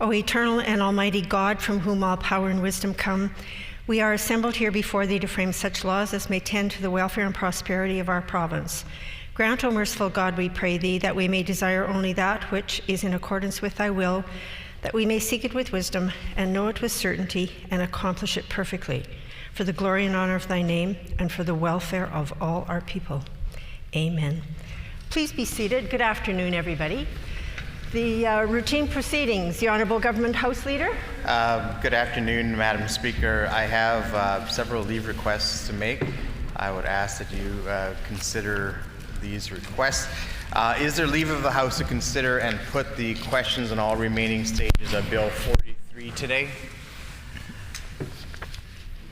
O eternal and almighty God, from whom all power and wisdom come, we are assembled here before thee to frame such laws as may tend to the welfare and prosperity of our province. Grant, O merciful God, we pray thee, that we may desire only that which is in accordance with thy will, that we may seek it with wisdom and know it with certainty and accomplish it perfectly, for the glory and honor of thy name and for the welfare of all our people. Amen. Please be seated. Good afternoon, everybody. The routine proceedings, the Honourable Government House Leader. Good afternoon, Madam Speaker. I have several leave requests to make. I would ask that you consider these requests. Is there leave of the House to consider and put the questions on all remaining stages of Bill 43 today?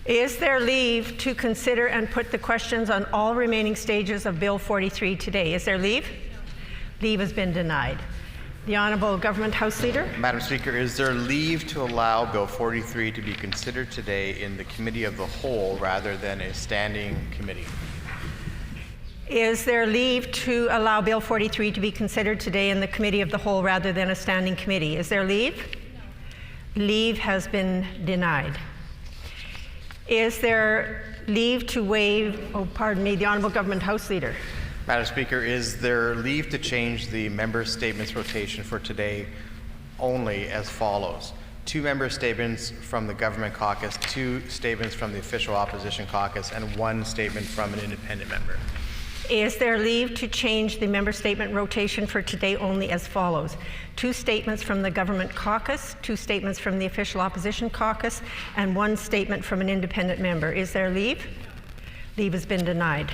Is there leave to consider and put the questions on all remaining stages of Bill 43 today? Is there leave? Leave has been denied. The Honourable Government House Leader. Madam Speaker, is there leave to allow Bill 43 to be considered today in the Committee of the Whole rather than a standing committee? Is there leave to allow Bill 43 to be considered today in the Committee of the Whole rather than a standing committee? Is there leave? No. Leave has been denied. Is there leave to waive, the Honourable Government House Leader. Madam Speaker, is there leave to change the member statements rotation for today only as follows? 2 member statements from the Government Caucus, 2 statements from the Official Opposition Caucus, and 1 statement from an independent member. Is there leave to change the member statement rotation for today only as follows? 2 statements from the Government Caucus, 2 statements from the Official Opposition Caucus, and 1 statement from an independent member. Is there leave? Leave has been denied.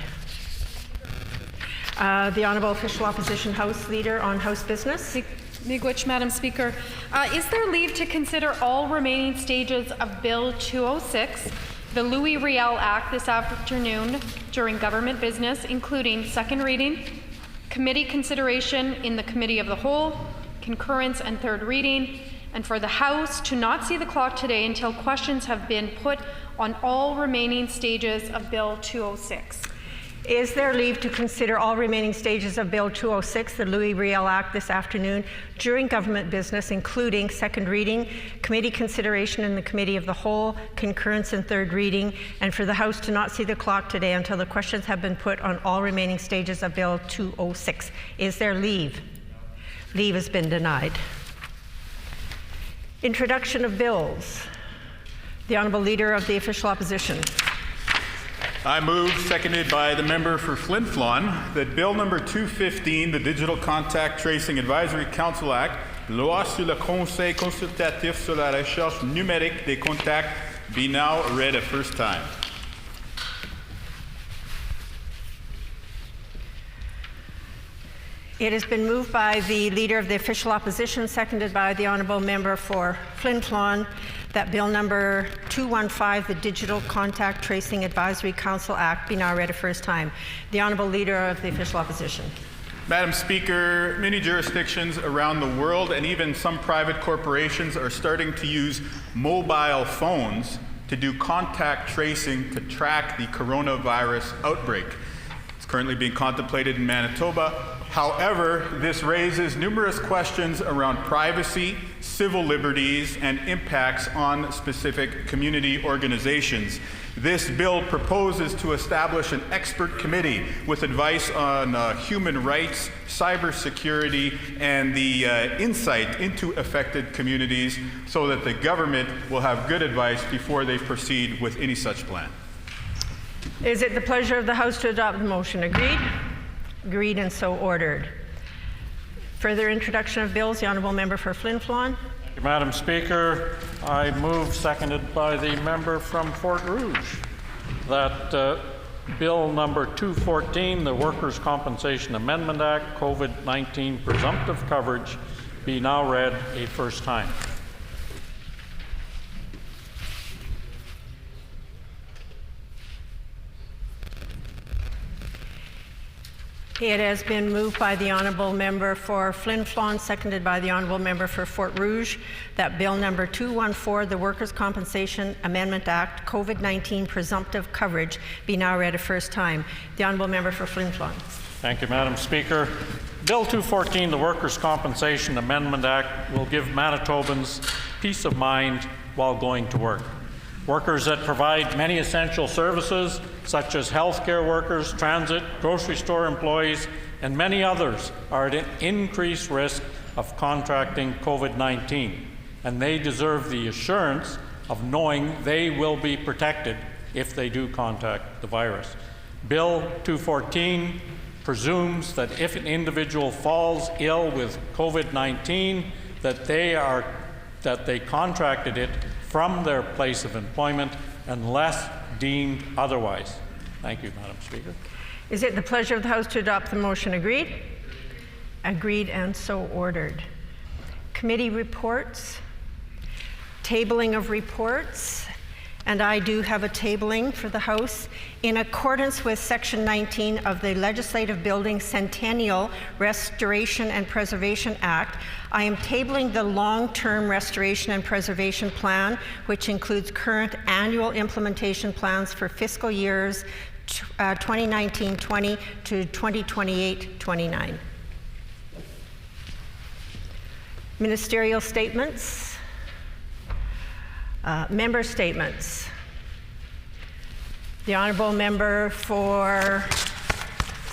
The Honourable Official Opposition House Leader on House Business. Miigwech, Madam Speaker. Is there leave to consider all remaining stages of Bill 206, the Louis Riel Act, this afternoon during government business, including second reading, committee consideration in the Committee of the Whole, concurrence and third reading, and for the House to not see the clock today until questions have been put on all remaining stages of Bill 206? Is there leave to consider all remaining stages of Bill 206, the Louis Riel Act, this afternoon during government business, including second reading, committee consideration in the Committee of the Whole, concurrence and third reading, and for the House to not see the clock today until the questions have been put on all remaining stages of Bill 206? Is there leave? Leave has been denied. Introduction of bills. The Honourable Leader of the Official Opposition. I move, seconded by the member for Flin Flon, that Bill number 215, the Digital Contact Tracing Advisory Council Act, Loi sur le Conseil consultatif sur la recherche numérique des contacts, be now read a first time. It has been moved by the Leader of the Official Opposition, seconded by the Honourable Member for Flin Flon, that Bill number 215, the Digital Contact Tracing Advisory Council Act, be now read a first time. The Honourable Leader of the Official Opposition. Madam Speaker, many jurisdictions around the world and even some private corporations are starting to use mobile phones to do contact tracing to track the coronavirus outbreak. It's currently being contemplated in Manitoba. However, this raises numerous questions around privacy, civil liberties, and impacts on specific community organizations. This bill proposes to establish an expert committee with advice on human rights, cybersecurity, and the insight into affected communities so that the government will have good advice before they proceed with any such plan. Is it the pleasure of the House to adopt the motion? Agreed? Agreed and so ordered. Further introduction of bills, the Honourable Member for Flin Flon. Madam Speaker, I move, seconded by the member from Fort Rouge, that Bill number 214, the Workers' Compensation Amendment Act, COVID-19 presumptive coverage, be now read a first time. It has been moved by the Honourable Member for Flin Flon, seconded by the Honourable Member for Fort Rouge, that Bill number 214, the Workers' Compensation Amendment Act, COVID-19 presumptive coverage, be now read a first time. The Honourable Member for Flin Flon. Thank you, Madam Speaker. Bill 214, the Workers' Compensation Amendment Act, will give Manitobans peace of mind while going to work. Workers that provide many essential services, such as healthcare workers, transit, grocery store employees, and many others, are at an increased risk of contracting COVID-19, and they deserve the assurance of knowing they will be protected if they do contact the virus. Bill 214 presumes that if an individual falls ill with COVID-19, that they contracted it from their place of employment unless deemed otherwise. Thank you, Madam Speaker. Is it the pleasure of the House to adopt the motion? Agreed? Agreed and so ordered. Committee reports, tabling of reports, and I do have a tabling for the House. In accordance with Section 19 of the Legislative Building Centennial Restoration and Preservation Act, I am tabling the long-term restoration and preservation plan, which includes current annual implementation plans for fiscal years 2019-20 to 2028-29. Ministerial statements. Member statements. The Honourable Member for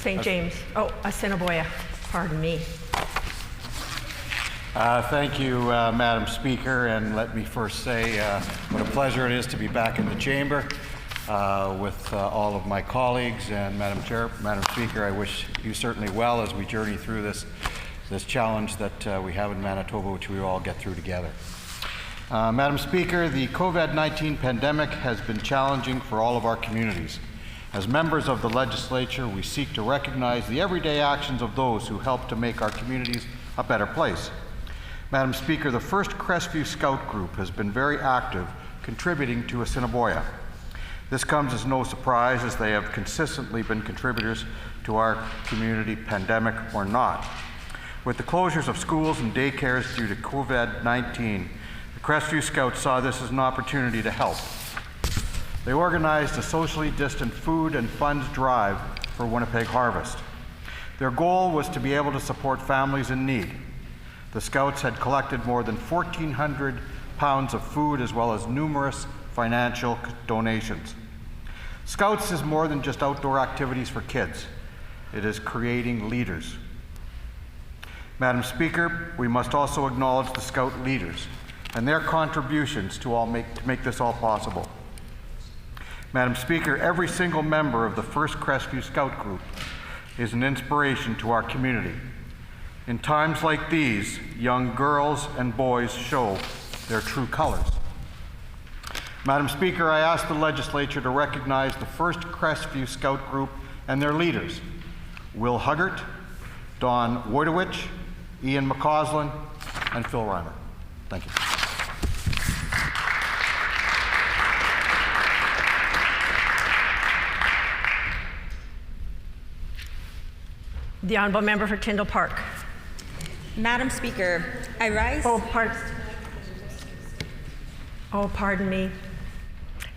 St. James. Oh, Assiniboia, pardon me. Thank you, Madam Speaker, and let me first say what a pleasure it is to be back in the chamber with all of my colleagues. And Madam Speaker, I wish you certainly well as we journey through this challenge that we have in Manitoba, which we will all get through together. Madam Speaker, the COVID-19 pandemic has been challenging for all of our communities. As members of the Legislature, we seek to recognize the everyday actions of those who help to make our communities a better place. Madam Speaker, the 1st Crestview Scout Group has been very active, contributing to Assiniboia. This comes as no surprise, as they have consistently been contributors to our community, pandemic or not. With the closures of schools and daycares due to COVID-19, the Crestview Scouts saw this as an opportunity to help. They organized a socially distant food and funds drive for Winnipeg Harvest. Their goal was to be able to support families in need. The Scouts had collected more than 1,400 pounds of food as well as numerous financial donations. Scouts is more than just outdoor activities for kids. It is creating leaders. Madam Speaker, we must also acknowledge the Scout leaders and their contributions to make this all possible. Madam Speaker, every single member of the 1st Crestview Scout Group is an inspiration to our community. In times like these, young girls and boys show their true colors. Madam Speaker, I ask the Legislature to recognize the 1st Crestview Scout Group and their leaders, Will Huggart, Don Wojtowicz, Ian McCausland, and Phil Reimer. Thank you. The Honourable Member for Tyndall Park. Madam Speaker, I rise. Pardon me.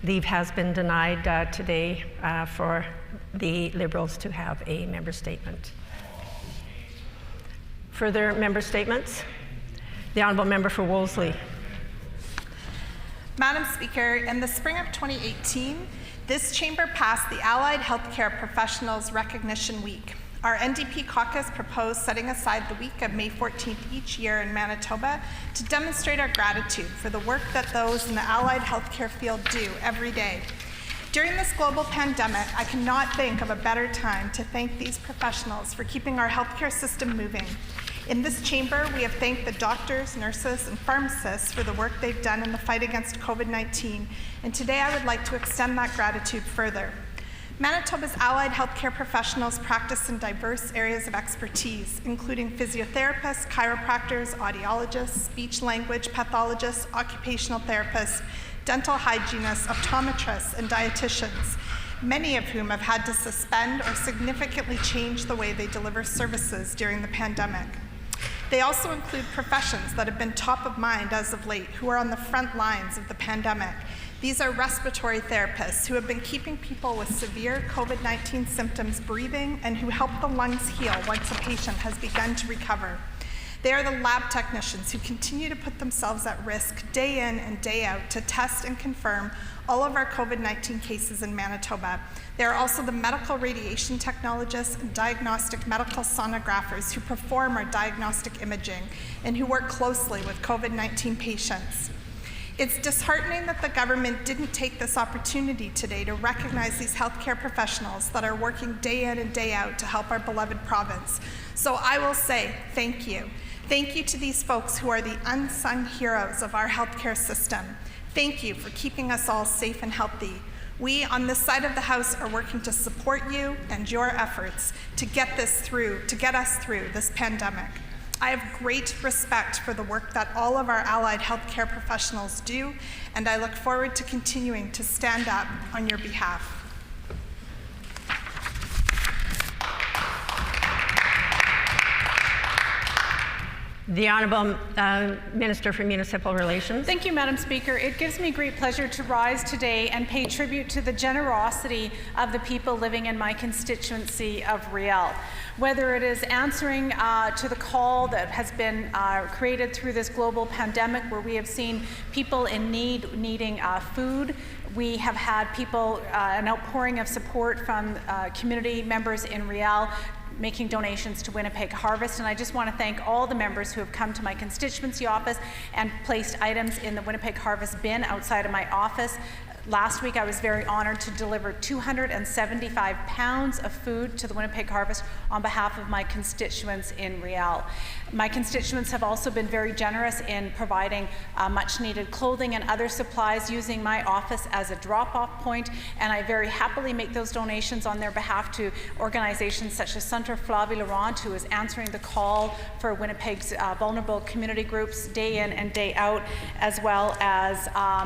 Leave has been denied today for the Liberals to have a member statement. Further member statements? The Honourable Member for Wolseley. Madam Speaker, in the spring of 2018, this chamber passed the Allied Healthcare Professionals Recognition Week. Our NDP caucus proposed setting aside the week of May 14th each year in Manitoba to demonstrate our gratitude for the work that those in the allied healthcare field do every day. During this global pandemic, I cannot think of a better time to thank these professionals for keeping our healthcare system moving. In this chamber, we have thanked the doctors, nurses, and pharmacists for the work they've done in the fight against COVID-19, and today I would like to extend that gratitude further. Manitoba's allied healthcare professionals practice in diverse areas of expertise, including physiotherapists, chiropractors, audiologists, speech-language pathologists, occupational therapists, dental hygienists, optometrists, and dietitians, many of whom have had to suspend or significantly change the way they deliver services during the pandemic. They also include professions that have been top of mind as of late, who are on the front lines of the pandemic. These are respiratory therapists who have been keeping people with severe COVID-19 symptoms breathing and who help the lungs heal once a patient has begun to recover. They are the lab technicians who continue to put themselves at risk day in and day out to test and confirm all of our COVID-19 cases in Manitoba. They are also the medical radiation technologists and diagnostic medical sonographers who perform our diagnostic imaging and who work closely with COVID-19 patients. It's disheartening that the government didn't take this opportunity today to recognize these healthcare professionals that are working day in and day out to help our beloved province. So I will say thank you. Thank you to these folks who are the unsung heroes of our healthcare system. Thank you for keeping us all safe and healthy. We on this side of the House are working to support you and your efforts to get us through this pandemic. I have great respect for the work that all of our allied healthcare professionals do, and I look forward to continuing to stand up on your behalf. The Honourable Minister for Municipal Relations. Thank you, Madam Speaker. It gives me great pleasure to rise today and pay tribute to the generosity of the people living in my constituency of Riel. Whether it is answering to the call that has been created through this global pandemic, where we have seen people in need needing food. We have had people, an outpouring of support from community members in Riel, making donations to Winnipeg Harvest, and I just want to thank all the members who have come to my constituency office and placed items in the Winnipeg Harvest bin outside of my office. Last week I was very honored to deliver 275 pounds of food to the Winnipeg Harvest on behalf of my constituents in Riel. My constituents have also been very generous in providing much needed clothing and other supplies, using my office as a drop-off point, and I very happily make those donations on their behalf to organizations such as Centre Flavie Laurent, who is answering the call for Winnipeg's vulnerable community groups day in and day out, as well as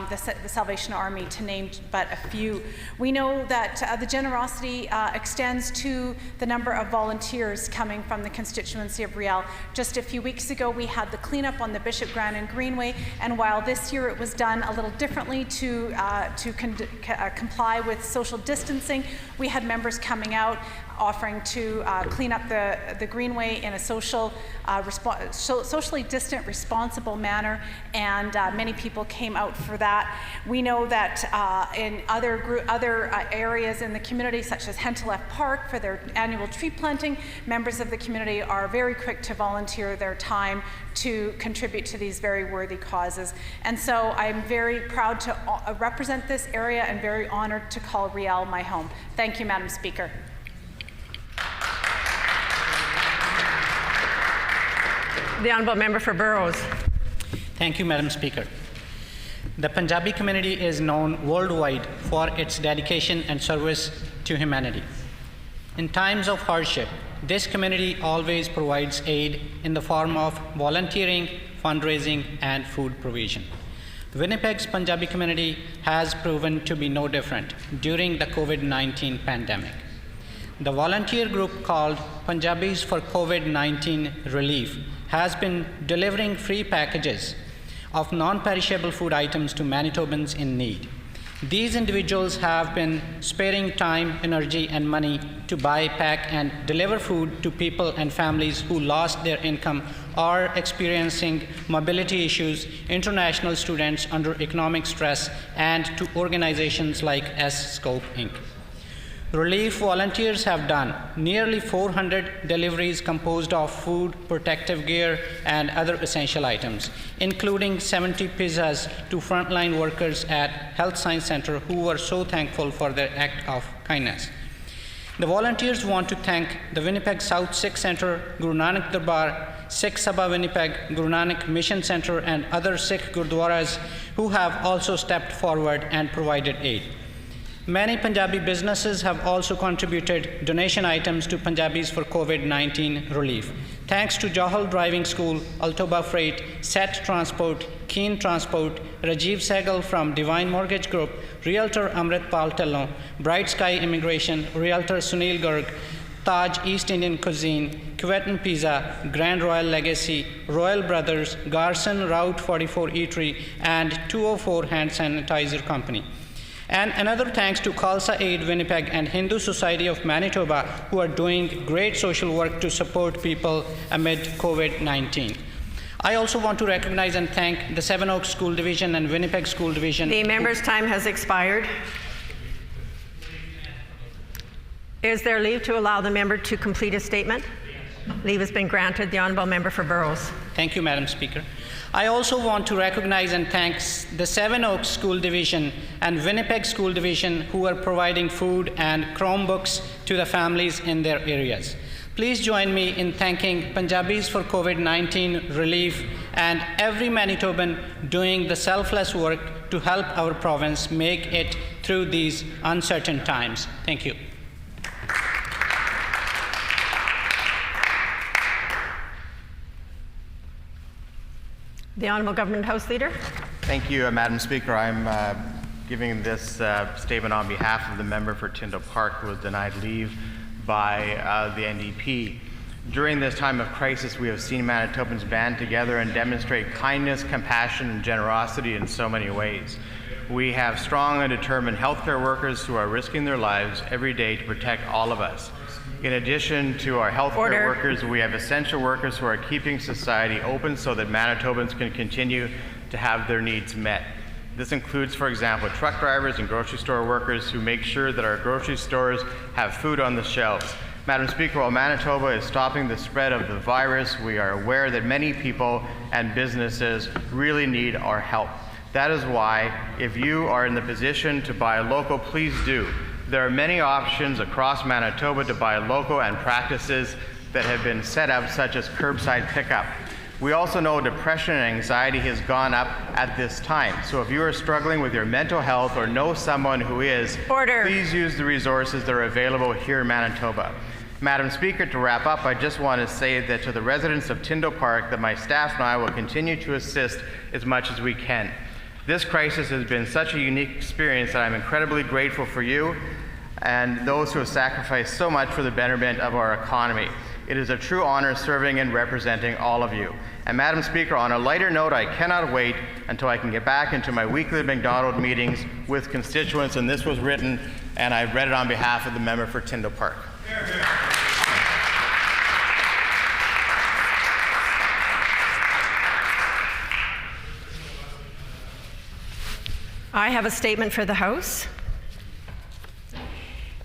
the Salvation Army, to name but a few. We know that the generosity extends to the number of volunteers coming from the constituency of Riel. Just a few weeks ago, we had the cleanup on the Bishop Grannon Greenway, and while this year it was done a little differently to comply with social distancing, we had members coming out offering to clean up the Greenway in a socially distant, responsible manner, and many people came out for that. We know that in other areas in the community, such as Hentelef Park, for their annual tree planting, members of the community are very quick to volunteer their time to contribute to these very worthy causes. And so I'm very proud to represent this area and very honored to call Riel my home. Thank you, Madam Speaker. The Honourable Member for Burrows. Thank you, Madam Speaker. The Punjabi community is known worldwide for its dedication and service to humanity. In times of hardship, this community always provides aid in the form of volunteering, fundraising, and food provision. Winnipeg's Punjabi community has proven to be no different during the COVID-19 pandemic. The volunteer group called Punjabis for COVID-19 Relief has been delivering free packages of non-perishable food items to Manitobans in need. These individuals have been sparing time, energy, and money to buy, pack, and deliver food to people and families who lost their income or experiencing mobility issues, international students under economic stress, and to organizations like S-Scope Inc. Relief volunteers have done nearly 400 deliveries composed of food, protective gear, and other essential items, including 70 pizzas to frontline workers at Health Science Center who were so thankful for their act of kindness. The volunteers want to thank the Winnipeg South Sikh Center, Guru Nanak Darbar, Sikh Sabha Winnipeg, Guru Nanak Mission Center, and other Sikh Gurdwaras who have also stepped forward and provided aid. Many Punjabi businesses have also contributed donation items to Punjabis for COVID-19 relief. Thanks to Johal Driving School, Altoba Freight, Set Transport, Keen Transport, Rajiv Sehgal from Divine Mortgage Group, Realtor Amrit Pal Tellon, Bright Sky Immigration, Realtor Sunil Garg, Taj East Indian Cuisine, Cuetin Pizza, Grand Royal Legacy, Royal Brothers, Garson Route 44 Eatery, and 204 Hand Sanitizer Company. And another thanks to Khalsa Aid Winnipeg and Hindu Society of Manitoba, who are doing great social work to support people amid COVID-19. I also want to recognize and thank the Seven Oaks School Division and Winnipeg School Division. The member's time has expired. Is there leave to allow the member to complete a statement? Leave has been granted. The Honourable Member for Burrows. Thank you, Madam Speaker. I also want to recognize and thank the Seven Oaks School Division and Winnipeg School Division, who are providing food and Chromebooks to the families in their areas. Please join me in thanking Punjabis for COVID-19 relief and every Manitoban doing the selfless work to help our province make it through these uncertain times. Thank you. The Honourable Government House Leader. Thank you, Madam Speaker. I'm giving this statement on behalf of the member for Tyndall Park, who was denied leave by the NDP. During this time of crisis, we have seen Manitobans band together and demonstrate kindness, compassion, and generosity in so many ways. We have strong and determined healthcare workers who are risking their lives every day to protect all of us. In addition to our healthcare workers, we have essential workers who are keeping society open so that Manitobans can continue to have their needs met. This includes, for example, truck drivers and grocery store workers who make sure that our grocery stores have food on the shelves. Madam Speaker, while Manitoba is stopping the spread of the virus, we are aware that many people and businesses really need our help. That is why, if you are in the position to buy local, please do. There are many options across Manitoba to buy local and practices that have been set up, such as curbside pickup. We also know depression and anxiety has gone up at this time. So if you are struggling with your mental health or know someone who is, please use the resources that are available here in Manitoba. Madam Speaker, to wrap up, I just want to say that to the residents of Tyndall Park that my staff and I will continue to assist as much as we can. This crisis has been such a unique experience that I'm incredibly grateful for you and those who have sacrificed so much for the betterment of our economy. It is a true honor serving and representing all of you. And Madam Speaker, on a lighter note, I cannot wait until I can get back into my weekly McDonald meetings with constituents, and this was written, and I read it on behalf of the member for Tyndall Park. I have a statement for the House.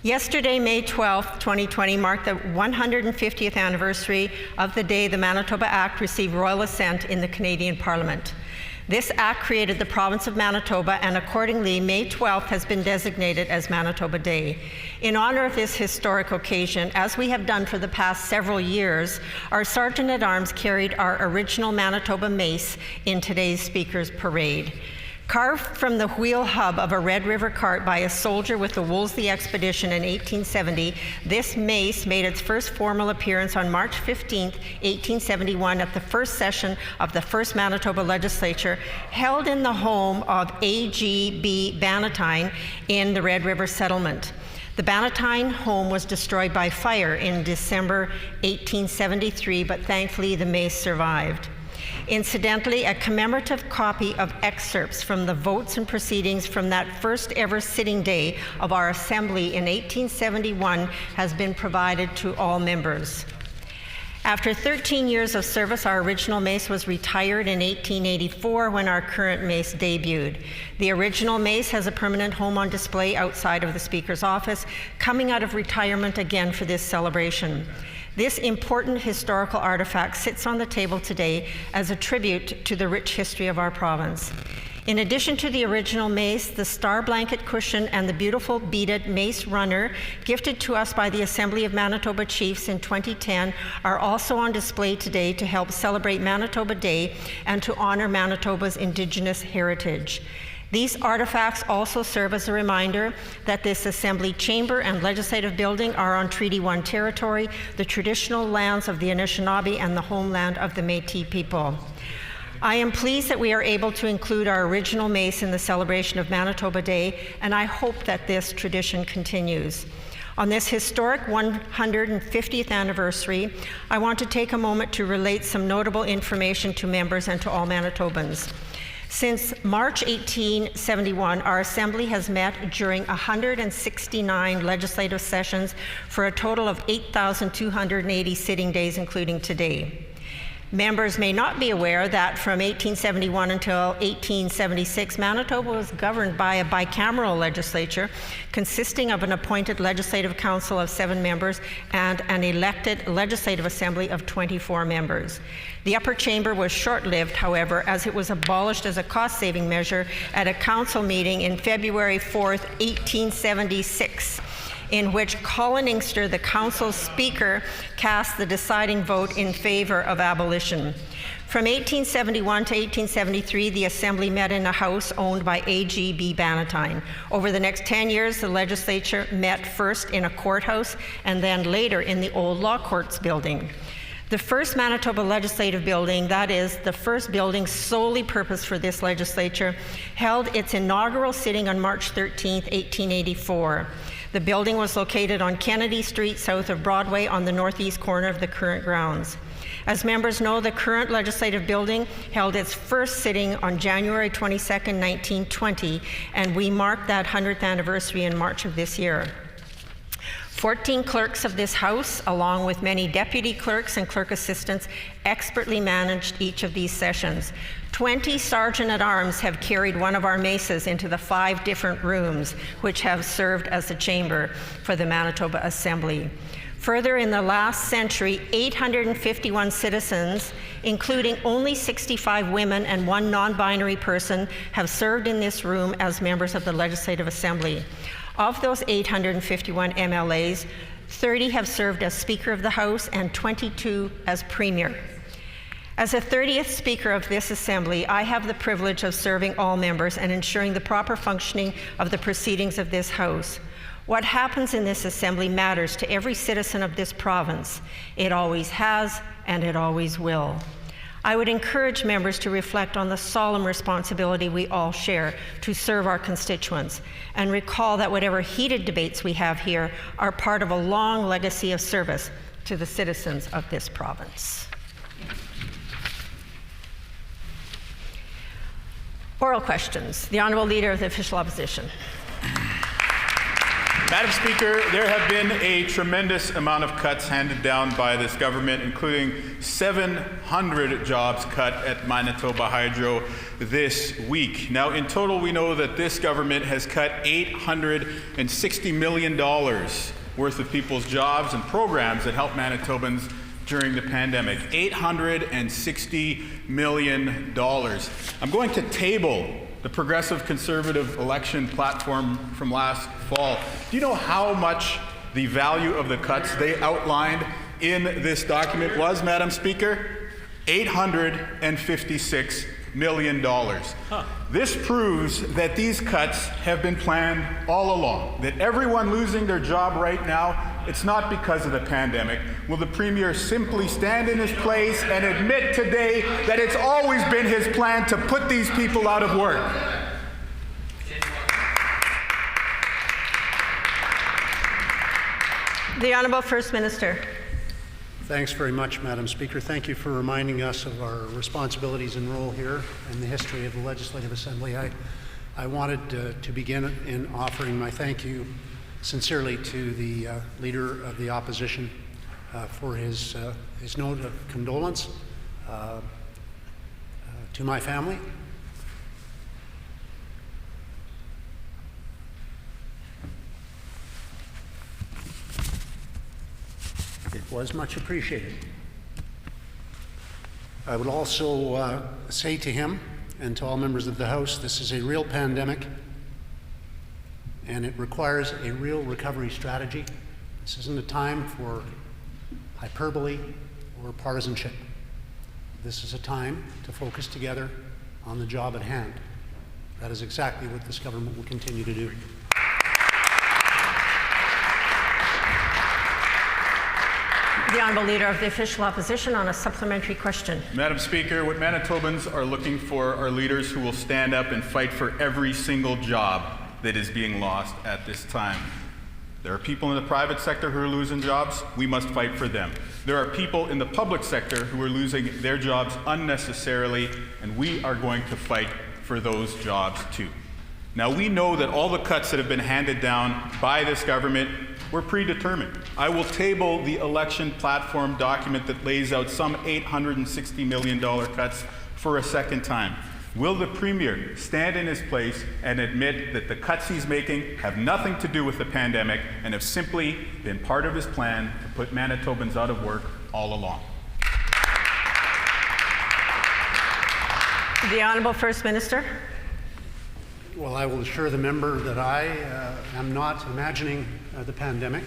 Yesterday, May 12, 2020, marked the 150th anniversary of the day the Manitoba Act received royal assent in the Canadian Parliament. This act created the province of Manitoba, and accordingly, May 12th has been designated as Manitoba Day. In honor of this historic occasion, as we have done for the past several years, our Sergeant-at-Arms carried our original Manitoba mace in today's Speaker's parade. Carved from the wheel hub of a Red River cart by a soldier with the Wolseley expedition in 1870, this mace made its first formal appearance on March 15, 1871 at the first session of the first Manitoba Legislature, held in the home of A.G.B. Bannatyne in the Red River settlement. The Bannatyne home was destroyed by fire in December 1873, but thankfully the mace survived. Incidentally, a commemorative copy of excerpts from the votes and proceedings from that first ever sitting day of our Assembly in 1871 has been provided to all members. After 13 years of service, our original mace was retired in 1884 when our current mace debuted. The original mace has a permanent home on display outside of the Speaker's office, coming out of retirement again for this celebration. This important historical artifact sits on the table today as a tribute to the rich history of our province. In addition to the original mace, the star blanket cushion and the beautiful beaded mace runner gifted to us by the Assembly of Manitoba Chiefs in 2010 are also on display today to help celebrate Manitoba Day and to honor Manitoba's Indigenous heritage. These artifacts also serve as a reminder that this Assembly chamber and legislative building are on Treaty 1 territory, the traditional lands of the Anishinaabe and the homeland of the Métis people. I am pleased that we are able to include our original mace in the celebration of Manitoba Day, and I hope that this tradition continues. On this historic 150th anniversary, I want to take a moment to relate some notable information to members and to all Manitobans. Since March 1871, our Assembly has met during 169 legislative sessions for a total of 8,280 sitting days, including today. Members may not be aware that from 1871 until 1876, Manitoba was governed by a bicameral legislature consisting of an appointed legislative council of 7 members and an elected legislative assembly of 24 members. The upper chamber was short-lived, however, as it was abolished as a cost-saving measure at a council meeting in February 4th, 1876. In which Colin Inkster, the council speaker, cast the deciding vote in favor of abolition. From 1871 to 1873, the Assembly met in a house owned by A.G.B. Bannatyne. Over the next 10 years, the legislature met first in a courthouse and then later in the old Law Courts building. The first Manitoba Legislative Building, that is, the first building solely purposed for this legislature, held its inaugural sitting on March 13, 1884. The building was located on Kennedy Street, south of Broadway, on the northeast corner of the current grounds. As members know, the current legislative building held its first sitting on January 22, 1920, and we marked that 100th anniversary in March of this year. 14 clerks of this House, along with many deputy clerks and clerk assistants, expertly managed each of these sessions. 20 sergeant-at-arms have carried one of our maces into the 5 different rooms, which have served as a chamber for the Manitoba Assembly. Further, in the last century, 851 citizens, including only 65 women and 1 non-binary person, have served in this room as members of the Legislative Assembly. Of those 851 MLAs, 30 have served as Speaker of the House and 22 as Premier. As the 30th Speaker of this Assembly, I have the privilege of serving all members and ensuring the proper functioning of the proceedings of this House. What happens in this Assembly matters to every citizen of this province. It always has, and it always will. I would encourage members to reflect on the solemn responsibility we all share to serve our constituents, and recall that whatever heated debates we have here are part of a long legacy of service to the citizens of this province. Oral questions. The Honourable Leader of the Official Opposition. Madam Speaker, there have been a tremendous amount of cuts handed down by this government, including 700 jobs cut at Manitoba Hydro this week. Now, in total, we know that this government has cut $860 million worth of people's jobs and programs that help Manitobans during the pandemic. $860 million. I'm going to table the Progressive Conservative election platform from last fall. Do you know how much the value of the cuts they outlined in this document was, Madam Speaker? $856 million. This proves that these cuts have been planned all along, that everyone losing their job right now, it's not because of the pandemic. Will the Premier simply stand in his place and admit today that it's always been his plan to put these people out of work? The Honourable First Minister. Thanks very much, Madam Speaker. Thank you for reminding us of our responsibilities and role here in the history of the Legislative Assembly. I wanted to begin in offering my thank you sincerely to the Leader of the Opposition for his note of condolence to my family. It was much appreciated. I would also say to him and to all members of the House, this is a real pandemic and it requires a real recovery strategy. This isn't a time for hyperbole or partisanship. This is a time to focus together on the job at hand. That is exactly what this government will continue to do. The Honourable Leader of the Official Opposition on a supplementary question. Madam Speaker, what Manitobans are looking for are leaders who will stand up and fight for every single job that is being lost at this time. There are people in the private sector who are losing jobs. We must fight for them. There are people in the public sector who are losing their jobs unnecessarily, and we are going to fight for those jobs too. Now, we know that all the cuts that have been handed down by this government were predetermined. I will table the election platform document that lays out some $860 million cuts for a second time. Will the Premier stand in his place and admit that the cuts he's making have nothing to do with the pandemic and have simply been part of his plan to put Manitobans out of work all along? The Honourable First Minister. Well, I will assure the member that I am not imagining the pandemic,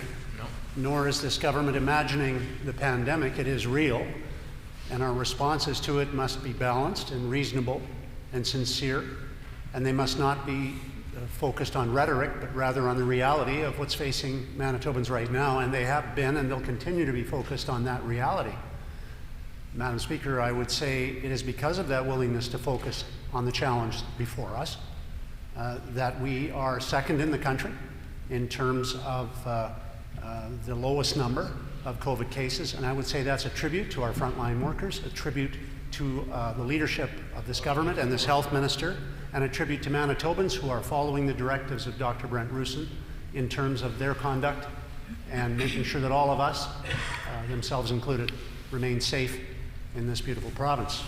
nor is this government imagining the pandemic. It is real, and our responses to it must be balanced and reasonable and sincere, and they must not be focused on rhetoric, but rather on the reality of what's facing Manitobans right now, and they have been and they'll continue to be focused on that reality. Madam Speaker, I would say it is because of that willingness to focus on the challenge before us that we are second in the country in terms of the lowest number of COVID cases, and I would say that's a tribute to our frontline workers, a tribute to the leadership of this government and this health minister, and a tribute to Manitobans who are following the directives of Dr. Brent Roussin in terms of their conduct and making sure that all of us, themselves included, remain safe in this beautiful province.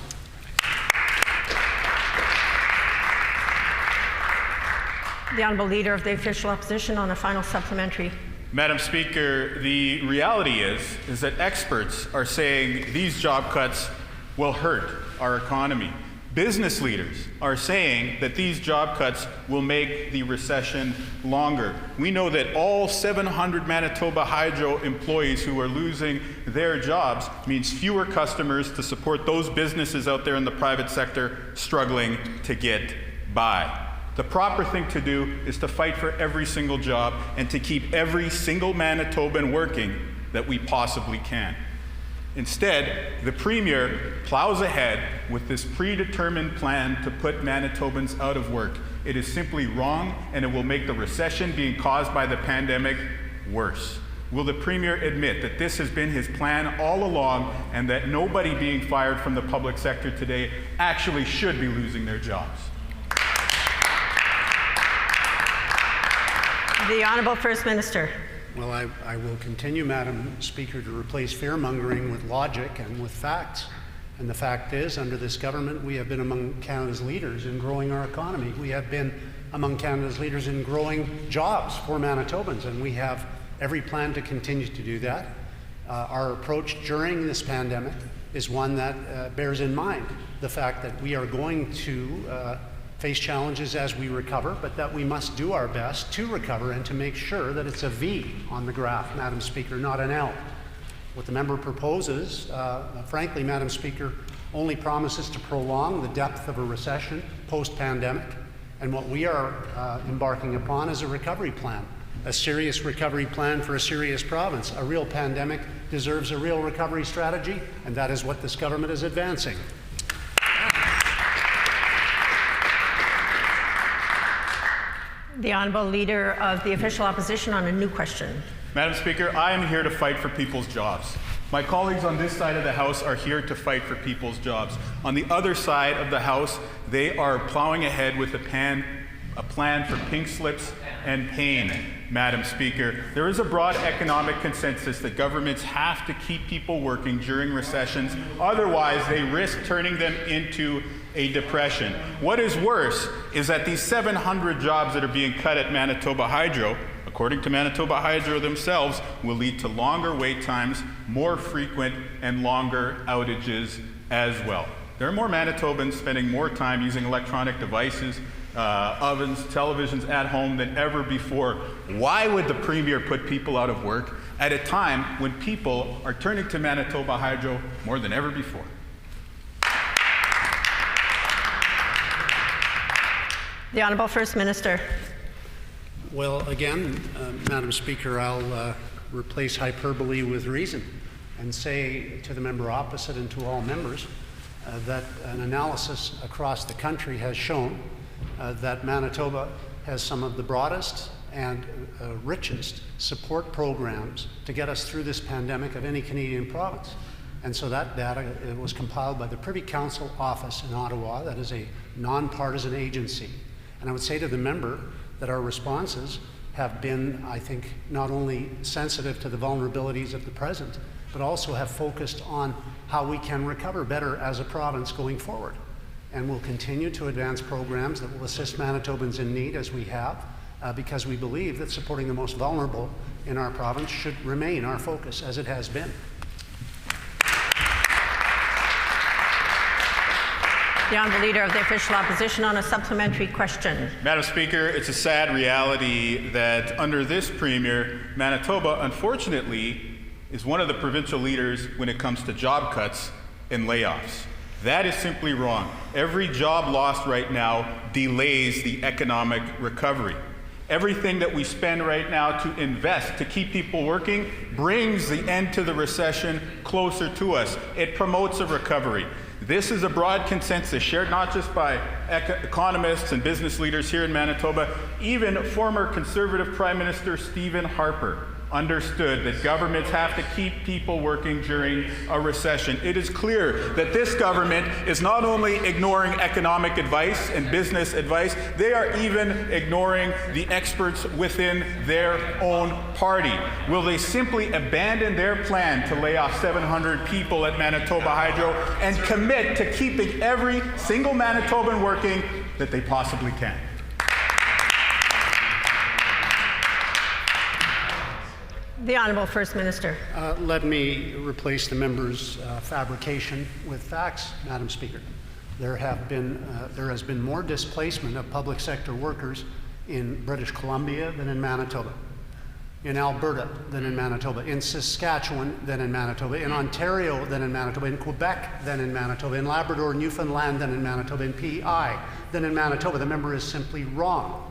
The Honourable Leader of the Official Opposition on a final supplementary. Madam Speaker, the reality is that experts are saying these job cuts will hurt our economy. Business leaders are saying that these job cuts will make the recession longer. We know that all 700 Manitoba Hydro employees who are losing their jobs means fewer customers to support those businesses out there in the private sector struggling to get by. The proper thing to do is to fight for every single job and to keep every single Manitoban working that we possibly can. Instead, the Premier plows ahead with this predetermined plan to put Manitobans out of work. It is simply wrong, and it will make the recession being caused by the pandemic worse. Will the Premier admit that this has been his plan all along and that nobody being fired from the public sector today actually should be losing their jobs? The Honourable First Minister. Well, I will continue, Madam Speaker, to replace fear-mongering with logic and with facts. And the fact is, under this government, we have been among Canada's leaders in growing our economy. We have been among Canada's leaders in growing jobs for Manitobans, and we have every plan to continue to do that. Our approach during this pandemic is one that bears in mind the fact that we are going to face challenges as we recover, but that we must do our best to recover and to make sure that it's a V on the graph, Madam Speaker, not an L. What the member proposes, frankly, Madam Speaker, only promises to prolong the depth of a recession post-pandemic, and what we are embarking upon is a recovery plan, a serious recovery plan for a serious province. A real pandemic deserves a real recovery strategy, and that is what this government is advancing. The Honourable Leader of the Official Opposition on a new question. Madam Speaker, I am here to fight for people's jobs. My colleagues on this side of the House are here to fight for people's jobs. On the other side of the House, they are plowing ahead with a plan for pink slips and pain, Madam Speaker. There is a broad economic consensus that governments have to keep people working during recessions, otherwise they risk turning them into a depression. What is worse is that these 700 jobs that are being cut at Manitoba Hydro, according to Manitoba Hydro themselves, will lead to longer wait times, more frequent and longer outages as well. There are more Manitobans spending more time using electronic devices, ovens, televisions at home than ever before. Why would the Premier put people out of work at a time when people are turning to Manitoba Hydro more than ever before? The Honourable First Minister. Well, again, Madam Speaker, I'll replace hyperbole with reason and say to the member opposite and to all members that an analysis across the country has shown that Manitoba has some of the broadest and richest support programs to get us through this pandemic of any Canadian province. And so that data was compiled by the Privy Council office in Ottawa. That is a nonpartisan agency. And I would say to the member that our responses have been, I think, not only sensitive to the vulnerabilities of the present, but also have focused on how we can recover better as a province going forward. And we'll continue to advance programs that will assist Manitobans in need as we have, because we believe that supporting the most vulnerable in our province should remain our focus, as it has been. The Honourable Leader of the Official Opposition on a supplementary question. Madam Speaker, it's a sad reality that under this Premier, Manitoba, unfortunately, is one of the provincial leaders when it comes to job cuts and layoffs. That is simply wrong. Every job lost right now delays the economic recovery. Everything that we spend right now to invest, to keep people working, brings the end to the recession closer to us. It promotes a recovery. This is a broad consensus shared not just by economists and business leaders here in Manitoba. Even former Conservative Prime Minister Stephen Harper understood that governments have to keep people working during a recession. It is clear that this government is not only ignoring economic advice and business advice, they are even ignoring the experts within their own party. Will they simply abandon their plan to lay off 700 people at Manitoba Hydro and commit to keeping every single Manitoban working that they possibly can? The Honourable First Minister. Let me replace the member's fabrication with facts, Madam Speaker. There has been more displacement of public sector workers in British Columbia than in Manitoba, in Alberta than in Manitoba, in Saskatchewan than in Manitoba, in Ontario than in Manitoba, in Quebec than in Manitoba, in Labrador, Newfoundland than in Manitoba, in PEI than in Manitoba. The member is simply wrong.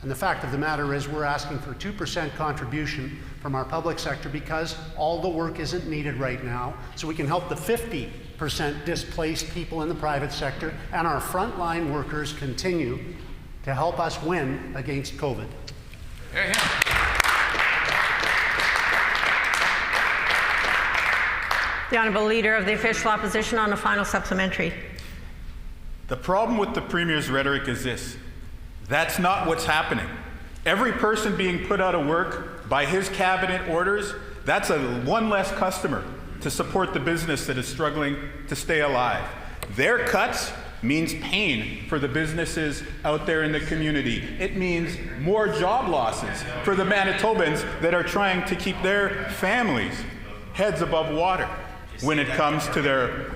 And the fact of the matter is we're asking for 2% contribution from our public sector because all the work isn't needed right now, so we can help the 50% displaced people in the private sector and our frontline workers continue to help us win against COVID. The Honourable Leader of the Official Opposition on a final supplementary. The problem with the Premier's rhetoric is this. That's not what's happening. Every person being put out of work by his cabinet orders, that's one less customer to support the business that is struggling to stay alive. Their cuts means pain for the businesses out there in the community. It means more job losses for the Manitobans that are trying to keep their families heads above water when it comes to their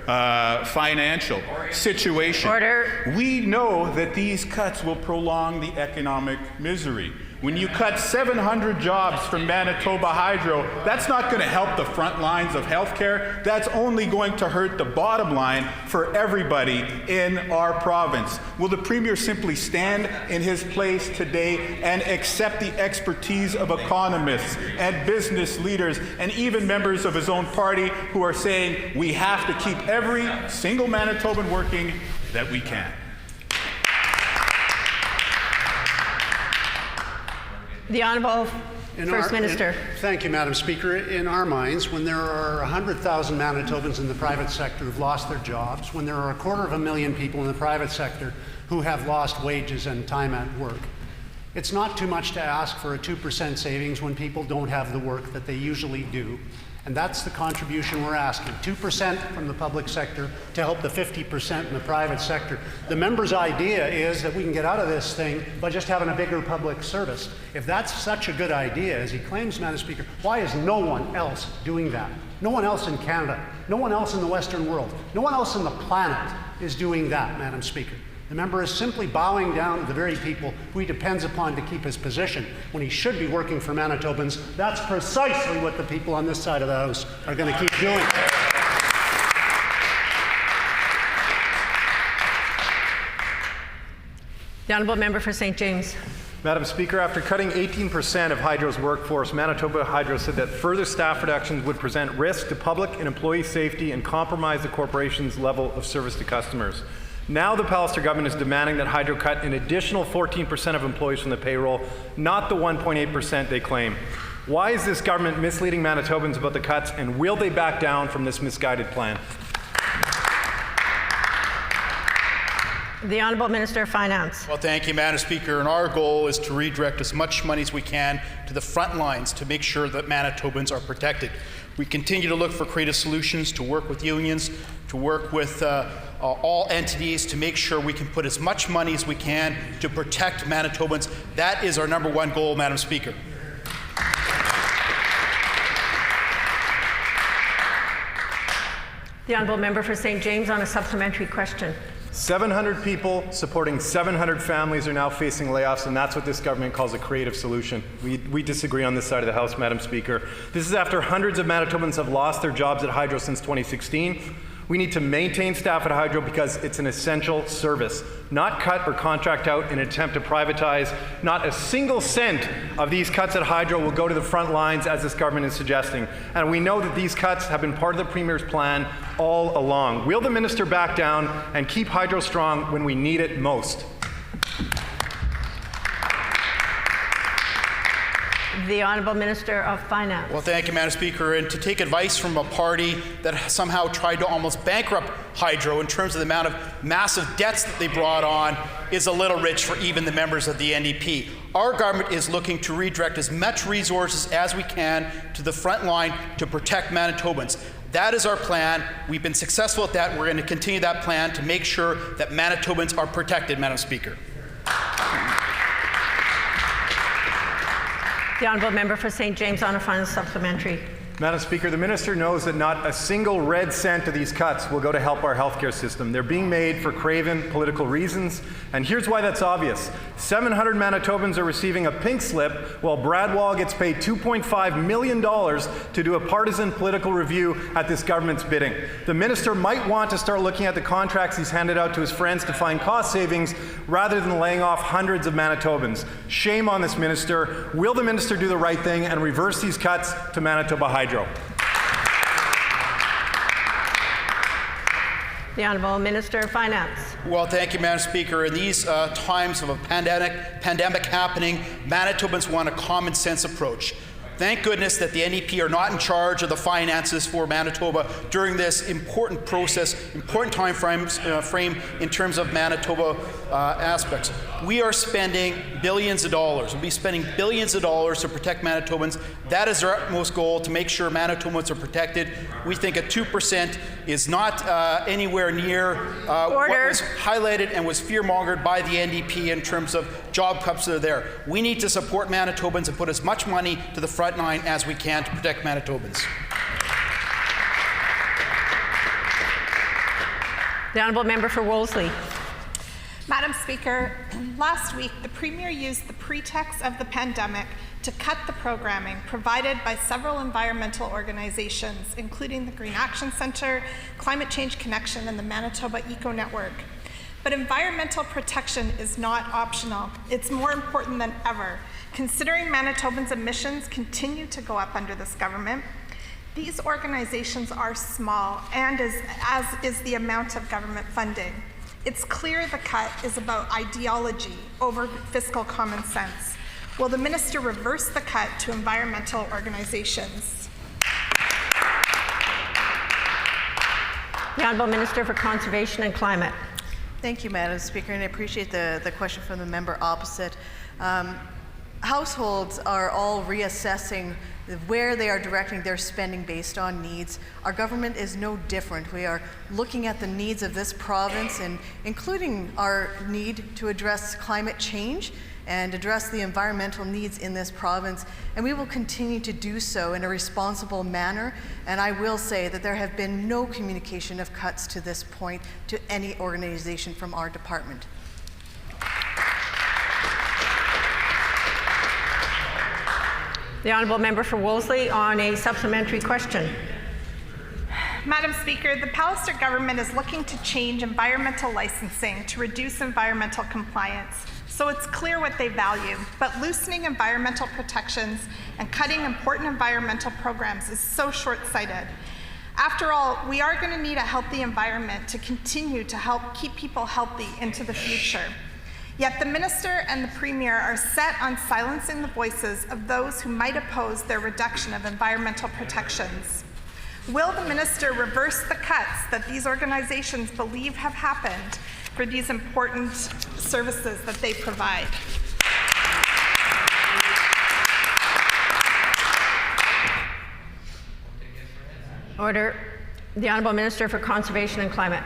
financial situation. Order. We know that these cuts will prolong the economic misery. When you cut 700 jobs from Manitoba Hydro, that's not going to help the front lines of healthcare. That's only going to hurt the bottom line for everybody in our province. Will the Premier simply stand in his place today and accept the expertise of economists and business leaders and even members of his own party who are saying we have to keep every single Manitoban working that we can? The Honourable First Minister. Thank you, Madam Speaker. In our minds, when there are 100,000 Manitobans in the private sector who've lost their jobs, when there are 250,000 people in the private sector who have lost wages and time at work, it's not too much to ask for a 2% savings when people don't have the work that they usually do. And that's the contribution we're asking, 2% from the public sector to help the 50% in the private sector. The member's idea is that we can get out of this thing by just having a bigger public service. If that's such a good idea, as he claims, Madam Speaker, why is no one else doing that? No one else in Canada, no one else in the Western world, no one else on the planet is doing that, Madam Speaker. The member is simply bowing down to the very people who he depends upon to keep his position when he should be working for Manitobans. That's precisely what the people on this side of the House are going to keep doing. The Honourable Member for St. James. Madam Speaker, after cutting 18% of Hydro's workforce, Manitoba Hydro said that further staff reductions would present risk to public and employee safety and compromise the corporation's level of service to customers. Now the Pallister government is demanding that Hydro cut an additional 14% of employees from the payroll, not the 1.8% they claim. Why is this government misleading Manitobans about the cuts, and will they back down from this misguided plan? The Honourable Minister of Finance. Well, thank you, Madam Speaker. And our goal is to redirect as much money as we can to the front lines to make sure that Manitobans are protected. We continue to look for creative solutions, to work with unions, to work with all entities to make sure we can put as much money as we can to protect Manitobans. That is our number one goal, Madam Speaker. The Honourable Member for St. James on a supplementary question. 700 people supporting 700 families are now facing layoffs, and that's what this government calls a creative solution. We disagree on this side of the House, Madam Speaker. This is after hundreds of Manitobans have lost their jobs at Hydro since 2016. We need to maintain staff at Hydro because it's an essential service, not cut or contract out in an attempt to privatize. Not a single cent of these cuts at Hydro will go to the front lines, as this government is suggesting. And we know that these cuts have been part of the Premier's plan all along. Will the minister back down and keep Hydro strong when we need it most? The Honourable Minister of Finance. Well, thank you, Madam Speaker. And to take advice from a party that somehow tried to almost bankrupt Hydro in terms of the amount of massive debts that they brought on is a little rich for even the members of the NDP. Our government is looking to redirect as much resources as we can to the front line to protect Manitobans. That is our plan. We've been successful at that. We're going to continue that plan to make sure that Manitobans are protected, Madam Speaker. The Honourable Member for St. James on a final supplementary. Madam Speaker, the minister knows that not a single red cent of these cuts will go to help our healthcare system. They're being made for craven political reasons, and here's why that's obvious. 700 Manitobans are receiving a pink slip while Brad Wall gets paid $2.5 million to do a partisan political review at this government's bidding. The minister might want to start looking at the contracts he's handed out to his friends to find cost savings rather than laying off hundreds of Manitobans. Shame on this minister. Will the minister do the right thing and reverse these cuts to Manitoba Hydro? The Honourable Minister of Finance. Well, thank you, Madam Speaker. In these times of a pandemic happening, Manitobans want a common sense approach. Thank goodness that the NDP are not in charge of the finances for Manitoba during this important process, important time frame in terms of Manitoba aspects. We are spending billions of dollars. We'll be spending billions of dollars to protect Manitobans. That is our utmost goal, to make sure Manitobans are protected. We think a 2% is not anywhere near what was highlighted and was fear-mongered by the NDP in terms of job cuts that are there. We need to support Manitobans and put as much money to the front line as we can to protect Manitobans. The Honourable Member for Wolseley. Madam Speaker, last week the Premier used the pretext of the pandemic to cut the programming provided by several environmental organizations, including the Green Action Centre, Climate Change Connection, and the Manitoba Eco Network. But environmental protection is not optional. It's more important than ever. Considering Manitobans' emissions continue to go up under this government, these organizations are small, and as is the amount of government funding. It's clear the cut is about ideology over fiscal common sense. Will the minister reverse the cut to environmental organizations? The Honourable Minister for Conservation and Climate. Thank you, Madam Speaker, and I appreciate the question from the member opposite. Households are all reassessing where they are directing their spending based on needs. Our government is no different. We are looking at the needs of this province, and including our need to address climate change and address the environmental needs in this province, and we will continue to do so in a responsible manner. And I will say that there have been no communication of cuts to this point to any organization from our department. The Honourable Member for Wolseley on a supplementary question. Madam Speaker, the Pallister government is looking to change environmental licensing to reduce environmental compliance. So it's clear what they value, but loosening environmental protections and cutting important environmental programs is so short-sighted. After all, we are going to need a healthy environment to continue to help keep people healthy into the future. Yet the Minister and the Premier are set on silencing the voices of those who might oppose their reduction of environmental protections. Will the Minister reverse the cuts that these organizations believe have happened for these important services that they provide? Order. The Honourable Minister for Conservation and Climate.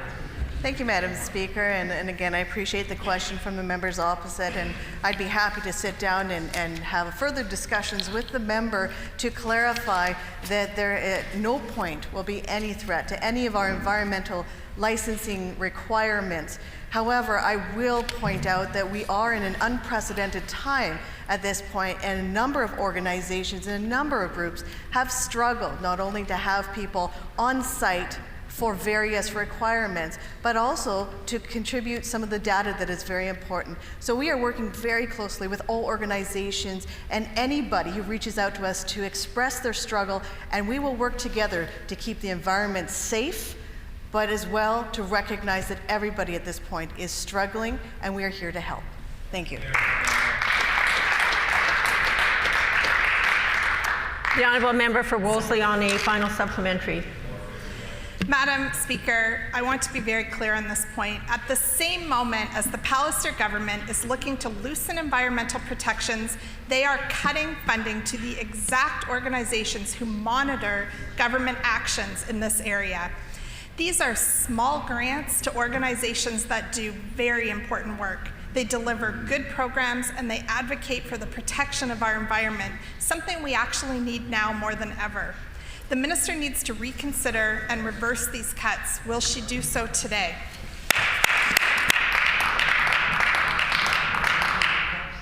Thank you, Madam Speaker, and again, I appreciate the question from the members opposite, and I'd be happy to sit down and have further discussions with the member to clarify that there at no point will be any threat to any of our environmental licensing requirements. However, I will point out that we are in an unprecedented time at this point, and a number of organizations and a number of groups have struggled not only to have people on site for various requirements, but also to contribute some of the data that is very important. So we are working very closely with all organizations and anybody who reaches out to us to express their struggle, and we will work together to keep the environment safe, but as well to recognize that everybody at this point is struggling, and we are here to help. Thank you. The Honourable Member for Wolseley on a final supplementary. Madam Speaker, I want to be very clear on this point. At the same moment as the Pallister government is looking to loosen environmental protections, they are cutting funding to the exact organizations who monitor government actions in this area. These are small grants to organizations that do very important work. They deliver good programs and they advocate for the protection of our environment, something we actually need now more than ever. The Minister needs to reconsider and reverse these cuts. Will she do so today?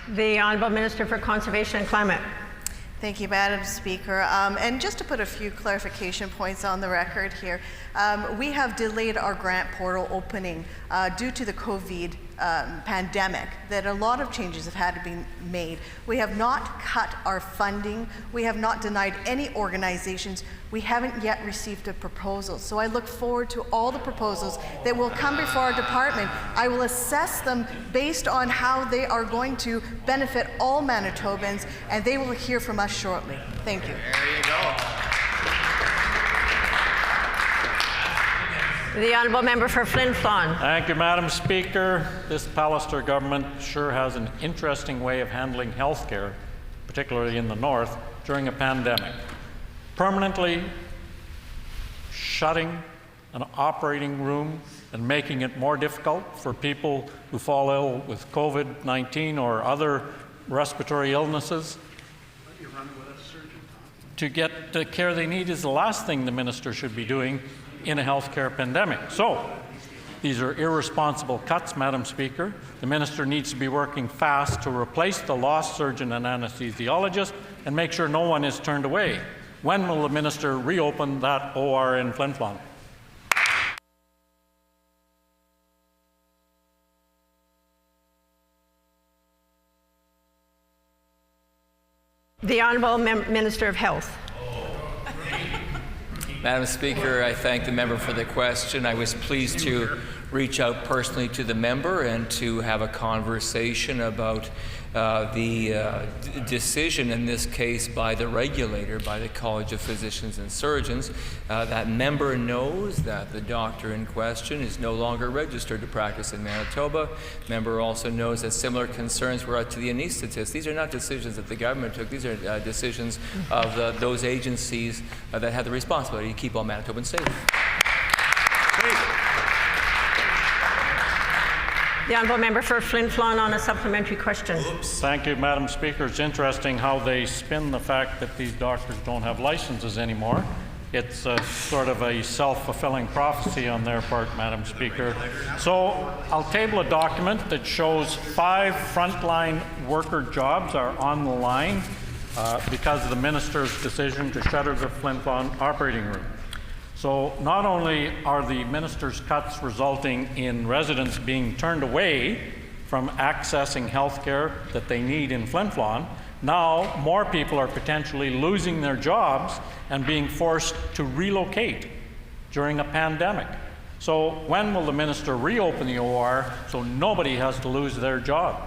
The Honourable Minister for Conservation and Climate. Thank you, Madam Speaker. And just to put a few clarification points on the record here, we have delayed our grant portal opening due to the COVID pandemic, that a lot of changes have had to be made. We have not cut our funding. We have not denied any organizations. We haven't yet received a proposal. So I look forward to all the proposals that will come before our department. I will assess them based on how they are going to benefit all Manitobans, and they will hear from us shortly. Thank you. There you go. The Honourable Member for Flin Flon. Thank you, Madam Speaker. This Pallister government sure has an interesting way of handling health care, particularly in the north, during a pandemic. Permanently shutting an operating room and making it more difficult for people who fall ill with COVID-19 or other respiratory illnesses to get the care they need is the last thing the minister should be doing in a healthcare pandemic. So these are irresponsible cuts, Madam Speaker. The minister needs to be working fast to replace the lost surgeon and anesthesiologist and make sure no one is turned away. When will the minister reopen that OR in Flin Flon? The Honourable Minister of Health. Madam Speaker, I thank the member for the question. I was pleased to reach out personally to the member and to have a conversation about the decision in this case by the regulator, by the College of Physicians and Surgeons. That member knows that the doctor in question is no longer registered to practice in Manitoba. Member also knows that similar concerns were out to the anaesthetists. These are not decisions that the government took. These are decisions of those agencies that had the responsibility to keep all Manitobans safe. The Honourable Member for Flin Flon on a supplementary question. Thank you, Madam Speaker. It's interesting how they spin the fact that these doctors don't have licenses anymore. It's sort of a self-fulfilling prophecy on their part, Madam Speaker. So I'll table a document that shows 5 frontline worker jobs are on the line because of the minister's decision to shutter the Flin Flon operating room. So not only are the minister's cuts resulting in residents being turned away from accessing health care that they need in Flin Flon, now more people are potentially losing their jobs and being forced to relocate during a pandemic. So when will the minister reopen the OR so nobody has to lose their job?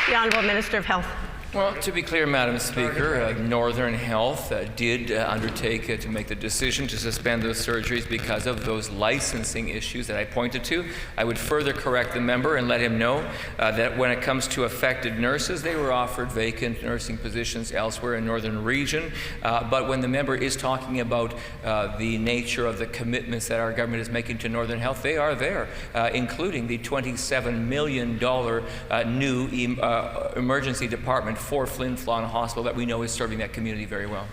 The Honourable Minister of Health. Well, to be clear, Madam Speaker, Northern Health did undertake to make the decision to suspend those surgeries because of those licensing issues that I pointed to. I would further correct the member and let him know that when it comes to affected nurses, they were offered vacant nursing positions elsewhere in Northern Region. But when the member is talking about the nature of the commitments that our government is making to Northern Health, they are there, including the $27 million new emergency department for Flin Flon Hospital that we know is serving that community very well.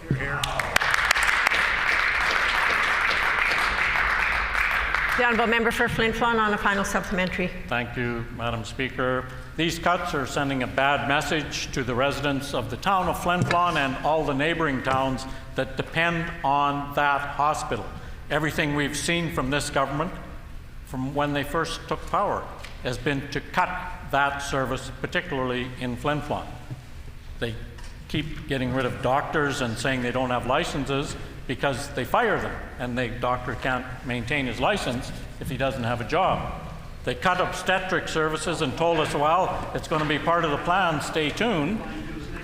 The Honourable Member for Flin Flon on a final supplementary. Thank you, Madam Speaker. These cuts are sending a bad message to the residents of the town of Flin Flon and all the neighbouring towns that depend on that hospital. Everything we've seen from this government from when they first took power has been to cut that service, particularly in Flin Flon. They keep getting rid of doctors and saying they don't have licenses because they fire them, and the doctor can't maintain his license if he doesn't have a job. They cut obstetric services and told us, well, it's going to be part of the plan, stay tuned.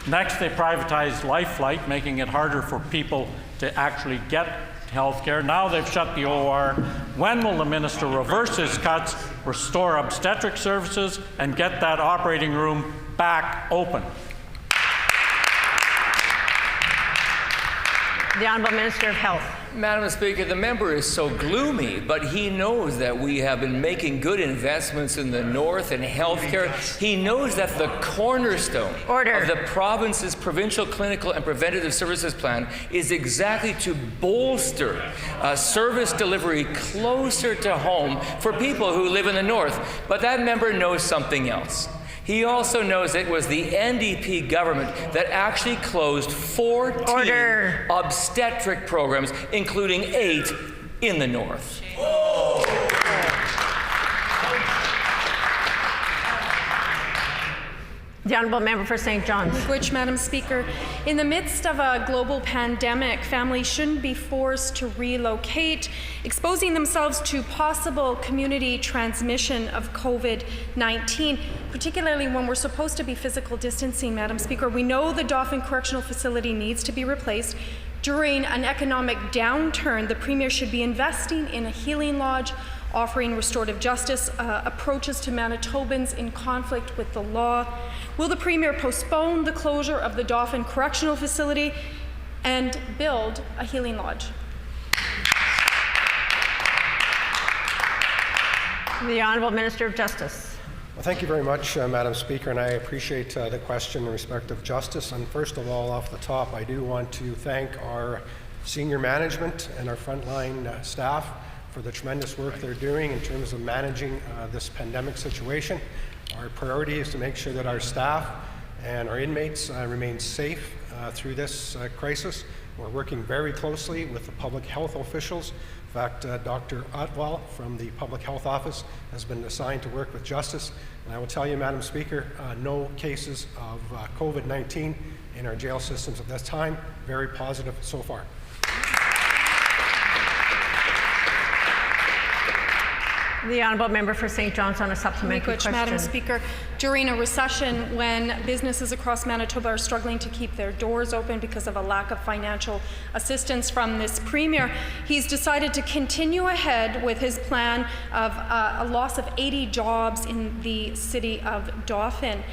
Next, they privatized Life Flight, making it harder for people to actually get health care. Now they've shut the OR. When will the minister reverse his cuts, restore obstetric services, and get that operating room back open? The Honourable Minister of Health. Madam Speaker, the member is so gloomy, but he knows that we have been making good investments in the north in healthcare. He knows that the cornerstone of the province's provincial clinical and preventative services plan is exactly to bolster service delivery closer to home for people who live in the north. But that member knows something else. He also knows it was the NDP government that actually closed 14 obstetric programs, including 8 in the north. The Honourable Member for St. John's. Which, Madam Speaker, in the midst of a global pandemic, families shouldn't be forced to relocate, exposing themselves to possible community transmission of COVID-19, particularly when we're supposed to be physical distancing, Madam Speaker. We know the Dauphin Correctional Facility needs to be replaced. During an economic downturn, the Premier should be investing in a healing lodge, offering restorative justice approaches to Manitobans in conflict with the law. Will the Premier postpone the closure of the Dauphin Correctional Facility and build a healing lodge? The Honourable Minister of Justice. Well, thank you very much, Madam Speaker, and I appreciate the question in respect of justice. And first of all, off the top, I do want to thank our senior management and our frontline staff for the tremendous work they're doing in terms of managing this pandemic situation. Our priority is to make sure that our staff and our inmates remain safe through this crisis. We're working very closely with the public health officials. In fact, Dr. Otwell from the Public Health Office has been assigned to work with Justice. And I will tell you, Madam Speaker, no cases of COVID-19 in our jail systems at this time. Very positive so far. The Honourable Member for St. John's on a supplementary question. Madam Speaker, during a recession when businesses across Manitoba are struggling to keep their doors open because of a lack of financial assistance from this Premier, he's decided to continue ahead with his plan of a loss of 80 jobs in the city of Dauphin.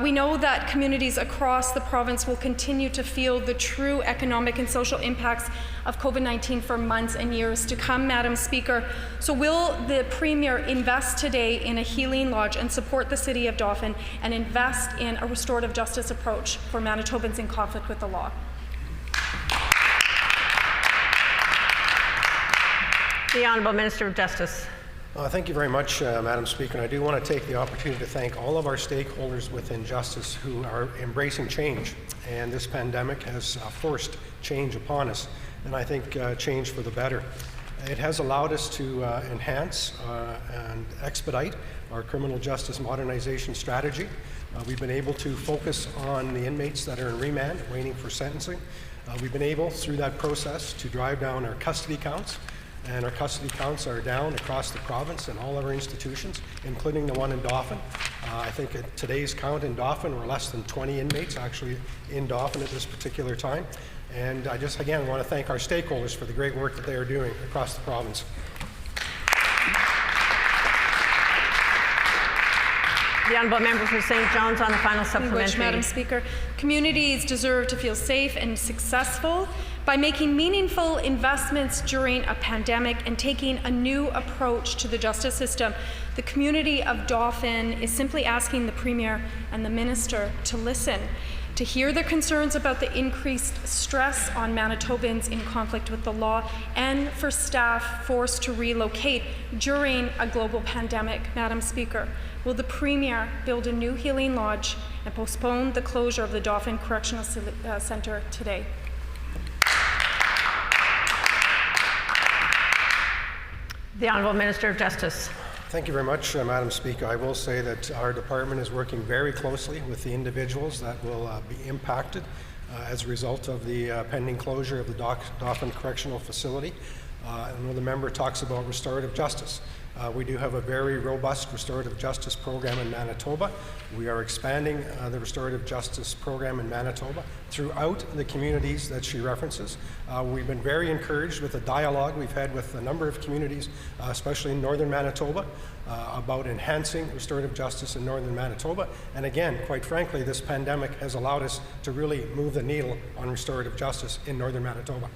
We know that communities across the province will continue to feel the true economic and social impacts of COVID-19 for months and years to come, Madam Speaker. So will the Premier invest today in a healing lodge and support the city of Dauphin and invest in a restorative justice approach for Manitobans in conflict with the law? The Honourable Minister of Justice. Thank you very much, Madam Speaker. And I do want to take the opportunity to thank all of our stakeholders within justice who are embracing change. And this pandemic has forced change upon us, and I think change for the better. It has allowed us to enhance and expedite our criminal justice modernization strategy. We've been able to focus on the inmates that are in remand, waiting for sentencing. We've been able, through that process, to drive down our custody counts, and our custody counts are down across the province and all of our institutions, including the one in Dauphin. I think at today's count in Dauphin, we're less than 20 inmates actually in Dauphin at this particular time. And I just, again, want to thank our stakeholders for the great work that they are doing across the province. The Honourable Member for St. John's on the final supplementary. Madam Speaker. Communities deserve to feel safe and successful by making meaningful investments during a pandemic and taking a new approach to the justice system. The community of Dauphin is simply asking the Premier and the Minister to listen, to hear their concerns about the increased stress on Manitobans in conflict with the law, and for staff forced to relocate during a global pandemic. Madam Speaker, will the Premier build a new healing lodge and postpone the closure of the Dauphin Correctional Centre today? The Honourable Minister of Justice. Thank you very much, Madam Speaker. I will say that our department is working very closely with the individuals that will be impacted as a result of the pending closure of the Dauphin Correctional Facility. And when the member talks about restorative justice, we do have a very robust restorative justice program in Manitoba. We are expanding the restorative justice program in Manitoba throughout the communities that she references. We've been very encouraged with the dialogue we've had with a number of communities, especially in northern Manitoba, about enhancing restorative justice in northern Manitoba. And again, quite frankly, this pandemic has allowed us to really move the needle on restorative justice in northern Manitoba.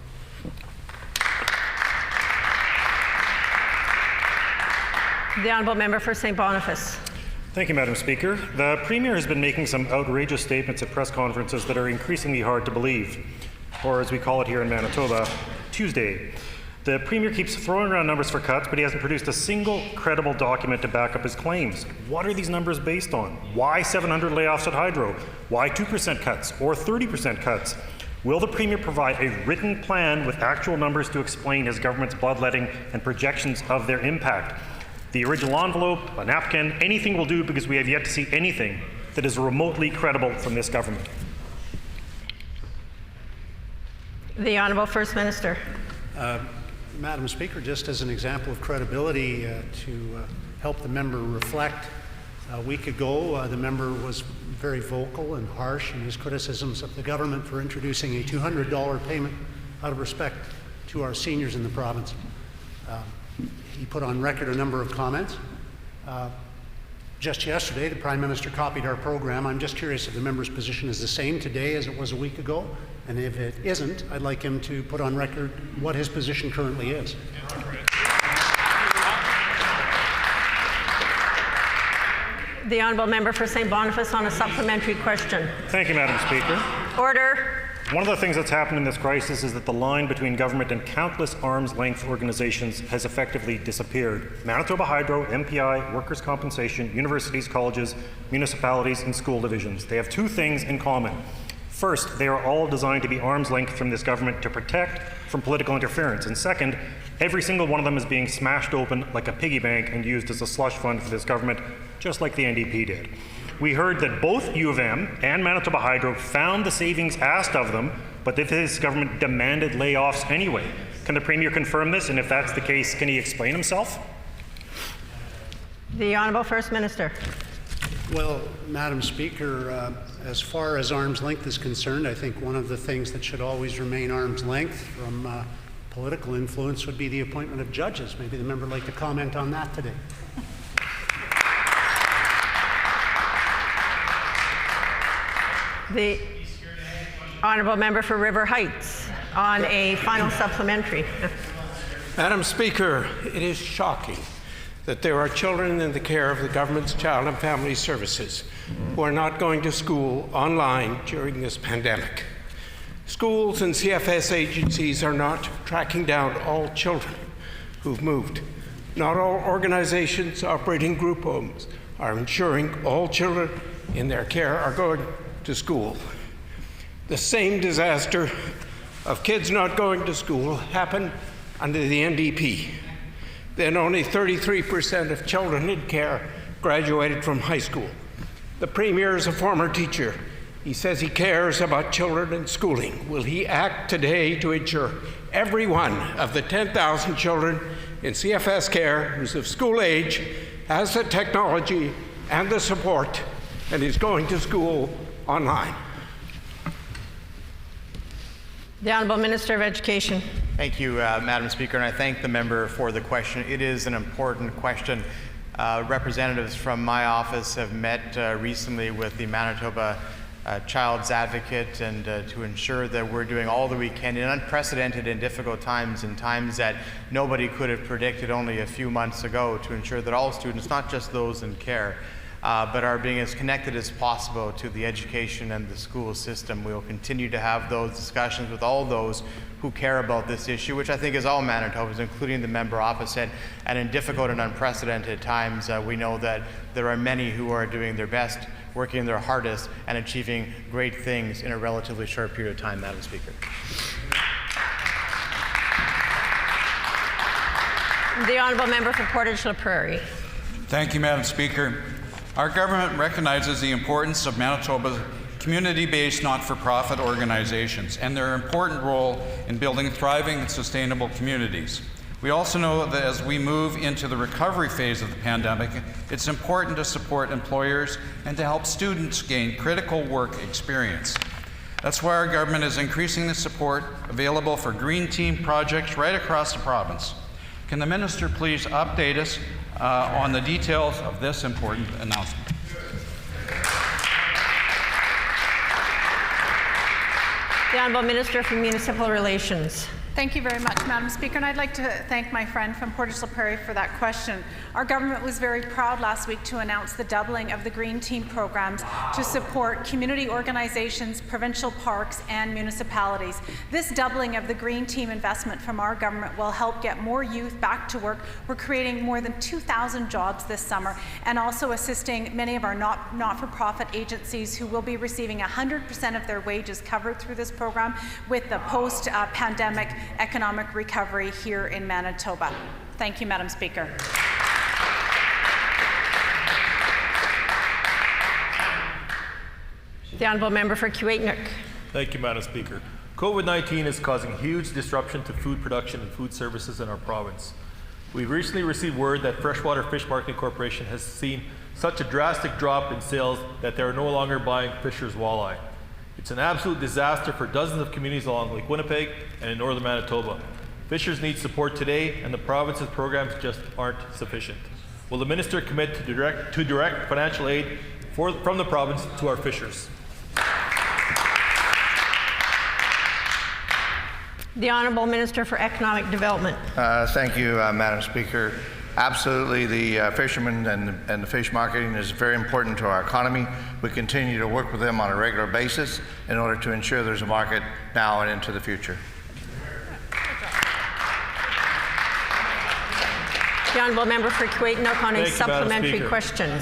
The Honourable Member for St. Boniface. Thank you, Madam Speaker. The Premier has been making some outrageous statements at press conferences that are increasingly hard to believe, or as we call it here in Manitoba, Tuesday. The Premier keeps throwing around numbers for cuts, but he hasn't produced a single credible document to back up his claims. What are these numbers based on? Why 700 layoffs at Hydro? Why 2% cuts or 30% cuts? Will the Premier provide a written plan with actual numbers to explain his government's bloodletting and projections of their impact? The original envelope, a napkin, anything will do, because we have yet to see anything that is remotely credible from this government. The Honourable First Minister. Madam Speaker, just as an example of credibility to help the member reflect, a week ago the member was very vocal and harsh in his criticisms of the government for introducing a $200 payment out of respect to our seniors in the province. He put on record a number of comments. Just yesterday, the Prime Minister copied our program. I'm just curious if the member's position is the same today as it was a week ago. And if it isn't, I'd like him to put on record what his position currently is. The Honourable Member for St. Boniface on a supplementary question. Thank you, Madam Speaker. Order. One of the things that's happened in this crisis is that the line between government and countless arm's-length organizations has effectively disappeared. Manitoba Hydro, MPI, workers' compensation, universities, colleges, municipalities, and school divisions. They have two things in common. First, they are all designed to be arm's length from this government to protect from political interference. And second, every single one of them is being smashed open like a piggy bank and used as a slush fund for this government, just like the NDP did. We heard that both U of M and Manitoba Hydro found the savings asked of them, but that this government demanded layoffs anyway. Can the Premier confirm this? And if that's the case, can he explain himself? The Honourable First Minister. Well, Madam Speaker, as far as arm's length is concerned, I think one of the things that should always remain arm's length from political influence would be the appointment of judges. Maybe the member would like to comment on that today. The Honourable Member for River Heights on a final supplementary. Madam Speaker, it is shocking that there are children in the care of the government's Child and Family Services who are not going to school online during this pandemic. Schools and CFS agencies are not tracking down all children who've moved. Not all organizations operating group homes are ensuring all children in their care are going to school. The same disaster of kids not going to school happened under the NDP. Then only 33% of children in care graduated from high school. The Premier is a former teacher. He says he cares about children and schooling. Will he act today to ensure every one of the 10,000 children in CFS care who's of school age has the technology and the support and is going to school online? The Honourable Minister of Education. Thank you, Madam Speaker, and I thank the member for the question. It is an important question. Representatives from my office have met recently with the Manitoba Child's Advocate and to ensure that we're doing all that we can in unprecedented and difficult times, in times that nobody could have predicted only a few months ago, to ensure that all students, not just those in care, but are being as connected as possible to the education and the school system. We will continue to have those discussions with all those who care about this issue, which I think is all Manitobans, including the member opposite. And in difficult and unprecedented times, we know that there are many who are doing their best, working their hardest, and achieving great things in a relatively short period of time, Madam Speaker. The Honourable Member for Portage-La Prairie. Thank you, Madam Speaker. Our government recognizes the importance of Manitoba's community-based not-for-profit organizations and their important role in building thriving and sustainable communities. We also know that as we move into the recovery phase of the pandemic, it's important to support employers and to help students gain critical work experience. That's why our government is increasing the support available for Green Team projects right across the province. Can the Minister please update us on the details of this important announcement? The Honourable Minister for Municipal Relations. Thank you very much, Madam Speaker, and I'd like to thank my friend from Portage-La Prairie for that question. Our government was very proud last week to announce the doubling of the Green Team programs to support community organizations, provincial parks, and municipalities. This doubling of the Green Team investment from our government will help get more youth back to work. We're creating more than 2,000 jobs this summer and also assisting many of our not-for-profit agencies who will be receiving 100% of their wages covered through this program with the post-pandemic economic recovery here in Manitoba. Thank you, Madam Speaker. The Honourable Member for Kiiwetinoong. Thank you, Madam Speaker. COVID-19 is causing huge disruption to food production and food services in our province. We recently received word that Freshwater Fish Marketing Corporation has seen such a drastic drop in sales that they are no longer buying Fisher's walleye. It's an absolute disaster for dozens of communities along Lake Winnipeg and in northern Manitoba. Fishers need support today, and the province's programs just aren't sufficient. Will the minister commit to direct financial aid from the province to our fishers? The Honourable Minister for Economic Development. Thank you, Madam Speaker. Absolutely, the fishermen and the fish marketing is very important to our economy. We continue to work with them on a regular basis in order to ensure there's a market now and into the future. The Honourable Member for Kiiwetinoong on a supplementary question.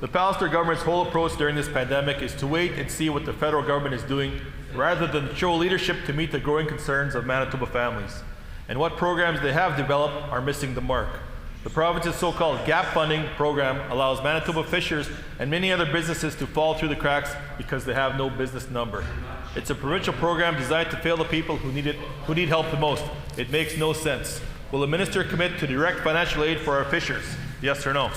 The Pallister government's whole approach during this pandemic is to wait and see what the federal government is doing rather than show leadership to meet the growing concerns of Manitoba families. And what programs they have developed are missing the mark. The province's so-called gap funding program allows Manitoba fishers and many other businesses to fall through the cracks because they have no business number. It's a provincial program designed to fail the people who need help the most. It makes no sense. Will the minister commit to direct financial aid for our fishers? Yes or no?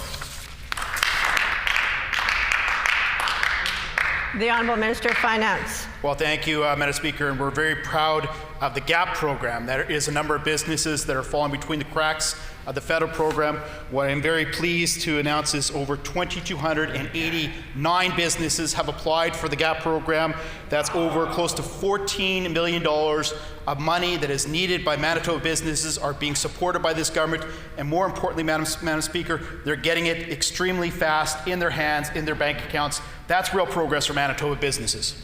The Honourable Minister of Finance. Well, thank you, Madam Speaker, and we're very proud of the GAP program. There is a number of businesses that are falling between the cracks of the federal program. What I'm very pleased to announce is over 2,289 businesses have applied for the GAP program. That's over close to $14 million of money that is needed by Manitoba businesses are being supported by this government. And more importantly, Madam Speaker, they're getting it extremely fast in their hands, in their bank accounts. That's real progress for Manitoba businesses.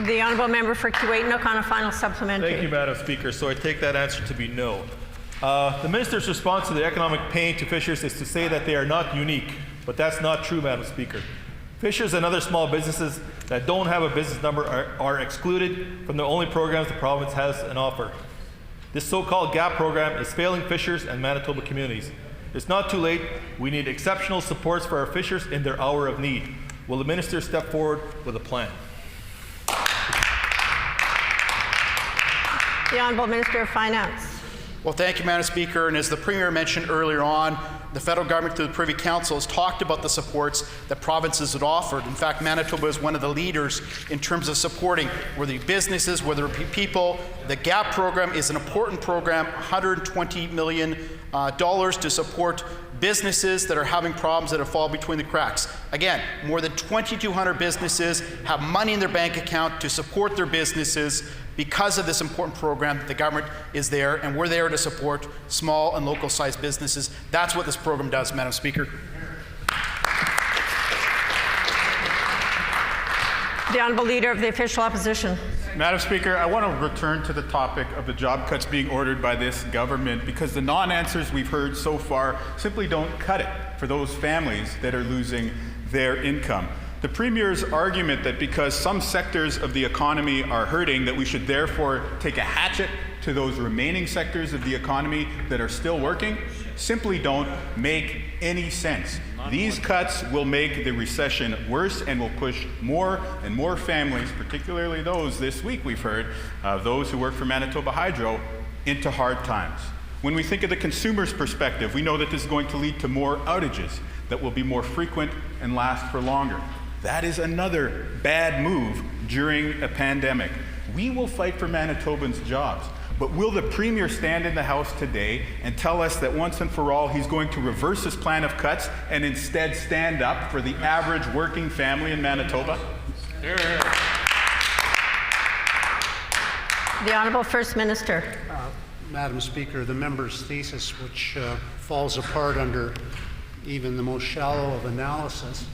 The Honourable Member for Kiiwetinoong on a final supplementary. Thank you, Madam Speaker. So I take that answer to be no. The minister's response to the economic pain to fishers is to say that they are not unique, but that's not true, Madam Speaker. Fishers and other small businesses that don't have a business number are excluded from the only programs the province has on offer. This so-called GAP program is failing fishers and Manitoba communities. It's not too late. We need exceptional supports for our fishers in their hour of need. Will the minister step forward with a plan? The Honourable Minister of Finance. Well, thank you, Madam Speaker. And as the Premier mentioned earlier on, the federal government through the Privy Council has talked about the supports that provinces had offered. In fact, Manitoba is one of the leaders in terms of supporting whether it be businesses, whether it be people. The GAP program is an important program, $120 million to support businesses that are having problems that have fallen between the cracks. Again, more than 2,200 businesses have money in their bank account to support their businesses because of this important program. The government is there, and we're there to support small and local-sized businesses. That's what this program does, Madam Speaker. The Honourable Leader of the Official Opposition. Madam Speaker, I want to return to the topic of the job cuts being ordered by this government, because the non-answers we've heard so far simply don't cut it for those families that are losing their income. The Premier's argument that because some sectors of the economy are hurting, that we should therefore take a hatchet to those remaining sectors of the economy that are still working, simply don't make any sense. These cuts will make the recession worse and will push more and more families, particularly those this week we've heard, those who work for Manitoba Hydro, into hard times. When we think of the consumer's perspective, we know that this is going to lead to more outages that will be more frequent and last for longer. That is another bad move during a pandemic. We will fight for Manitobans' jobs. But will the Premier stand in the House today and tell us that once and for all he's going to reverse his plan of cuts and instead stand up for the average working family in Manitoba? The Honourable First Minister. Madam Speaker, the member's thesis, which falls apart under even the most shallow of analysis,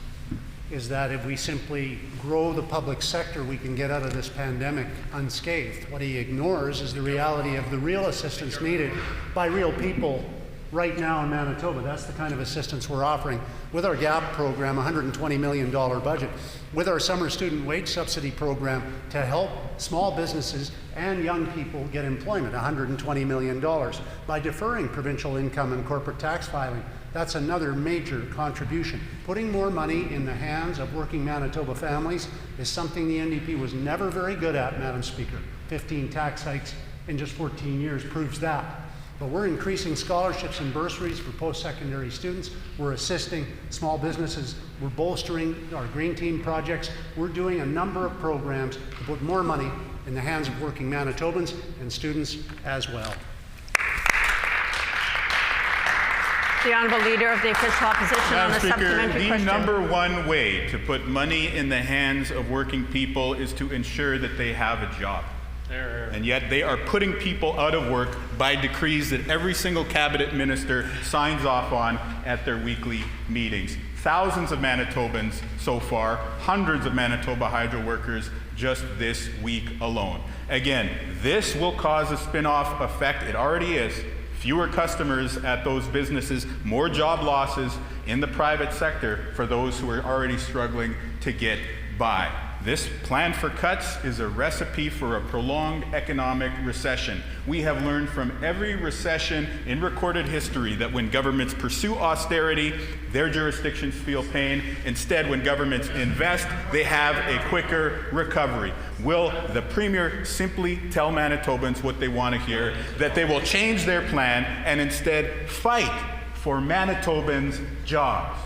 is that if we simply grow the public sector, we can get out of this pandemic unscathed. What he ignores is the reality of the real assistance needed by real people right now in Manitoba. That's the kind of assistance we're offering with our GAP program, $120 million budget, with our summer student wage subsidy program to help small businesses and young people get employment, $120 million, by deferring provincial income and corporate tax filing. That's another major contribution. Putting more money in the hands of working Manitoba families is something the NDP was never very good at, Madam Speaker. 15 tax hikes in just 14 years proves that. But we're increasing scholarships and bursaries for post-secondary students. We're assisting small businesses. We're bolstering our Green Team projects. We're doing a number of programs to put more money in the hands of working Manitobans and students as well. The Honourable Leader of the Official Opposition on the supplementary question. The number one way to put money in the hands of working people is to ensure that they have a job. And yet they are putting people out of work by decrees that every single cabinet minister signs off on at their weekly meetings. Thousands of Manitobans so far, hundreds of Manitoba Hydro workers just this week alone. Again, this will cause a spin-off effect. It already is. Fewer customers at those businesses, more job losses in the private sector for those who are already struggling to get by. This plan for cuts is a recipe for a prolonged economic recession. We have learned from every recession in recorded history that when governments pursue austerity, their jurisdictions feel pain. Instead, when governments invest, they have a quicker recovery. Will the Premier simply tell Manitobans what they want to hear, that they will change their plan and instead fight for Manitobans' jobs?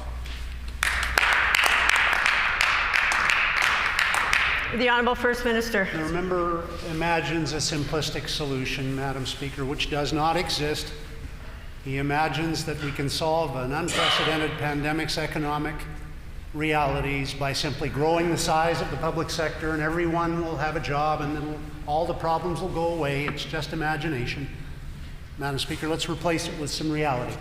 The Honourable First Minister. The member imagines a simplistic solution, Madam Speaker, which does not exist. He imagines that we can solve an unprecedented pandemic's economic realities by simply growing the size of the public sector and everyone will have a job and all the problems will go away. It's just imagination. Madam Speaker, let's replace it with some reality.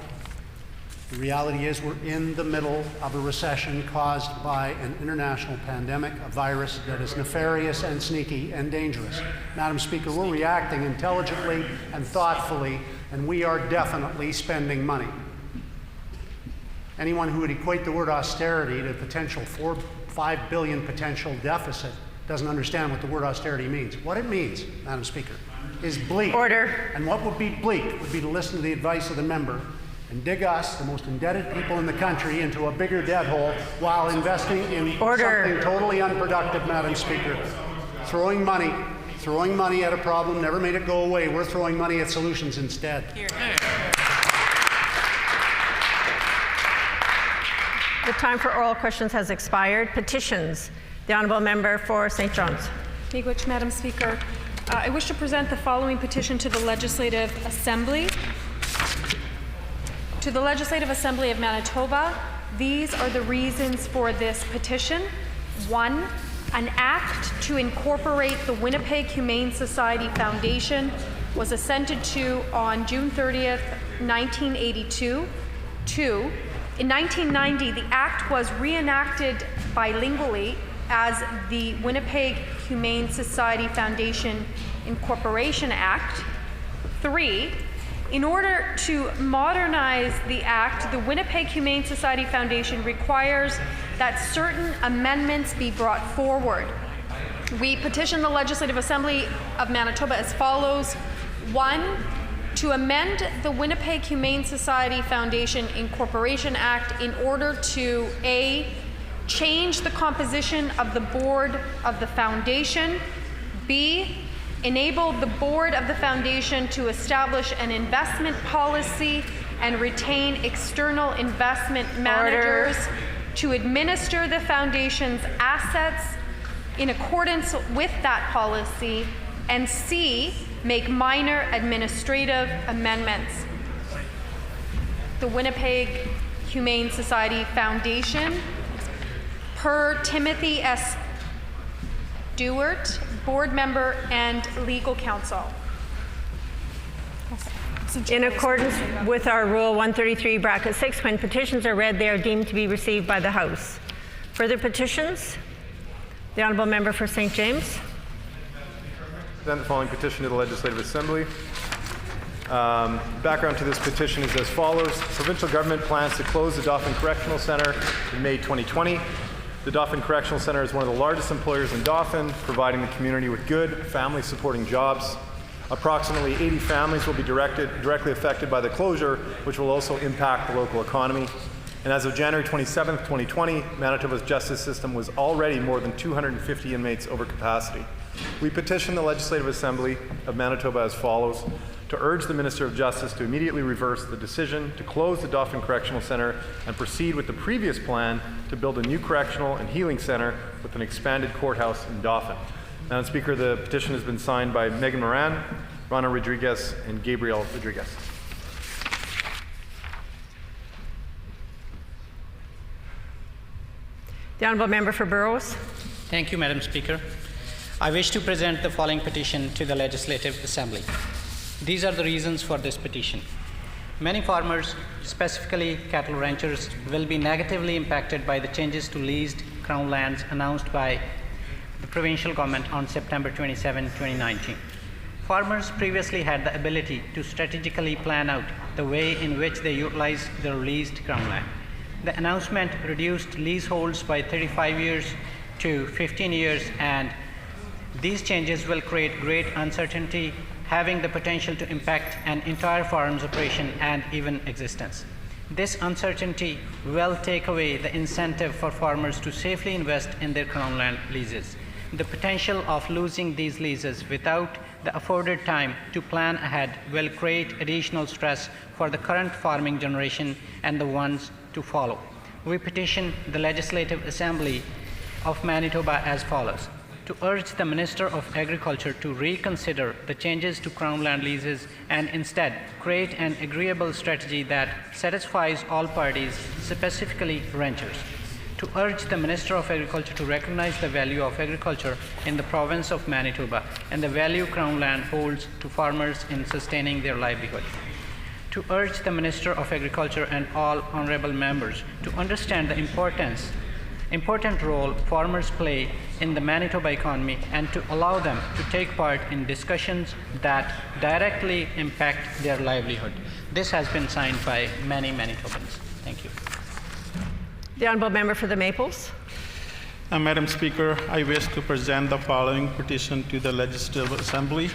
The reality is we're in the middle of a recession caused by an international pandemic, a virus that is nefarious and sneaky and dangerous. Madam Speaker, we're reacting intelligently and thoughtfully, and we are definitely spending money. Anyone who would equate the word austerity to potential $5 billion potential deficit doesn't understand what the word austerity means. What it means, Madam Speaker, is bleak. Order. And what would be bleak would be to listen to the advice of the member and dig us, the most indebted people in the country, into a bigger debt hole while investing in something totally unproductive, Madam Speaker. Throwing money at a problem never made it go away. We're throwing money at solutions instead. The time for oral questions has expired. Petitions. The Honourable Member for St. John's. Miigwech, Madam Speaker. I wish to present the following petition to the Legislative Assembly. To the Legislative Assembly of Manitoba, these are the reasons for this petition. 1, an act to incorporate the Winnipeg Humane Society Foundation was assented to on June 30th, 1982. 2, in 1990, the act was reenacted bilingually as the Winnipeg Humane Society Foundation Incorporation Act. 3, in order to modernize the act, the Winnipeg Humane Society Foundation requires that certain amendments be brought forward. We petition the Legislative Assembly of Manitoba as follows. 1, to amend the Winnipeg Humane Society Foundation Incorporation Act in order to A, change the composition of the board of the foundation, B, enable the board of the foundation to establish an investment policy and retain external investment managers to administer the foundation's assets in accordance with that policy, and C, make minor administrative amendments. The Winnipeg Humane Society Foundation, per Timothy S. Stewart, board member and legal counsel. In accordance with our Rule 133(6), when petitions are read, they are deemed to be received by the House. Further petitions? The Honourable Member for St. James. Present the following petition to the Legislative Assembly. Background to this petition is as follows. Provincial government plans to close the Dauphin Correctional Centre in May 2020. The Dauphin Correctional Centre is one of the largest employers in Dauphin, providing the community with good, family-supporting jobs. Approximately 80 families will be directly affected by the closure, which will also impact the local economy. And as of January 27, 2020, Manitoba's justice system was already more than 250 inmates over capacity. We petition the Legislative Assembly of Manitoba as follows: to urge the Minister of Justice to immediately reverse the decision to close the Dauphin Correctional Centre and proceed with the previous plan to build a new correctional and healing centre with an expanded courthouse in Dauphin. Madam Speaker, the petition has been signed by Megan Moran, Rana Rodriguez, and Gabriel Rodriguez. The Honourable Member for Burrows. Thank you, Madam Speaker. I wish to present the following petition to the Legislative Assembly. These are the reasons for this petition. Many farmers, specifically cattle ranchers, will be negatively impacted by the changes to leased Crown lands announced by the provincial government on September 27, 2019. Farmers previously had the ability to strategically plan out the way in which they utilize their leased Crown land. The announcement reduced leaseholds by 35 years to 15 years, and these changes will create great uncertainty, having the potential to impact an entire farm's operation and even existence. This uncertainty will take away the incentive for farmers to safely invest in their Crown land leases. The potential of losing these leases without the afforded time to plan ahead will create additional stress for the current farming generation and the ones to follow. We petition the Legislative Assembly of Manitoba as follows: to urge the Minister of Agriculture to reconsider the changes to Crown land leases and instead create an agreeable strategy that satisfies all parties, specifically ranchers. To urge the Minister of Agriculture to recognize the value of agriculture in the province of Manitoba and the value Crown land holds to farmers in sustaining their livelihood. To urge the Minister of Agriculture and all honourable members to understand the important role farmers play in the Manitoba economy and to allow them to take part in discussions that directly impact their livelihood. This has been signed by many Manitobans. Thank you. The Honourable Member for the Maples. Madam Speaker, I wish to present the following petition to the Legislative Assembly.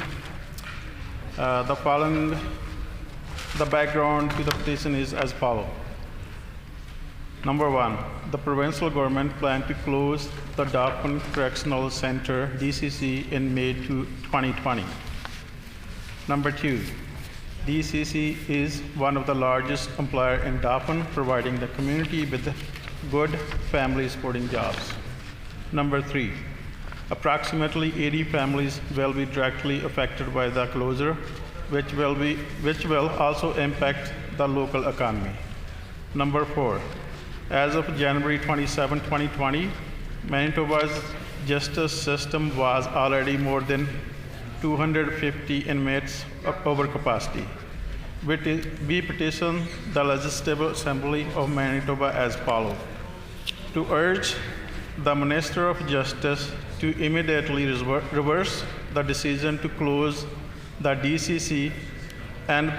The The background to the petition is as follows. Number one, the provincial government planned to close the Dauphin Correctional Center, DCC, in May 2020. Number two, DCC is one of the largest employer in Dauphin, providing the community with good family supporting jobs. Number three, approximately 80 families will be directly affected by the closure, which will also impact the local economy. Number four, as of January 27, 2020, Manitoba's justice system was already more than 250 inmates over capacity. We petition the Legislative Assembly of Manitoba as follows: to urge the Minister of Justice to immediately reverse the decision to close the DCC and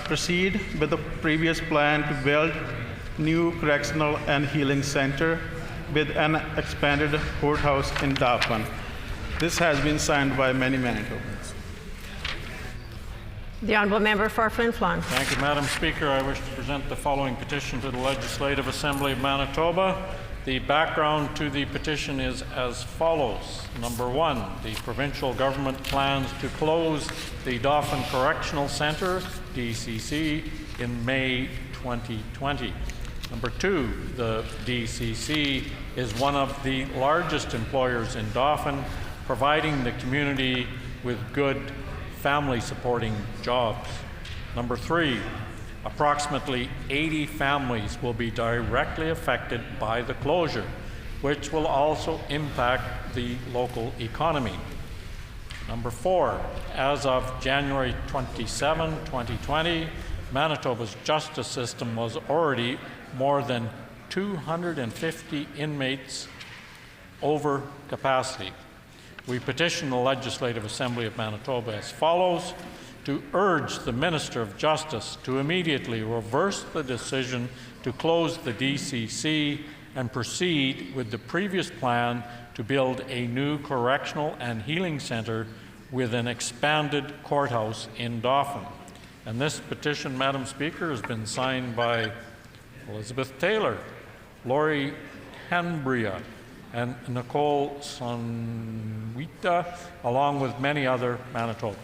proceed with the previous plan to build new correctional and healing center with an expanded courthouse in Dauphin. This has been signed by many Manitobans. The Honourable Member for Flin Flon. Thank you, Madam Speaker. I wish to present the following petition to the Legislative Assembly of Manitoba. The background to the petition is as follows. Number one, the provincial government plans to close the Dauphin Correctional Centre, DCC, in May 2020. Number two, the DCC is one of the largest employers in Dauphin, providing the community with good family supporting jobs. Number three, approximately 80 families will be directly affected by the closure, which will also impact the local economy. Number four, as of January 27, 2020, Manitoba's justice system was already more than 250 inmates over capacity. We petition the Legislative Assembly of Manitoba as follows: to urge the Minister of Justice to immediately reverse the decision to close the DCC and proceed with the previous plan to build a new correctional and healing centre with an expanded courthouse in Dauphin. And this petition, Madam Speaker, has been signed by Elizabeth Taylor, Laurie Hanbria, and Nicole Sonwita, along with many other Manitobans.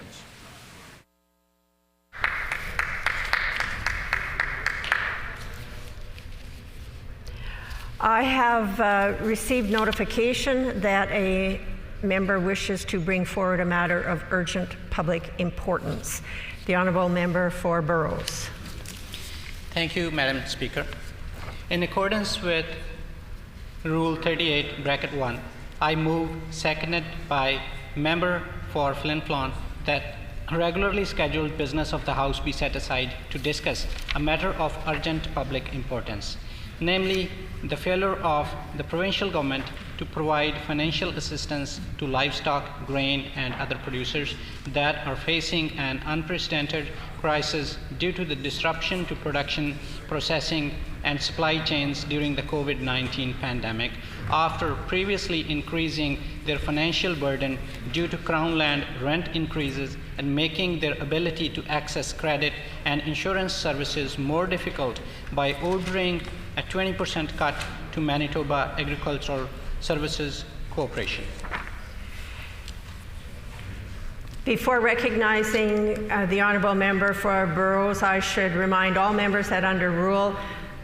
I have received notification that a member wishes to bring forward a matter of urgent public importance. The Honourable Member for Burrows. Thank you, Madam Speaker. In accordance with Rule 38(1), I move, seconded by Member for Flin Flon, that regularly scheduled business of the House be set aside to discuss a matter of urgent public importance, namely the failure of the provincial government to provide financial assistance to livestock, grain, and other producers that are facing an unprecedented crisis due to the disruption to production, processing, and supply chains during the COVID-19 pandemic, after previously increasing their financial burden due to Crown land rent increases and making their ability to access credit and insurance services more difficult by ordering a 20% cut to Manitoba Agricultural Services Corporation. Before recognizing the Honourable Member for Burrows, I should remind all members that under Rule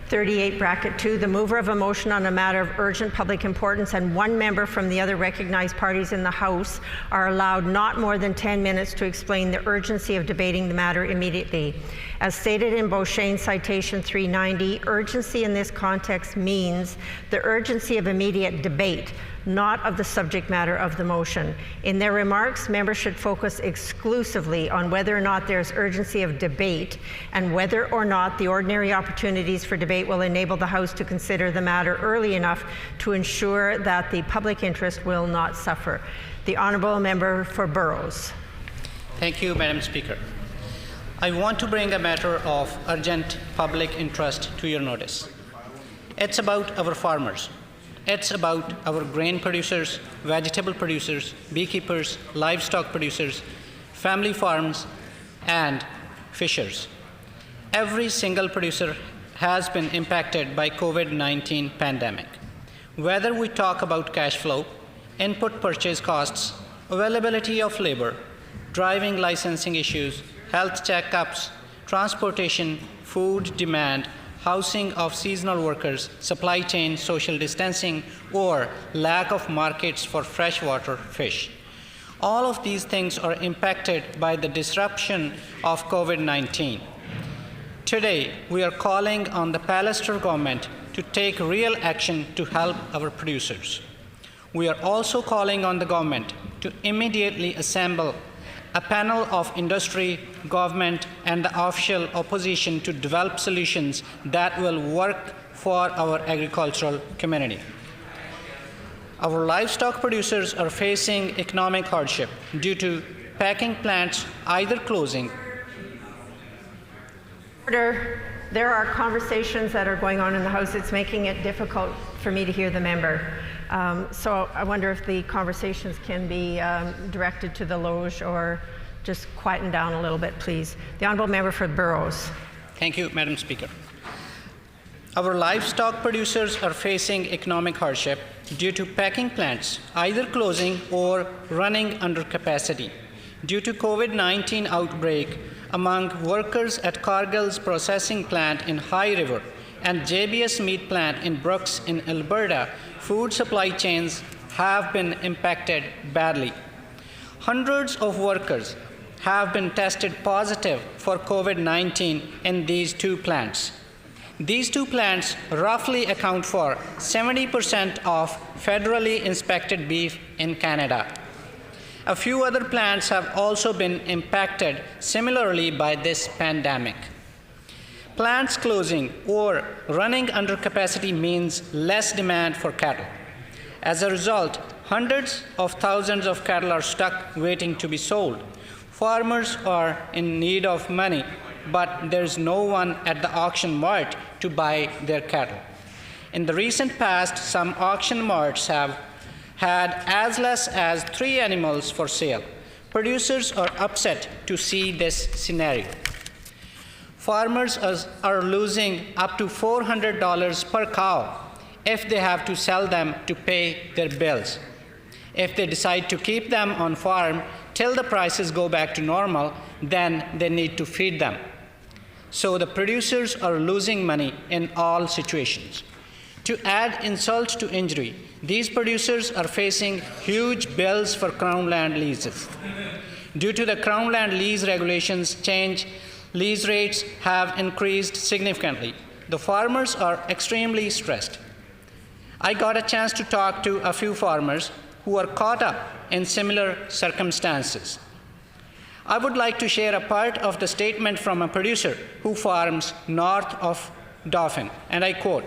38(2), the mover of a motion on a matter of urgent public importance and one member from the other recognized parties in the House are allowed not more than 10 minutes to explain the urgency of debating the matter immediately. As stated in Beauchesne Citation 390, urgency in this context means the urgency of immediate debate, not of the subject matter of the motion. In their remarks, members should focus exclusively on whether or not there's urgency of debate and whether or not the ordinary opportunities for debate will enable the House to consider the matter early enough to ensure that the public interest will not suffer. The Honourable Member for Burrows. Thank you, Madam Speaker. I want to bring a matter of urgent public interest to your notice. It's about our farmers. It's about our grain producers, vegetable producers, beekeepers, livestock producers, family farms, and fishers. every single producer has been impacted by COVID-19 pandemic. Whether we talk about cash flow, input purchase costs, availability of labor, driving licensing issues, health checkups, transportation, food demand, housing of seasonal workers, supply chain, social distancing, or lack of markets for freshwater fish. All of these things are impacted by the disruption of COVID-19. Today, we are calling on the Pallister government to take real action to help our producers. We are also calling on the government to immediately assemble a panel of industry, government, and the official opposition to develop solutions that will work for our agricultural community. Our livestock producers are facing economic hardship due to packing plants either closing. Order. There are conversations that are going on in the House. It's making it difficult for me to hear the member. So I wonder if the conversations can be directed to the loge or just quieten down a little bit, please. The Honourable Member for Burrows. Thank you, Madam Speaker. Our livestock producers are facing economic hardship due to packing plants either closing or running under capacity due to COVID-19 outbreak among workers at Cargill's processing plant in High River and JBS meat plant in Brooks in Alberta. Food supply chains have been impacted badly. Hundreds of workers have been tested positive for COVID-19 in these two plants. These two plants roughly account for 70% of federally inspected beef in Canada. A few other plants have also been impacted similarly by this pandemic. Plants closing or running under capacity means less demand for cattle. As a result, hundreds of thousands of cattle are stuck waiting to be sold. Farmers are in need of money, but there's no one at the auction mart to buy their cattle. In the recent past, some auction marts have had as less as 3 animals for sale. Producers are upset to see this scenario. Farmers are losing up to $400 per cow if they have to sell them to pay their bills. If they decide to keep them on farm till the prices go back to normal, then they need to feed them. So the producers are losing money in all situations. To add insult to injury, these producers are facing huge bills for Crown land leases. Due to the Crown land lease regulations change, lease rates have increased significantly. The farmers are extremely stressed. I got a chance to talk to a few farmers who are caught up in similar circumstances. I would like to share a part of the statement from a producer who farms north of Dauphin, and I quote,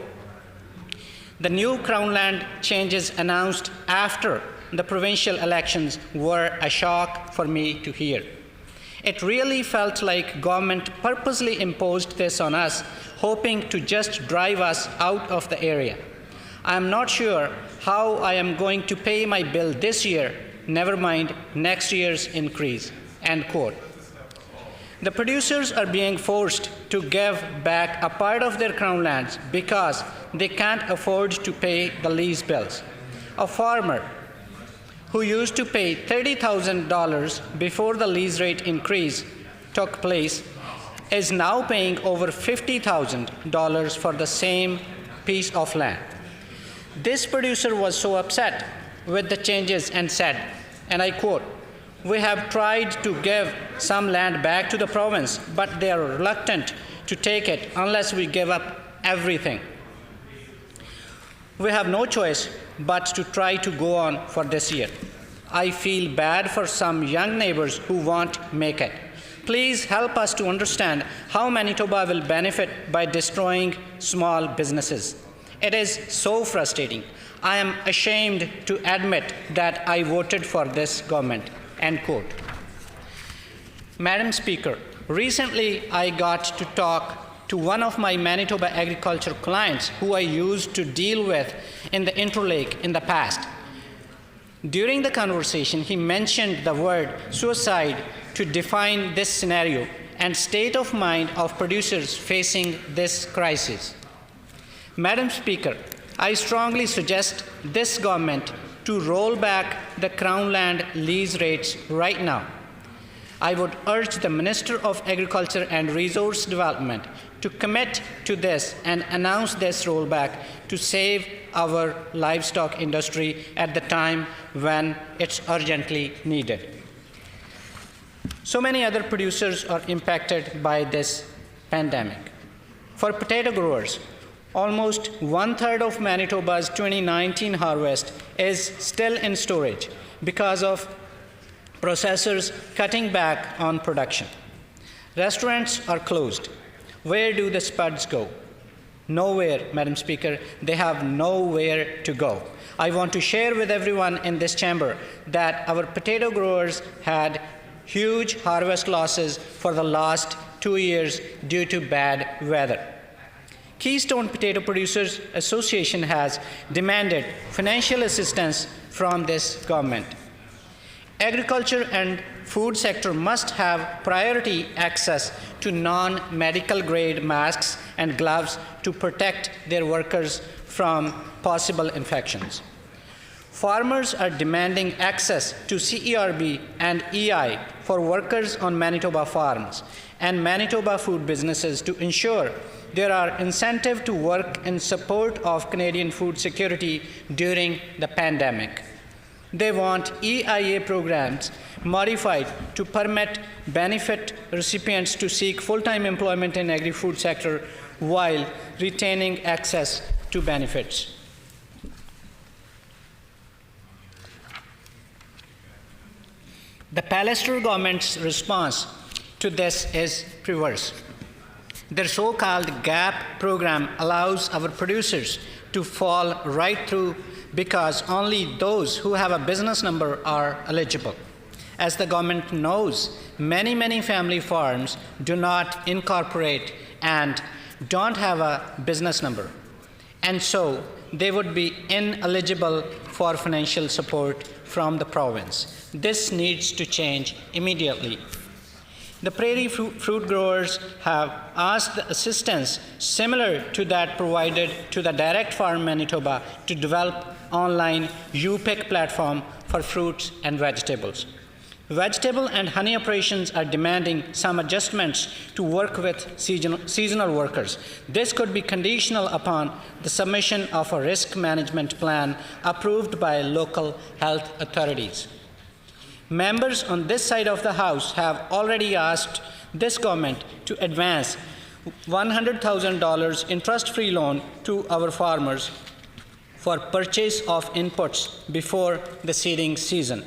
"The new Crown land changes announced after the provincial elections were a shock for me to hear. It really felt like government purposely imposed this on us, hoping to just drive us out of the area. I am not sure how I am going to pay my bill this year, never mind next year's increase." End quote. The producers are being forced to give back a part of their Crown lands because they can't afford to pay the lease bills. A farmer who used to pay $30,000 before the lease rate increase took place is now paying over $50,000 for the same piece of land. This producer was so upset with the changes and said, and I quote, "We have tried to give some land back to the province, but they are reluctant to take it unless we give up everything. We have no choice but to try to go on for this year. I feel bad for some young neighbors who won't make it. Please help us to understand how Manitoba will benefit by destroying small businesses. It is so frustrating. I am ashamed to admit that I voted for this government." End quote. Madam Speaker, recently I got to talk to one of my Manitoba agriculture clients who I used to deal with in the Interlake in the past. During the conversation, he mentioned the word suicide to define this scenario, and state of mind of producers facing this crisis. Madam Speaker, I strongly suggest this government to roll back the Crown land lease rates right now. I would urge the Minister of Agriculture and Resource Development to commit to this and announce this rollback to save our livestock industry at the time when it's urgently needed. So many other producers are impacted by this pandemic. For potato growers, almost 1/3 of Manitoba's 2019 harvest is still in storage because of processors cutting back on production. Restaurants are closed. Where do the spuds go? Nowhere, Madam Speaker. They have nowhere to go. I want to share with everyone in this chamber that our potato growers had huge harvest losses for the last 2 years due to bad weather. Keystone Potato Producers Association has demanded financial assistance from this government. Agriculture and food sector must have priority access to non-medical grade masks and gloves to protect their workers from possible infections. Farmers are demanding access to CERB and EI for workers on Manitoba farms and Manitoba food businesses to ensure there are incentives to work in support of Canadian food security during the pandemic. They want EIA programs modified to permit benefit recipients to seek full-time employment in agri-food sector while retaining access to benefits. The Pallister government's response to this is perverse. Their so-called GAP program allows our producers to fall right through because only those who have a business number are eligible. As the government knows, many family farms do not incorporate and don't have a business number, and so they would be ineligible for financial support from the province. This needs to change immediately. The prairie fruit growers have asked assistance similar to that provided to the Direct Farm Manitoba to develop online UPIC platform for fruits and vegetables. Vegetable and honey operations are demanding some adjustments to work with seasonal workers. This could be conditional upon the submission of a risk management plan approved by local health authorities. Members on this side of the House have already asked this government to advance $100,000 interest-free loan to our farmers for purchase of inputs before the seeding season.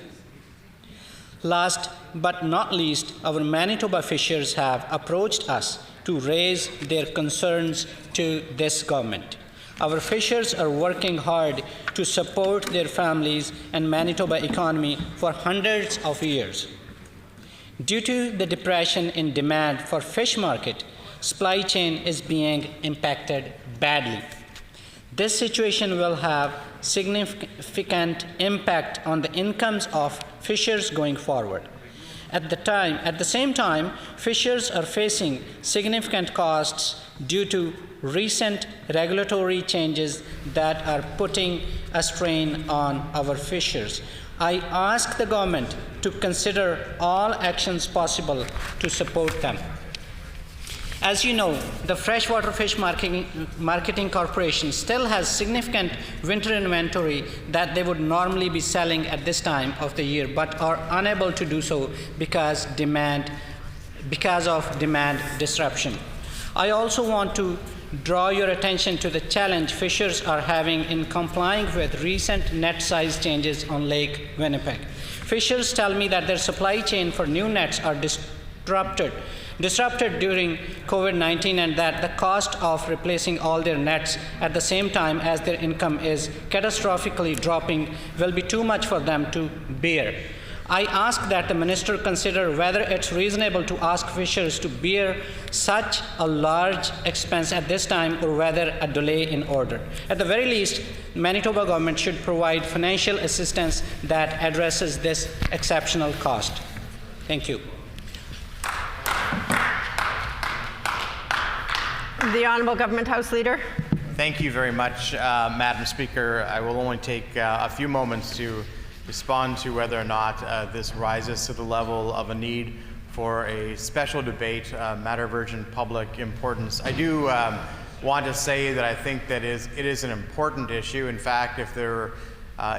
Last but not least, our Manitoba fishers have approached us to raise their concerns to this government. Our fishers are working hard to support their families and Manitoba economy for hundreds of years. Due to the depression in demand for fish market, supply chain is being impacted badly. This situation will have significant impact on the incomes of fishers going forward. At the same time, fishers are facing significant costs due to recent regulatory changes that are putting a strain on our fishers. I ask the government to consider all actions possible to support them. As you know, the Freshwater Fish Marketing Corporation still has significant winter inventory that they would normally be selling at this time of the year, but are unable to do so because of demand disruption. I also want to draw your attention to the challenge fishers are having in complying with recent net size changes on Lake Winnipeg. Fishers tell me that their supply chain for new nets are disrupted during COVID-19 and that the cost of replacing all their nets at the same time as their income is catastrophically dropping will be too much for them to bear. I ask that the minister consider whether it's reasonable to ask fishers to bear such a large expense at this time or whether a delay in order. At the very least, Manitoba government should provide financial assistance that addresses this exceptional cost. Thank you. The Honourable Government House Leader. Thank you very much, Madam Speaker. I will only take a few moments to respond to whether or not this rises to the level of a need for a special debate, matter of urgent public importance. I do want to say that I think that it is an important issue. In fact, if there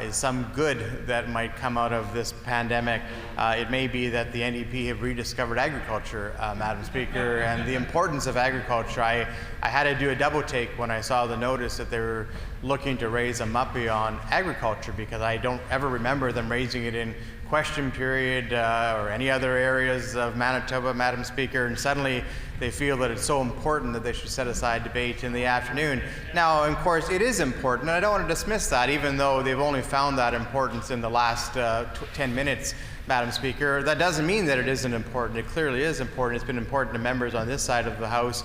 is some good that might come out of this pandemic, it may be that the NDP have rediscovered agriculture, Madam Speaker, and the importance of agriculture. I had to do a double take when I saw the notice that they were looking to raise a MUPI on agriculture, because I don't ever remember them raising it in question period or any other areas of Manitoba, Madam Speaker, and suddenly they feel that it's so important that they should set aside debate in the afternoon. Now, of course, it is important, and I don't want to dismiss that, even though they've only found that importance in the last 10 minutes, Madam Speaker. That doesn't mean that it isn't important. It clearly is important. It's been important to members on this side of the House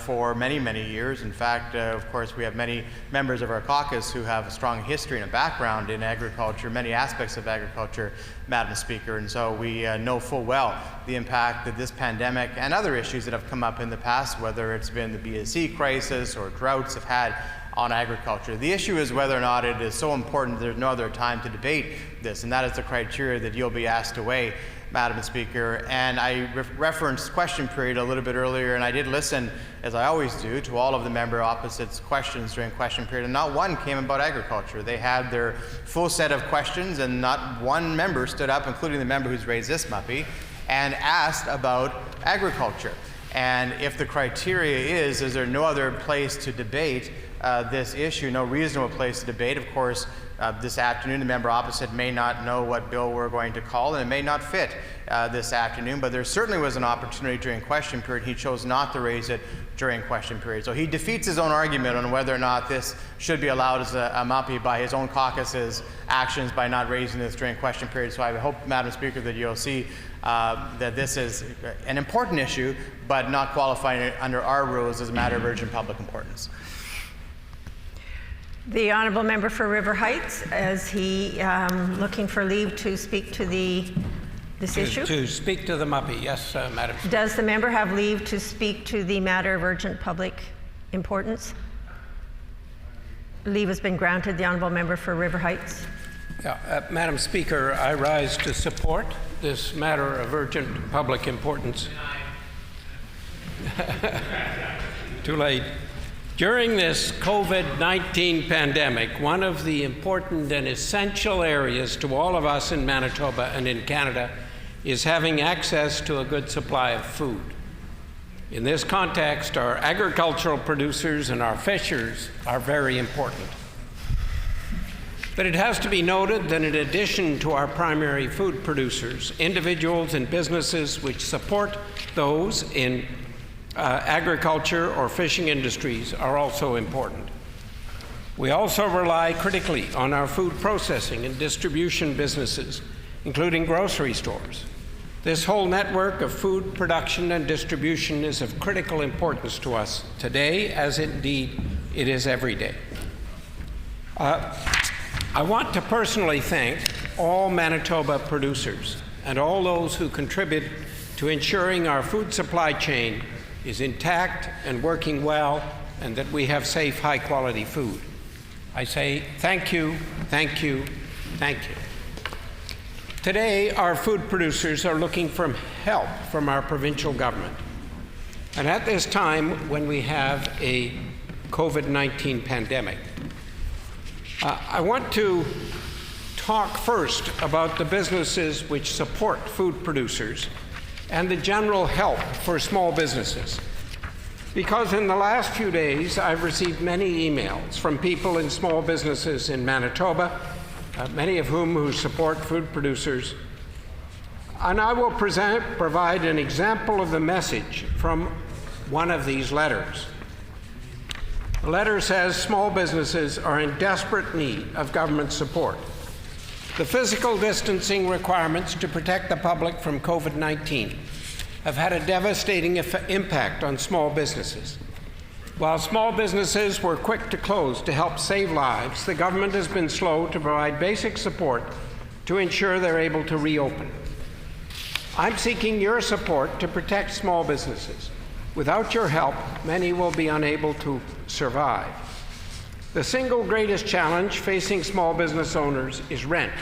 for many, many years. In fact, of course, we have many members of our caucus who have a strong history and a background in agriculture, many aspects of agriculture, Madam Speaker, and so we know full well the impact that this pandemic and other issues that have come up in the past, whether it's been the BSE crisis or droughts, have had on agriculture. The issue is whether or not it is so important that there's no other time to debate this, and that is the criteria that you'll be asked to weigh, Madam Speaker. And I referenced question period a little bit earlier, and I did listen, as I always do, to all of the member opposite's questions during question period, and not one came about agriculture. They had their full set of questions, and not one member stood up, including the member who's raised this MUPI, and asked about agriculture. And if the criteria is there no other place to debate this issue, no reasonable place to debate, of course, this afternoon the member opposite may not know what bill we're going to call, and it may not fit this afternoon, but there certainly was an opportunity during question period. He chose not to raise it during question period. So he defeats his own argument on whether or not this should be allowed as a MUPI by his own caucus's actions by not raising this during question period. So I hope, Madam Speaker, that you'll see that this is an important issue, but not qualifying under our rules as a matter of urgent public importance. The Honourable Member for River Heights, is he looking for leave to speak to this issue? To speak to the MUPI, yes, Madam Speaker. Does the member have leave to speak to the matter of urgent public importance? Leave has been granted. The Honourable Member for River Heights. Yeah, Madam Speaker, I rise to support this matter of urgent public importance. Too late. During this COVID-19 pandemic, one of the important and essential areas to all of us in Manitoba and in Canada is having access to a good supply of food. In this context, our agricultural producers and our fishers are very important. But it has to be noted that in addition to our primary food producers, individuals and businesses which support those in agriculture or fishing industries are also important. We also rely critically on our food processing and distribution businesses, including grocery stores. This whole network of food production and distribution is of critical importance to us today, as indeed it is every day. I want to personally thank all Manitoba producers and all those who contribute to ensuring our food supply chain is intact and working well, and that we have safe, high-quality food. I say thank you, thank you, thank you. Today, our food producers are looking for help from our provincial government. And at this time, when we have a COVID-19 pandemic, I want to talk first about the businesses which support food producers and the general help for small businesses. Because in the last few days, I've received many emails from people in small businesses in Manitoba, many of whom support food producers. And I will provide an example of the message from one of these letters. The letter says small businesses are in desperate need of government support. The physical distancing requirements to protect the public from COVID-19 have had a devastating impact on small businesses. While small businesses were quick to close to help save lives, the government has been slow to provide basic support to ensure they're able to reopen. I'm seeking your support to protect small businesses Without your help, many will be unable to survive. The single greatest challenge facing small business owners is rent.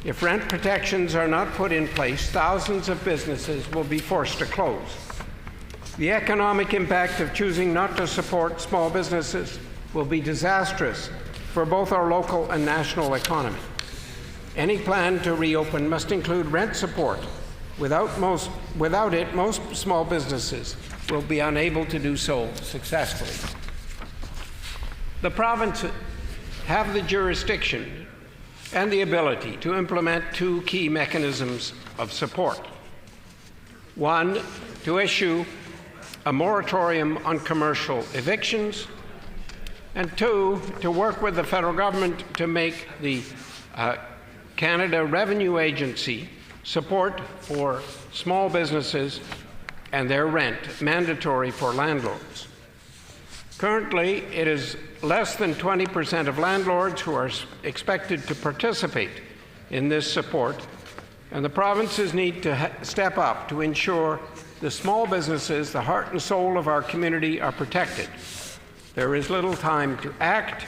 If rent protections are not put in place, thousands of businesses will be forced to close. The economic impact of choosing not to support small businesses will be disastrous for both our local and national economy. Any plan to reopen must include rent support. Without it, most small businesses will be unable to do so successfully. The provinces have the jurisdiction and the ability to implement two key mechanisms of support. One, to issue a moratorium on commercial evictions, and two, to work with the federal government to make the Canada Revenue Agency support for small businesses and their rent mandatory for landlords. Currently, it is less than 20% of landlords who are expected to participate in this support, and the provinces need to step up to ensure the small businesses, the heart and soul of our community, are protected. There is little time to act.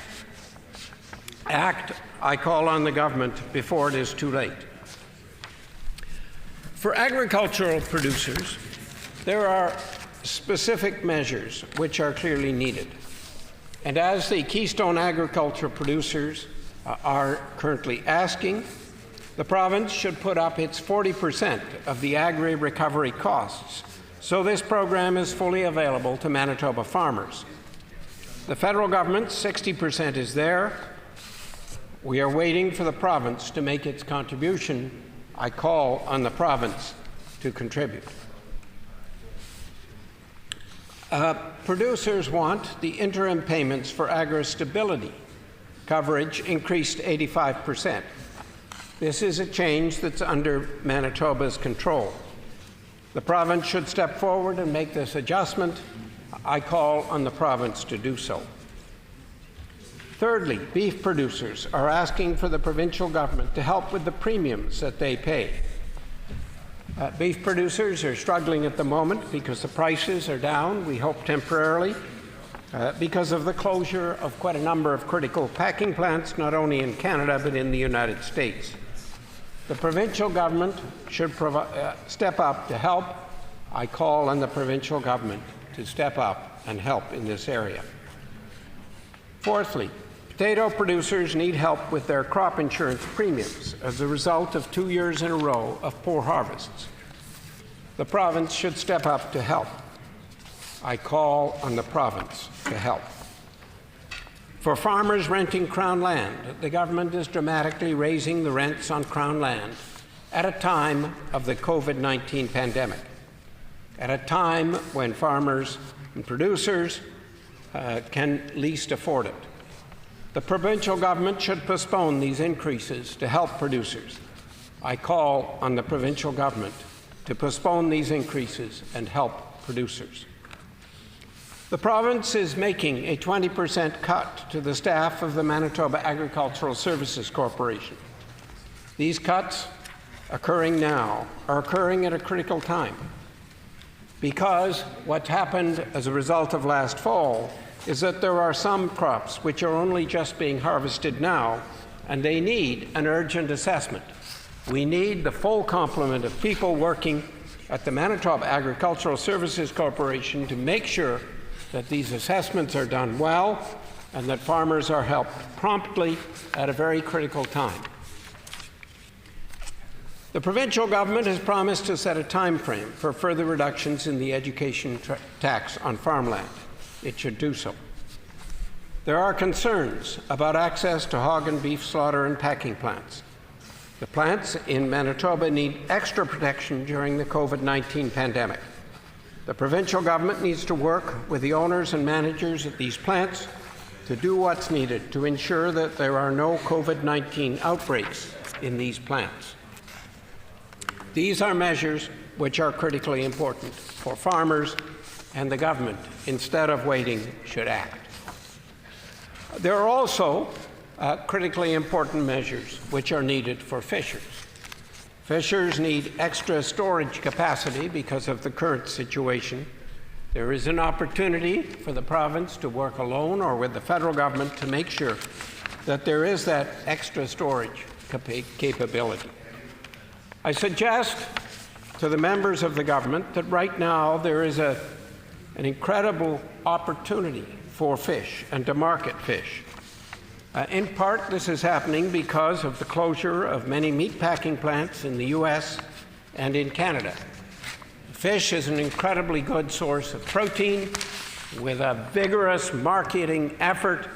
I call on the government before it is too late. For agricultural producers, there are specific measures which are clearly needed. And as the Keystone agriculture producers are currently asking, the province should put up its 40% of the agri-recovery costs, so this program is fully available to Manitoba farmers. The federal government's 60% is there. We are waiting for the province to make its contribution. I call on the province to contribute. Producers want the interim payments for agri-stability coverage increased to 85%. This is a change that's under Manitoba's control. The province should step forward and make this adjustment. I call on the province to do so. Thirdly, beef producers are asking for the provincial government to help with the premiums that they pay. Beef producers are struggling at the moment because the prices are down, we hope temporarily, because of the closure of quite a number of critical packing plants, not only in Canada but in the United States. The provincial government should step up to help. I call on the provincial government to step up and help in this area. Fourthly, potato producers need help with their crop insurance premiums as a result of 2 years in a row of poor harvests. The province should step up to help. I call on the province to help. For farmers renting Crown land, the government is dramatically raising the rents on Crown land at a time of the COVID-19 pandemic, at a time when farmers and producers can least afford it. The provincial government should postpone these increases to help producers. I call on the provincial government to postpone these increases and help producers. The province is making a 20% cut to the staff of the Manitoba Agricultural Services Corporation. These cuts occurring now are occurring at a critical time because what's happened as a result of last fall is that there are some crops which are only just being harvested now, and they need an urgent assessment. We need the full complement of people working at the Manitoba Agricultural Services Corporation to make sure that these assessments are done well and that farmers are helped promptly at a very critical time. The provincial government has promised to set a time frame for further reductions in the education tax on farmland. It should do so. There are concerns about access to hog and beef slaughter and packing plants. The plants in Manitoba need extra protection during the COVID-19 pandemic. The provincial government needs to work with the owners and managers at these plants to do what's needed to ensure that there are no COVID-19 outbreaks in these plants. These are measures which are critically important for farmers, and the government, instead of waiting, should act. There are also critically important measures which are needed for fishers. Fishers need extra storage capacity because of the current situation, There is an opportunity for the province to work alone or with the federal government to make sure that there is that extra storage capability. I suggest to the members of the government that right now there is an incredible opportunity for fish and to market fish. In part, this is happening because of the closure of many meatpacking plants in the US and in Canada. Fish is an incredibly good source of protein. With a vigorous marketing effort,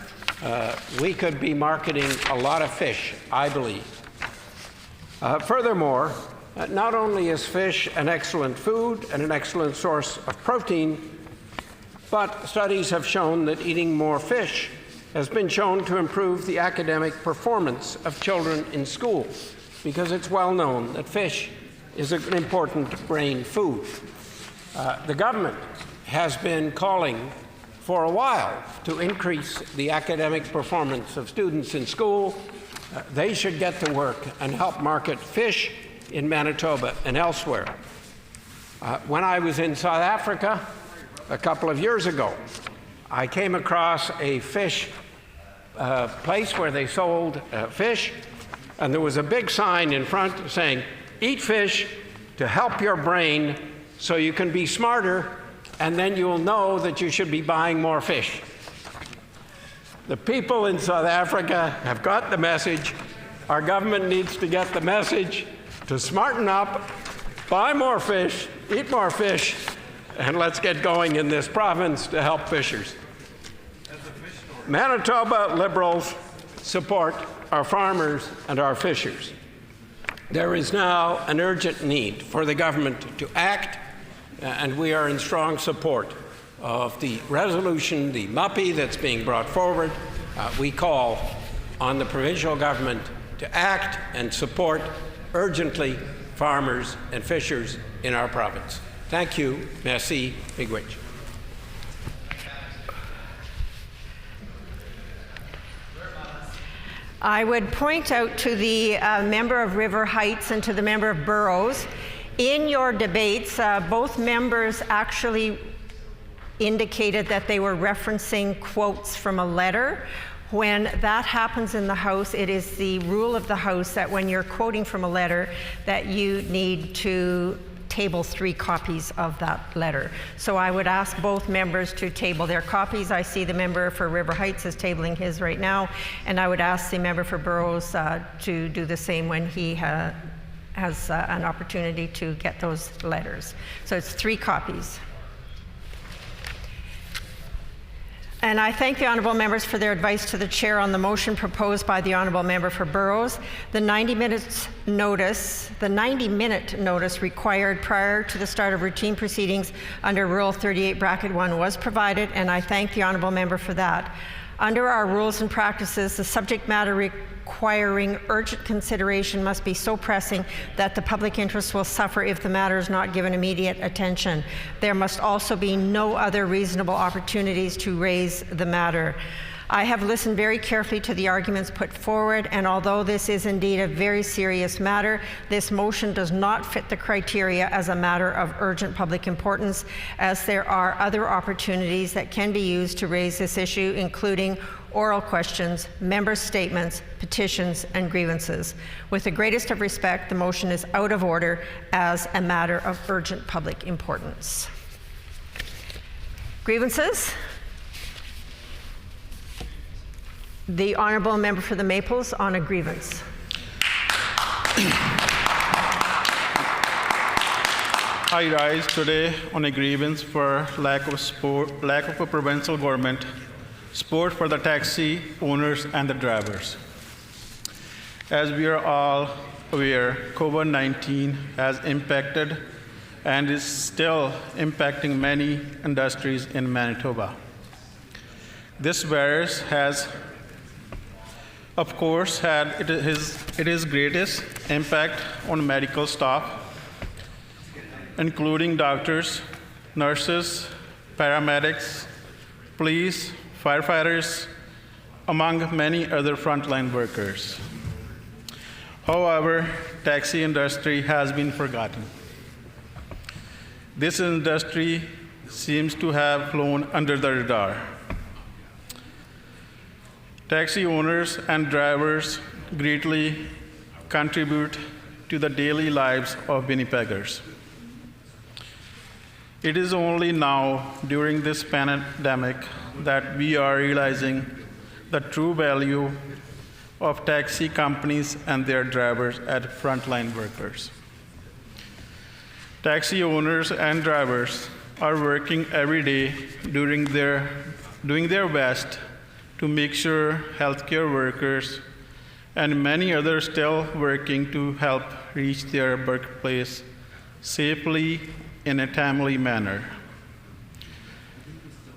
we could be marketing a lot of fish, I believe. Furthermore, not only is fish an excellent food and an excellent source of protein, but studies have shown that eating more fish has been shown to improve the academic performance of children in school, because it's well known that fish is an important brain food. The government has been calling for a while to increase the academic performance of students in school. They should get to work and help market fish in Manitoba and elsewhere. When I was in South Africa a couple of years ago, I came across a fish place where they sold fish, and there was a big sign in front saying, "Eat fish to help your brain so you can be smarter, and then you'll know that you should be buying more fish." The people in South Africa have got the message. Our government needs to get the message to smarten up, buy more fish, eat more fish, and let's get going in this province to help fishers. Manitoba Liberals support our farmers and our fishers. There is now an urgent need for the government to act, and we are in strong support of the resolution, the MUPI that's being brought forward. We call on the provincial government to act and support urgently farmers and fishers in our province. Thank you. Merci. Miigwech. I would point out to the member of River Heights and to the member of Burrows, in your debates, both members actually indicated that they were referencing quotes from a letter. When that happens in the House, it is the rule of the House that when you're quoting from a letter, that you need to table 3 copies of that letter. So I would ask both members to table their copies. I see the member for River Heights is tabling his right now, and I would ask the member for Burrows to do the same when he has an opportunity to get those letters. So it's 3 copies. And I thank the honourable members for their advice to the chair on the motion proposed by the honourable member for Burrows. The 90-minute notice required prior to the start of routine proceedings under Rule 38(1) was provided, and I thank the honourable member for that. Under our rules and practices, the subject matter requiring urgent consideration must be so pressing that the public interest will suffer if the matter is not given immediate attention. There must also be no other reasonable opportunities to raise the matter. I have listened very carefully to the arguments put forward, and although this is indeed a very serious matter, this motion does not fit the criteria as a matter of urgent public importance, as there are other opportunities that can be used to raise this issue, including oral questions, member statements, petitions, and grievances. With the greatest of respect, the motion is out of order as a matter of urgent public importance. Grievances? The honourable member for the Maples on a grievance. I rise today on a grievance for lack of a provincial government support for the taxi owners and the drivers. As we are all aware, COVID-19 has impacted and is still impacting many industries in Manitoba. This virus has, of course, had its greatest impact on medical staff, including doctors, nurses, paramedics, police, firefighters, among many other frontline workers. However, taxi industry has been forgotten. This industry seems to have flown under the radar. Taxi owners and drivers greatly contribute to the daily lives of Winnipeggers. It is only now, during this pandemic, that we are realizing the true value of taxi companies and their drivers as frontline workers. Taxi owners and drivers are working every day doing their best to make sure healthcare workers and many others still working to help reach their workplace safely in a timely manner.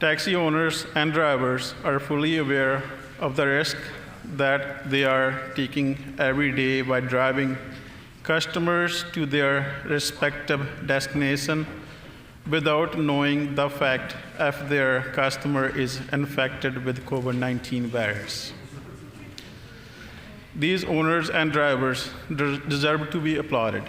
Taxi owners and drivers are fully aware of the risk that they are taking every day by driving customers to their respective destination without knowing the fact if their customer is infected with COVID-19 virus. These owners and drivers deserve to be applauded.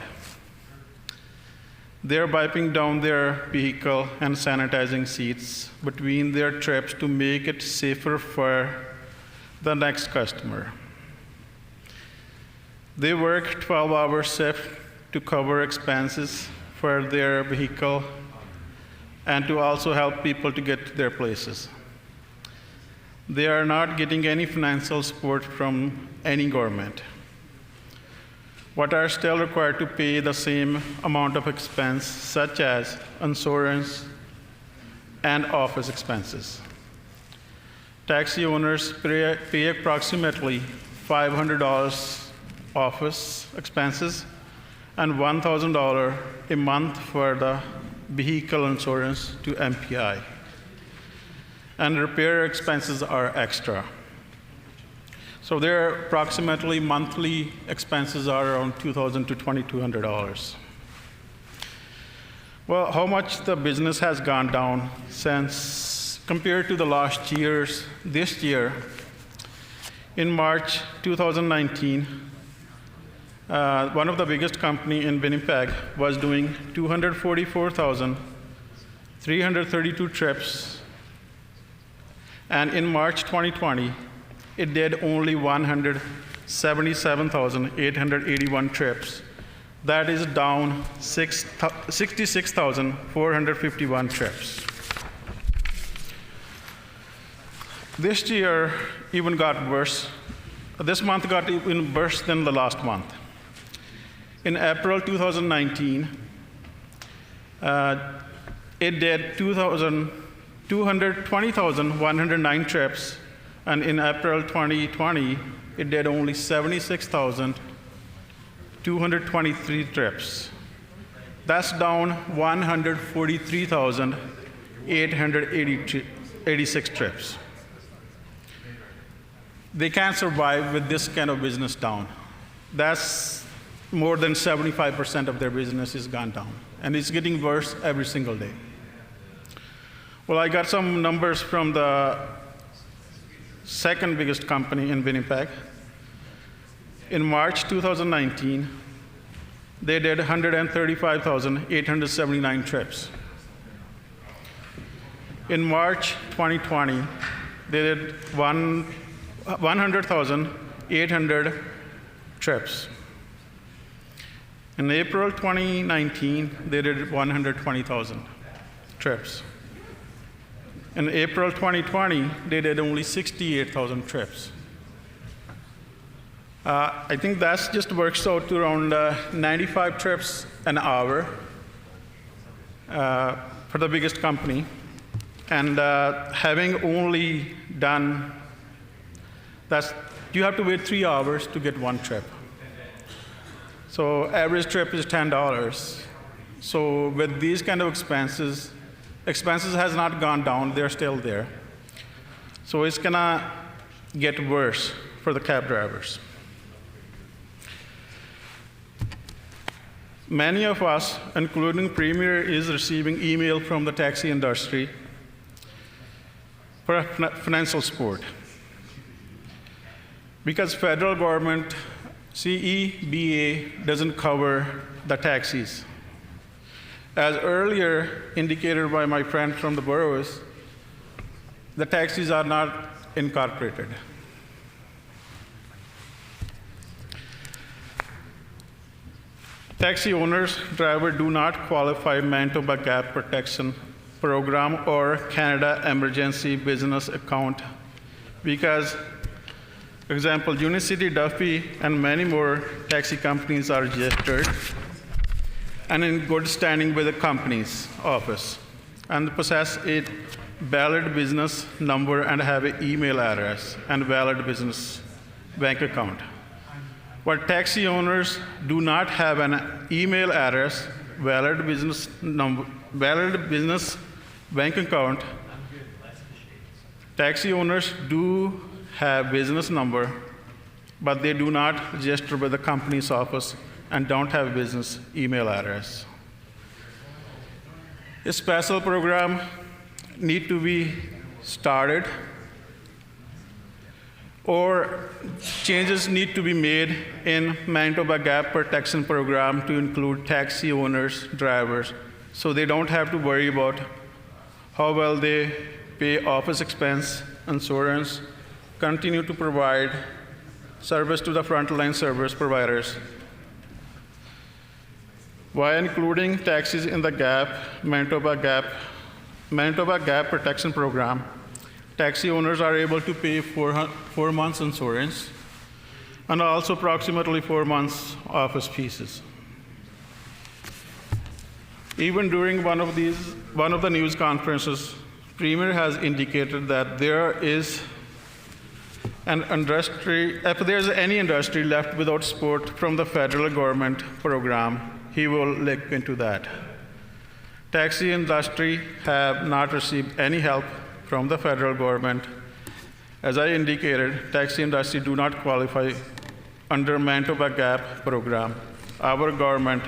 They're wiping down their vehicle and sanitizing seats between their trips to make it safer for the next customer. They work 12-hour shift to cover expenses for their vehicle and to also help people to get to their places. They are not getting any financial support from any government, but are still required to pay the same amount of expense, such as insurance and office expenses. Taxi owners pay approximately $500 office expenses and $1,000 a month for the vehicle insurance to MPI. And repair expenses are extra. So their approximately monthly expenses are around $2,000 to $2,200. Well, how much the business has gone down since compared to the last years, this year, in March 2019, one of the biggest company in Winnipeg was doing 244,332 trips, and in March 2020, it did only 177,881 trips. That is down 66,451 trips. This year even got worse. This month got even worse than the last month. In April 2019, it did 220,109 trips, and in April 2020, it did only 76,223 trips. That's down 143,886 trips. They can't survive with this kind of business down. That's more than 75% of their business is gone down, and it's getting worse every single day. Well, I got some numbers from the second biggest company in Winnipeg. In March 2019, they did 135,879 trips. In March 2020, they did 100,800 trips. In April 2019, they did 120,000 trips. In April 2020, they did only 68,000 trips. I think that just works out to around 95 trips an hour for the biggest company. And having only done, you have to wait 3 hours to get one trip. So average trip is $10. So with these kind of expenses has not gone down, they're still there. So it's gonna get worse for the cab drivers. Many of us, including Premier, is receiving email from the taxi industry for financial support. Because federal government CEBA doesn't cover the taxis. As earlier indicated by my friend from the Burrows, the taxis are not incorporated. Taxi owners, drivers do not qualify Manitoba Gap Protection Program or Canada Emergency Business Account because, for example, Unicity, Duffy, and many more taxi companies are registered and in good standing with the company's office and possess a valid business number and have an email address and valid business bank account. But taxi owners do not have an email address, valid business number, valid business bank account. Taxi owners do have business number, but they do not register with the company's office and don't have business email address. A special program need to be started or changes need to be made in Manitoba Gap Protection Program to include taxi owners, drivers, so they don't have to worry about how well they pay office expense, insurance, continue to provide service to the frontline service providers. By including taxis in the Manitoba Gap Protection Program, taxi owners are able to pay 4 months insurance and also approximately 4 months office fees. Even during one of the news conferences, Premier has indicated that there is an industry, if there's any industry left without support from the federal government program, he will look into that. Taxi industry have not received any help from the federal government. As I indicated, taxi industry do not qualify under Manitoba Gap program. Our government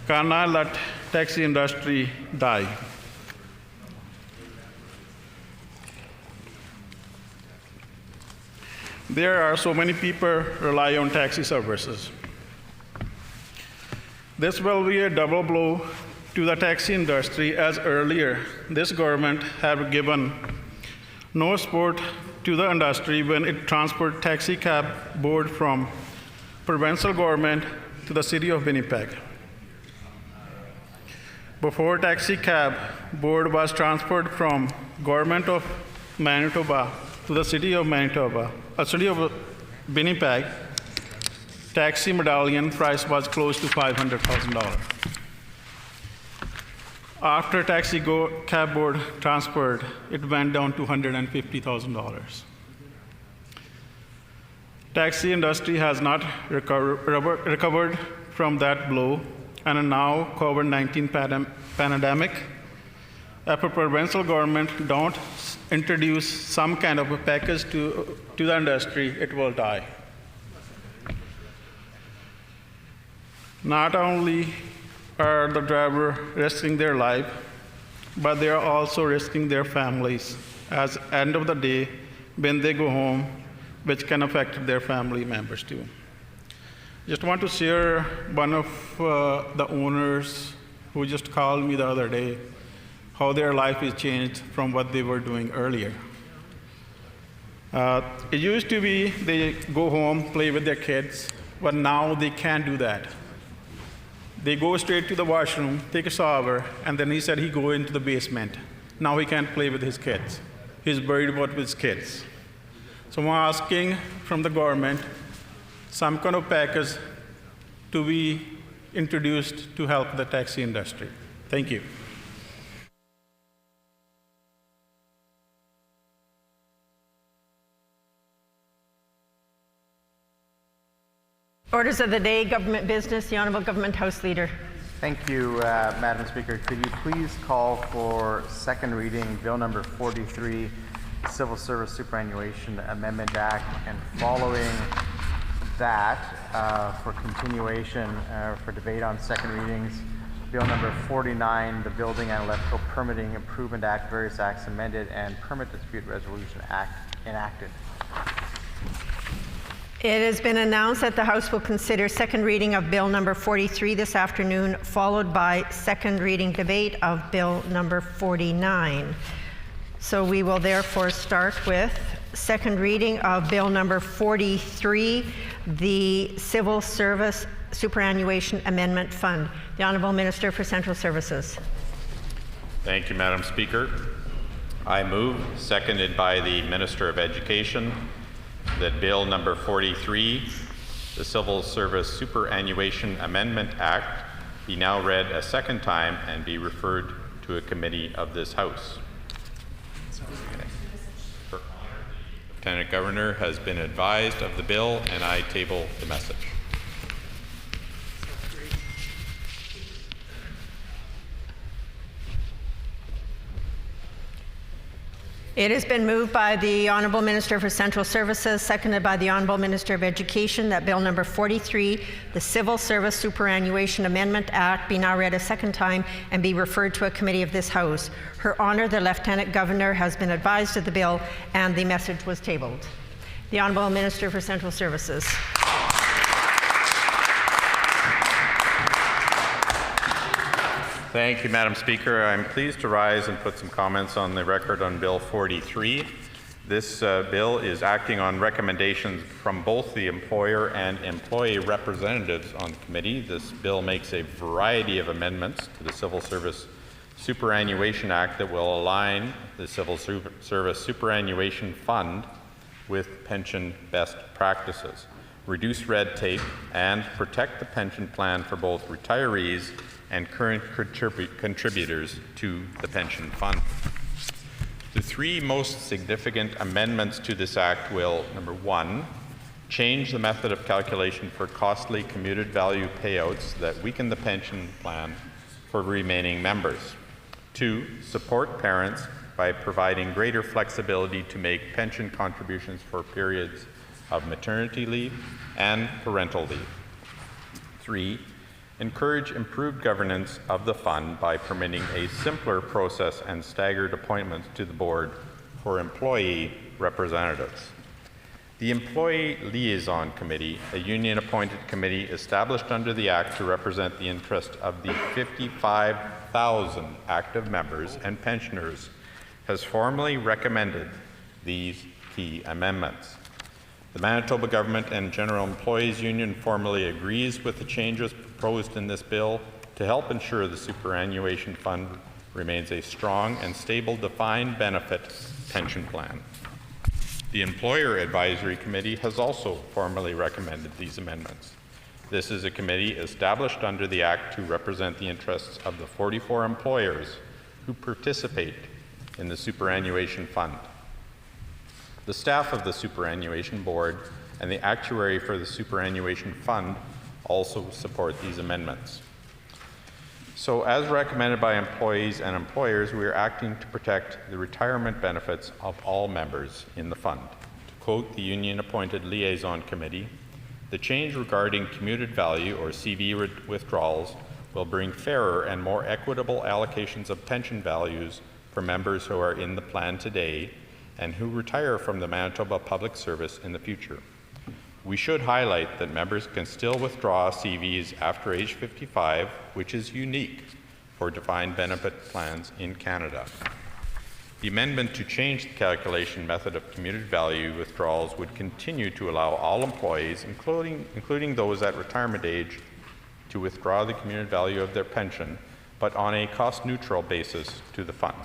cannot let taxi industry die. There are so many people rely on taxi services. This will be a double blow to the taxi industry, as earlier this government have given no support to the industry when it transferred taxi cab board from provincial government to the city of Winnipeg. Before taxi cab board was transferred from government of Manitoba to the city of Winnipeg, taxi medallion price was close to $500,000. After taxi cab board transferred, it went down to $150,000. Taxi industry has not recovered from that blow, and now COVID-19 pandemic, if a provincial government don't introduce some kind of a package to the industry, it will die. Not only are the driver risking their life, but they are also risking their families as end of the day when they go home, which can affect their family members too. Just want to share one of the owners who just called me the other day, how their life is changed from what they were doing earlier. It used to be they go home, play with their kids, but now they can't do that. They go straight to the washroom, take a shower, and then he said he go into the basement. Now he can't play with his kids. He's worried about his kids. So I'm asking from the government some kind of package to be introduced to help the taxi industry. Thank you. Orders of the day, government business, the Honourable Government House Leader. Thank you, Madam Speaker. Could you please call for second reading Bill number 43, Civil Service Superannuation Amendment Act, and following that, for continuation for debate on second readings, Bill number 49, the Building and Electrical Permitting Improvement Act, various acts amended, and Permit Dispute Resolution Act enacted. It has been announced that the House will consider second reading of Bill number 43 this afternoon, followed by second reading debate of Bill number 49. So we will therefore start with second reading of Bill number 43, the Civil Service Superannuation Amendment Fund. The Honourable Minister for Central Services. Thank you, Madam Speaker. I move, seconded by the Minister of Education, that Bill number 43, the Civil Service Superannuation Amendment Act, be now read a second time and be referred to a committee of this House. The Lieutenant Governor has been advised of the bill, and I table the message. It has been moved by the Honourable Minister for Central Services, seconded by the Honourable Minister of Education, that Bill number 43, the Civil Service Superannuation Amendment Act, be now read a second time and be referred to a committee of this House. Her Honour, the Lieutenant Governor, has been advised of the bill and the message was tabled. The Honourable Minister for Central Services. Thank you, Madam Speaker. I'm pleased to rise and put some comments on the record on Bill 43. This bill is acting on recommendations from both the employer and employee representatives on the committee. This bill makes a variety of amendments to the Civil Service Superannuation Act that will align the Civil Service Superannuation Fund with pension best practices, reduce red tape, and protect the pension plan for both retirees and current contributors to the pension fund. The three most significant amendments to this act will, number one, change the method of calculation for costly commuted value payouts that weaken the pension plan for remaining members. Two, support parents by providing greater flexibility to make pension contributions for periods of maternity leave and parental leave. Three, encourage improved governance of the fund by permitting a simpler process and staggered appointments to the board for employee representatives. The Employee Liaison Committee, a union-appointed committee established under the Act to represent the interest of the 55,000 active members and pensioners, has formally recommended these key amendments. The Manitoba Government and General Employees Union formally agrees with the changes proposed in this bill to help ensure the superannuation fund remains a strong and stable defined benefit pension plan. The Employer Advisory Committee has also formally recommended these amendments. This is a committee established under the Act to represent the interests of the 44 employers who participate in the superannuation fund. The staff of the Superannuation Board and the actuary for the Superannuation Fund also support these amendments. So, as recommended by employees and employers, we are acting to protect the retirement benefits of all members in the fund. To quote the union-appointed Liaison Committee, the change regarding commuted value, or CV withdrawals, will bring fairer and more equitable allocations of pension values for members who are in the plan today and who retire from the Manitoba Public Service in the future. We should highlight that members can still withdraw CVs after age 55, which is unique for defined benefit plans in Canada. The amendment to change the calculation method of commuted value withdrawals would continue to allow all employees, including those at retirement age, to withdraw the commuted value of their pension, but on a cost-neutral basis to the fund.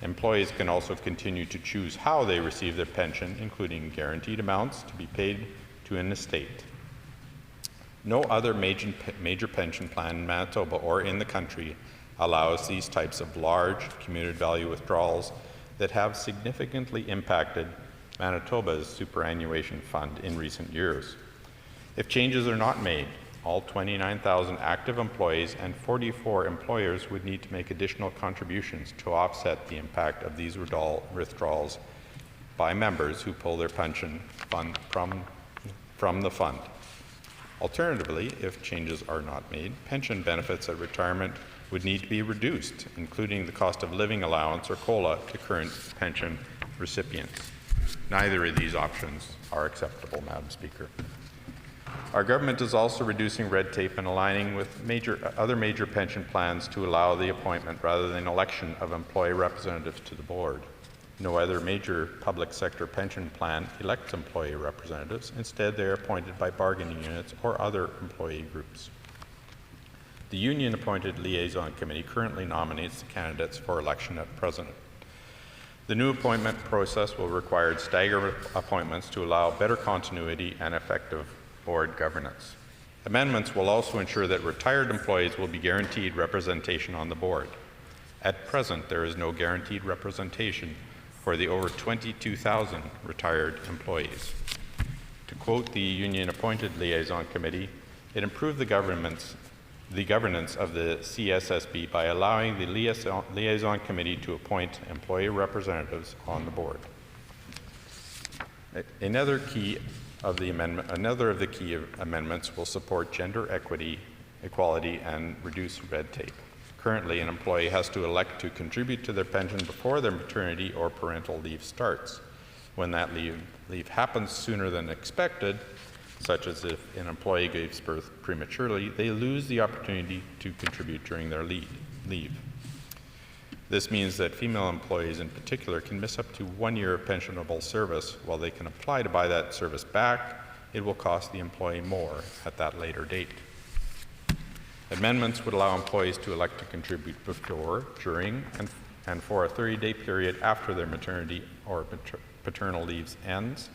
Employees can also continue to choose how they receive their pension, including guaranteed amounts to be paid to an estate. No other major pension plan in Manitoba or in the country allows these types of large commuted value withdrawals that have significantly impacted Manitoba's superannuation fund in recent years. If changes are not made, all 29,000 active employees and 44 employers would need to make additional contributions to offset the impact of these withdrawals by members who pull their pension fund from the fund. Alternatively, if changes are not made, pension benefits at retirement would need to be reduced, including the cost of living allowance or COLA to current pension recipients. Neither of these options are acceptable, Madam Speaker. Our government is also reducing red tape and aligning with other major pension plans to allow the appointment rather than election of employee representatives to the board. No other major public sector pension plan elects employee representatives. Instead, they are appointed by bargaining units or other employee groups. The union-appointed liaison committee currently nominates the candidates for election at present. The new appointment process will require staggered appointments to allow better continuity and effective board governance. Amendments will also ensure that retired employees will be guaranteed representation on the board. At present, there is no guaranteed representation for the over 22,000 retired employees. To quote the union-appointed liaison committee, it improved the governance of the CSSB by allowing the liaison committee to appoint employee representatives on the board. Another of the key amendments will support gender equality, and reduce red tape. Currently, an employee has to elect to contribute to their pension before their maternity or parental leave starts. When that leave happens sooner than expected, such as if an employee gives birth prematurely, they lose the opportunity to contribute during their leave. This means that female employees in particular can miss up to 1 year of pensionable service. While they can apply to buy that service back, it will cost the employee more at that later date. Amendments would allow employees to elect to contribute before, during, and for a 30-day period after their maternity or paternal leave ends,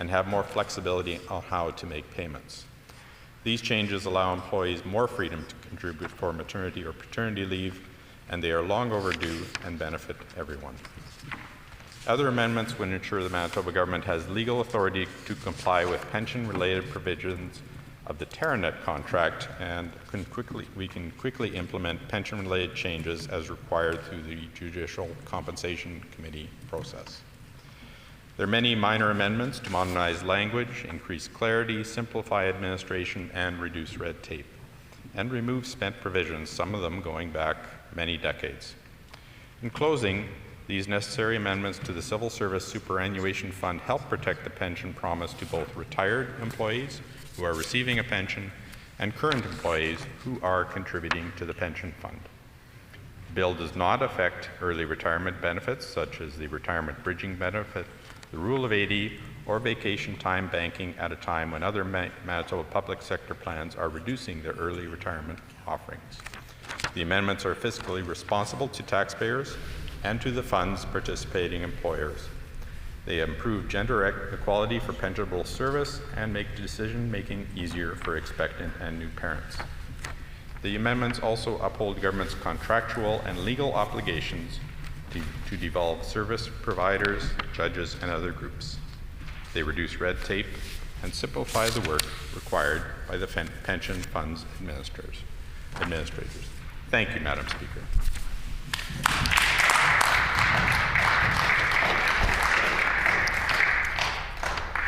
and have more flexibility on how to make payments. These changes allow employees more freedom to contribute for maternity or paternity leave, and they are long overdue and benefit everyone. Other amendments would ensure the Manitoba government has legal authority to comply with pension-related provisions of the Terranet contract, and we can quickly implement pension-related changes as required through the Judicial Compensation Committee process. There are many minor amendments to modernize language, increase clarity, simplify administration, and reduce red tape, and remove spent provisions, some of them going back many decades. In closing, these necessary amendments to the Civil Service Superannuation Fund help protect the pension promise to both retired employees who are receiving a pension and current employees who are contributing to the pension fund. The bill does not affect early retirement benefits such as the retirement bridging benefit, the Rule of 80, or vacation time banking at a time when other Manitoba public sector plans are reducing their early retirement offerings. The amendments are fiscally responsible to taxpayers and to the fund's participating employers. They improve gender equality for pensionable service and make decision-making easier for expectant and new parents. The amendments also uphold the government's contractual and legal obligations to devolve service providers, judges, and other groups. They reduce red tape and simplify the work required by the pension funds administrators. Thank you, Madam Speaker.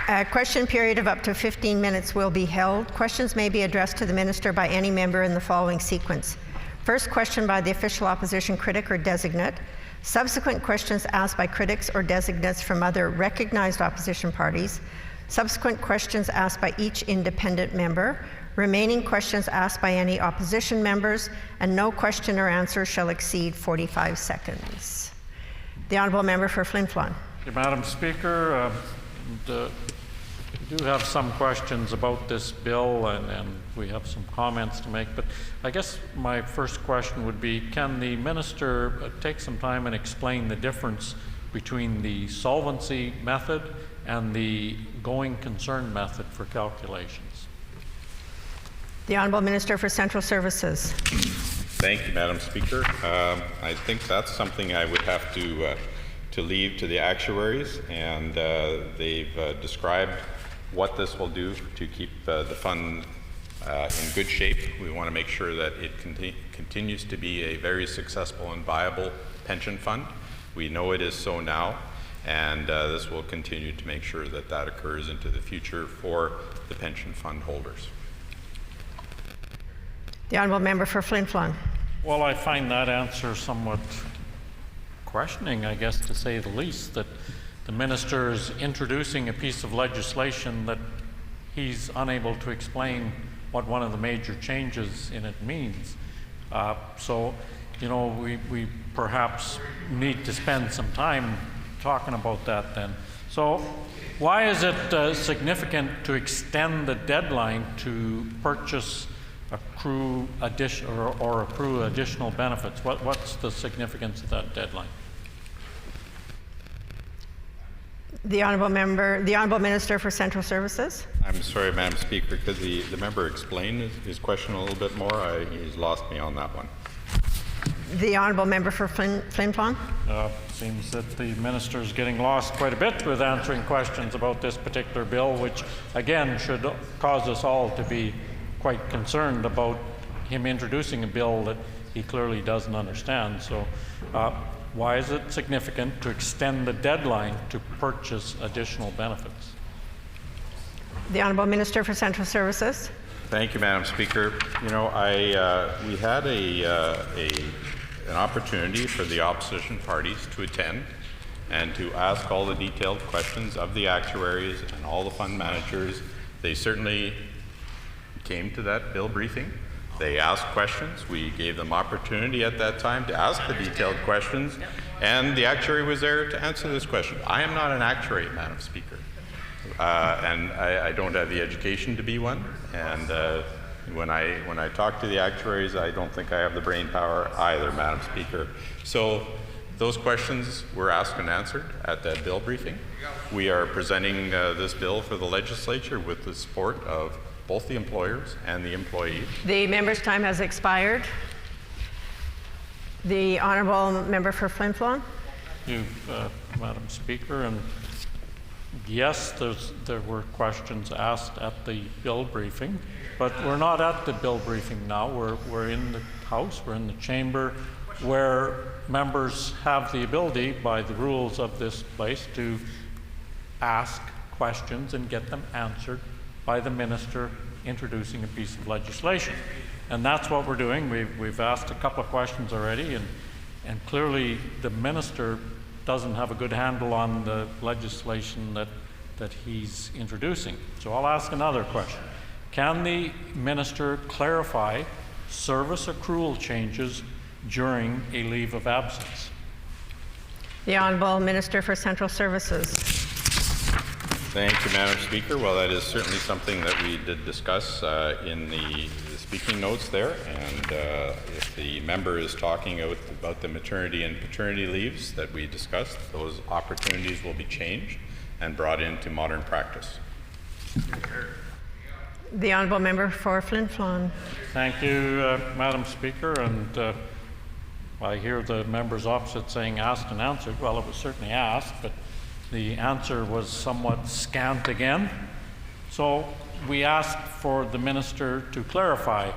A question period of up to 15 minutes will be held. Questions may be addressed to the minister by any member in the following sequence. First question by the official opposition critic or designate. Subsequent questions asked by critics or designates from other recognized opposition parties. Subsequent questions asked by each independent member. Remaining questions asked by any opposition members, and no question or answer shall exceed 45 seconds. The Honourable Member for Flin Flon. Madam Speaker, we do have some questions about this bill, and we have some comments to make, but I guess my first question would be, can the minister take some time and explain the difference between the solvency method and the going concern method for calculations? The Honourable Minister for Central Services. Thank you, Madam Speaker. I think that's something I would have to leave to the actuaries, and they've described what this will do to keep the fund in good shape. We want to make sure that it continues to be a very successful and viable pension fund. We know it is so now, and this will continue to make sure that that occurs into the future for the pension fund holders. The Honourable Member for Flin Flon. Well, I find that answer somewhat questioning, I guess, to say the least, that the minister is introducing a piece of legislation that he's unable to explain what one of the major changes in it means. So, you know, we perhaps need to spend some time talking about that then. So why is it significant to extend the deadline to purchase, accrue additional benefits? What's the significance of that deadline? The Honourable Minister for Central Services. I'm sorry, Madam Speaker, could the member explain his question a little bit more? He's lost me on that one. The Honourable Member for Flin Flon. Seems that the minister is getting lost quite a bit with answering questions about this particular bill, which again should cause us all to be quite concerned about him introducing a bill that he clearly doesn't understand. So why is it significant to extend the deadline to purchase additional benefits? The Honourable Minister for Central Services. Thank you, Madam Speaker. You know, we had an opportunity for the opposition parties to attend and to ask all the detailed questions of the actuaries and all the fund managers. They certainly came to that bill briefing. They asked questions. We gave them opportunity at that time to ask the detailed questions, and the actuary was there to answer this question. I am not an actuary, Madam Speaker, and I don't have the education to be one. And when I talk to the actuaries, I don't think I have the brain power either, Madam Speaker. So those questions were asked and answered at that bill briefing. We are presenting this bill for the legislature with the support of both the employers and the employees. The member's time has expired. The Honourable Member for Flin Flon. You, Madam Speaker, and yes, there were questions asked at the bill briefing, but we're not at the bill briefing now. We're in the House, we're in the chamber, where members have the ability by the rules of this place to ask questions and get them answered by the minister introducing a piece of legislation. And that's what we're doing. We've asked a couple of questions already, and clearly the minister doesn't have a good handle on the legislation that he's introducing. So I'll ask another question. Can the minister clarify service accrual changes during a leave of absence? The Honourable Minister for Central Services. Thank you, Madam Speaker. Well, that is certainly something that we did discuss in the speaking notes there. And if the member is talking about the maternity and paternity leaves that we discussed, those opportunities will be changed and brought into modern practice. The Honourable Member for Flin Flon. Thank you, Madam Speaker. And I hear the members opposite saying asked and answered. Well, it was certainly asked, but the answer was somewhat scant again. So we asked for the minister to clarify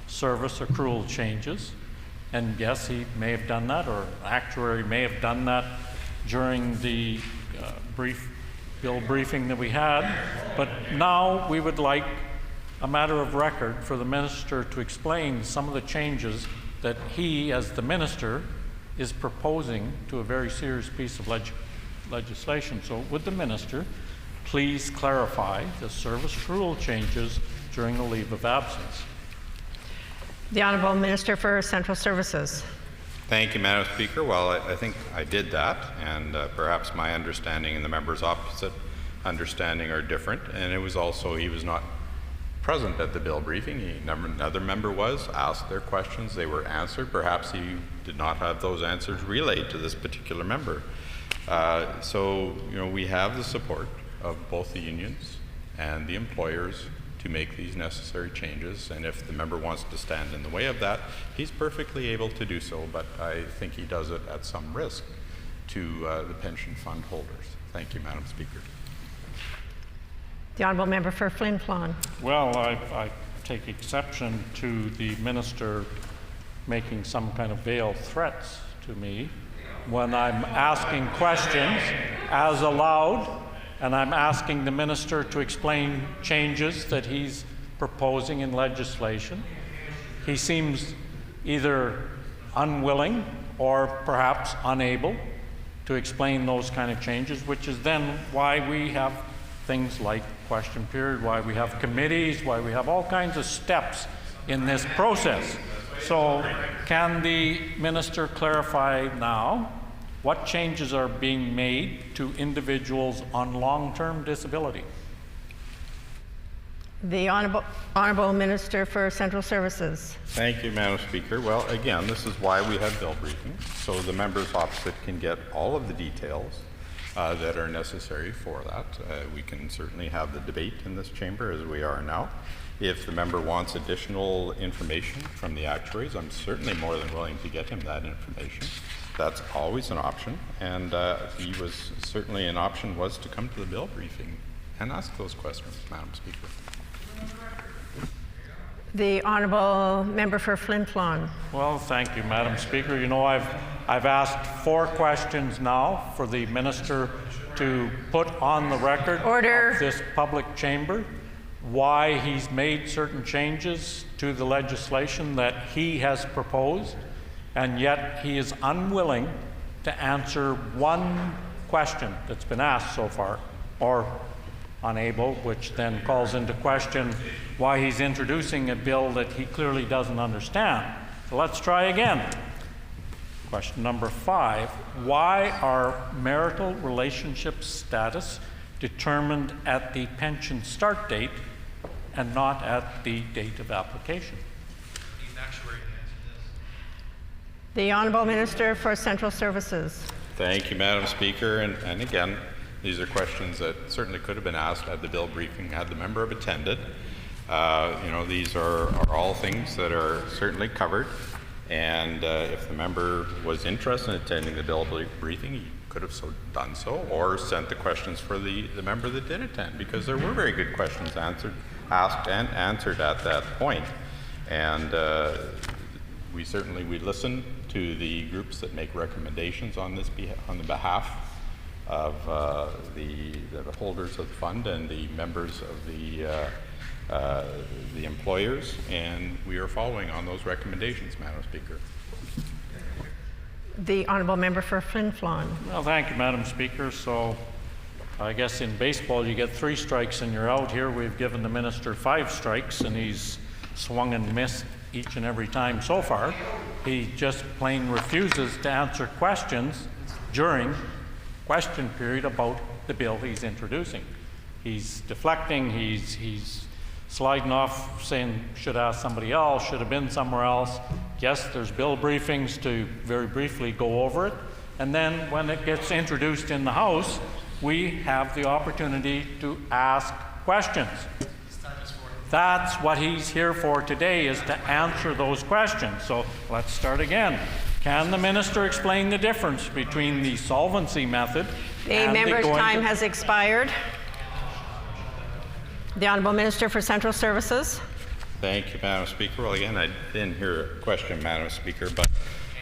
service accrual changes. And yes, he may have done that, or an actuary may have done that during the bill briefing that we had. But now we would like a matter of record for the minister to explain some of the changes that he, as the minister, is proposing to a very serious piece of legislation. So would the minister please clarify the service accrual changes during the leave of absence? The Honourable Minister for Central Services. Thank you, Madam Speaker. Well, I think I did that, and perhaps my understanding and the members opposite understanding are different. And it was also, he was not present at the bill briefing. Another member was, asked their questions, they were answered. Perhaps he did not have those answers relayed to this particular member. So, you know, we have the support of both the unions and the employers to make these necessary changes, and if the member wants to stand in the way of that, he's perfectly able to do so, but I think he does it at some risk to the pension fund holders. Thank you, Madam Speaker. The Honourable Member for Flin Flon. Well, I take exception to the minister making some kind of veiled threats to me when I'm asking questions as allowed, and I'm asking the minister to explain changes that he's proposing in legislation. He seems either unwilling or perhaps unable to explain those kind of changes, which is then why we have things like question period, why we have committees, why we have all kinds of steps in this process. So can the minister clarify now what changes are being made to individuals on long-term disability? The Honourable Minister for Central Services. Thank you, Madam Speaker. Well, again, this is why we have bill briefings, so the members opposite can get all of the details that are necessary for that. We can certainly have the debate in this chamber as we are now. If the member wants additional information from the actuaries, I'm certainly more than willing to get him that information. That's always an option, and certainly an option was to come to the bill briefing and ask those questions, Madam Speaker. The Honourable Member for Flin Flon. Well, thank you, Madam Speaker. You know, I've asked 4 questions now for the minister to put on the record of this public chamber why he's made certain changes to the legislation that he has proposed, and yet he is unwilling to answer one question that's been asked so far, or unable, which then calls into question why he's introducing a bill that he clearly doesn't understand. So let's try again. Question number 5, why are marital relationship status determined at the pension start date and not at the date of application? The Honourable Minister for Central Services. Thank you, Madam Speaker. And again, these are questions that certainly could have been asked at the bill briefing had the member have attended. These are all things that are certainly covered. And if the member was interested in attending the bill briefing, he could have done so, or sent the questions for the member that did attend, because there were very good questions asked and answered at that point. And we listen to the groups that make recommendations on the behalf of the holders of the fund and the members of the employers, and we are following on those recommendations, Madam Speaker. The Honourable Member for Flin Flon. Well, thank you, Madam Speaker. So I guess in baseball you get 3 strikes and you're out. Here we've given the minister 5 strikes and he's swung and missed each and every time so far. He just plain refuses to answer questions during question period about the bill he's introducing. He's deflecting, he's sliding off, saying should ask somebody else, should have been somewhere else. Yes, there's bill briefings to very briefly go over it, and then when it gets introduced in the House, we have the opportunity to ask questions. That's what he's here for today, is to answer those questions. So let's start again. Can the minister explain the difference between the solvency method and the member's time has expired. The Honourable Minister for Central Services. Thank you, Madam Speaker. Well, again, I didn't hear a question, Madam Speaker, but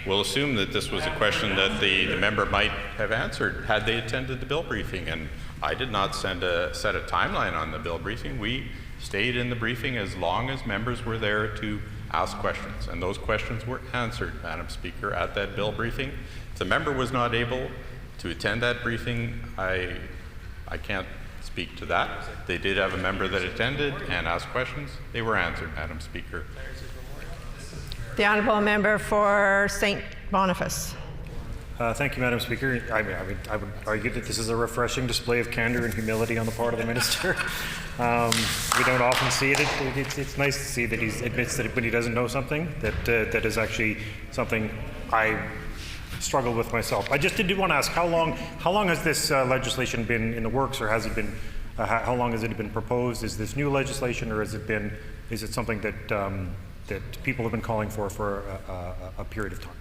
we'll assume that this was a question that the member might have answered had they attended the bill briefing. And I did not set a timeline on the bill briefing. We stayed in the briefing as long as members were there to ask questions, and those questions were answered, Madam Speaker, at that bill briefing. If the member was not able to attend that briefing, I can't speak to that. They did have a member that attended and asked questions. They were answered, Madam Speaker. The Honourable Member for St. Boniface. Thank you, Madam Speaker. I would argue that this is a refreshing display of candor and humility on the part of the minister. We don't often see it. It's nice to see that he admits that when he doesn't know something, that is actually something I struggle with myself. I just did want to ask, how long has this legislation been in the works, or has it been? How long has it been proposed? Is this new legislation, or is it something that that people have been calling for a period of time?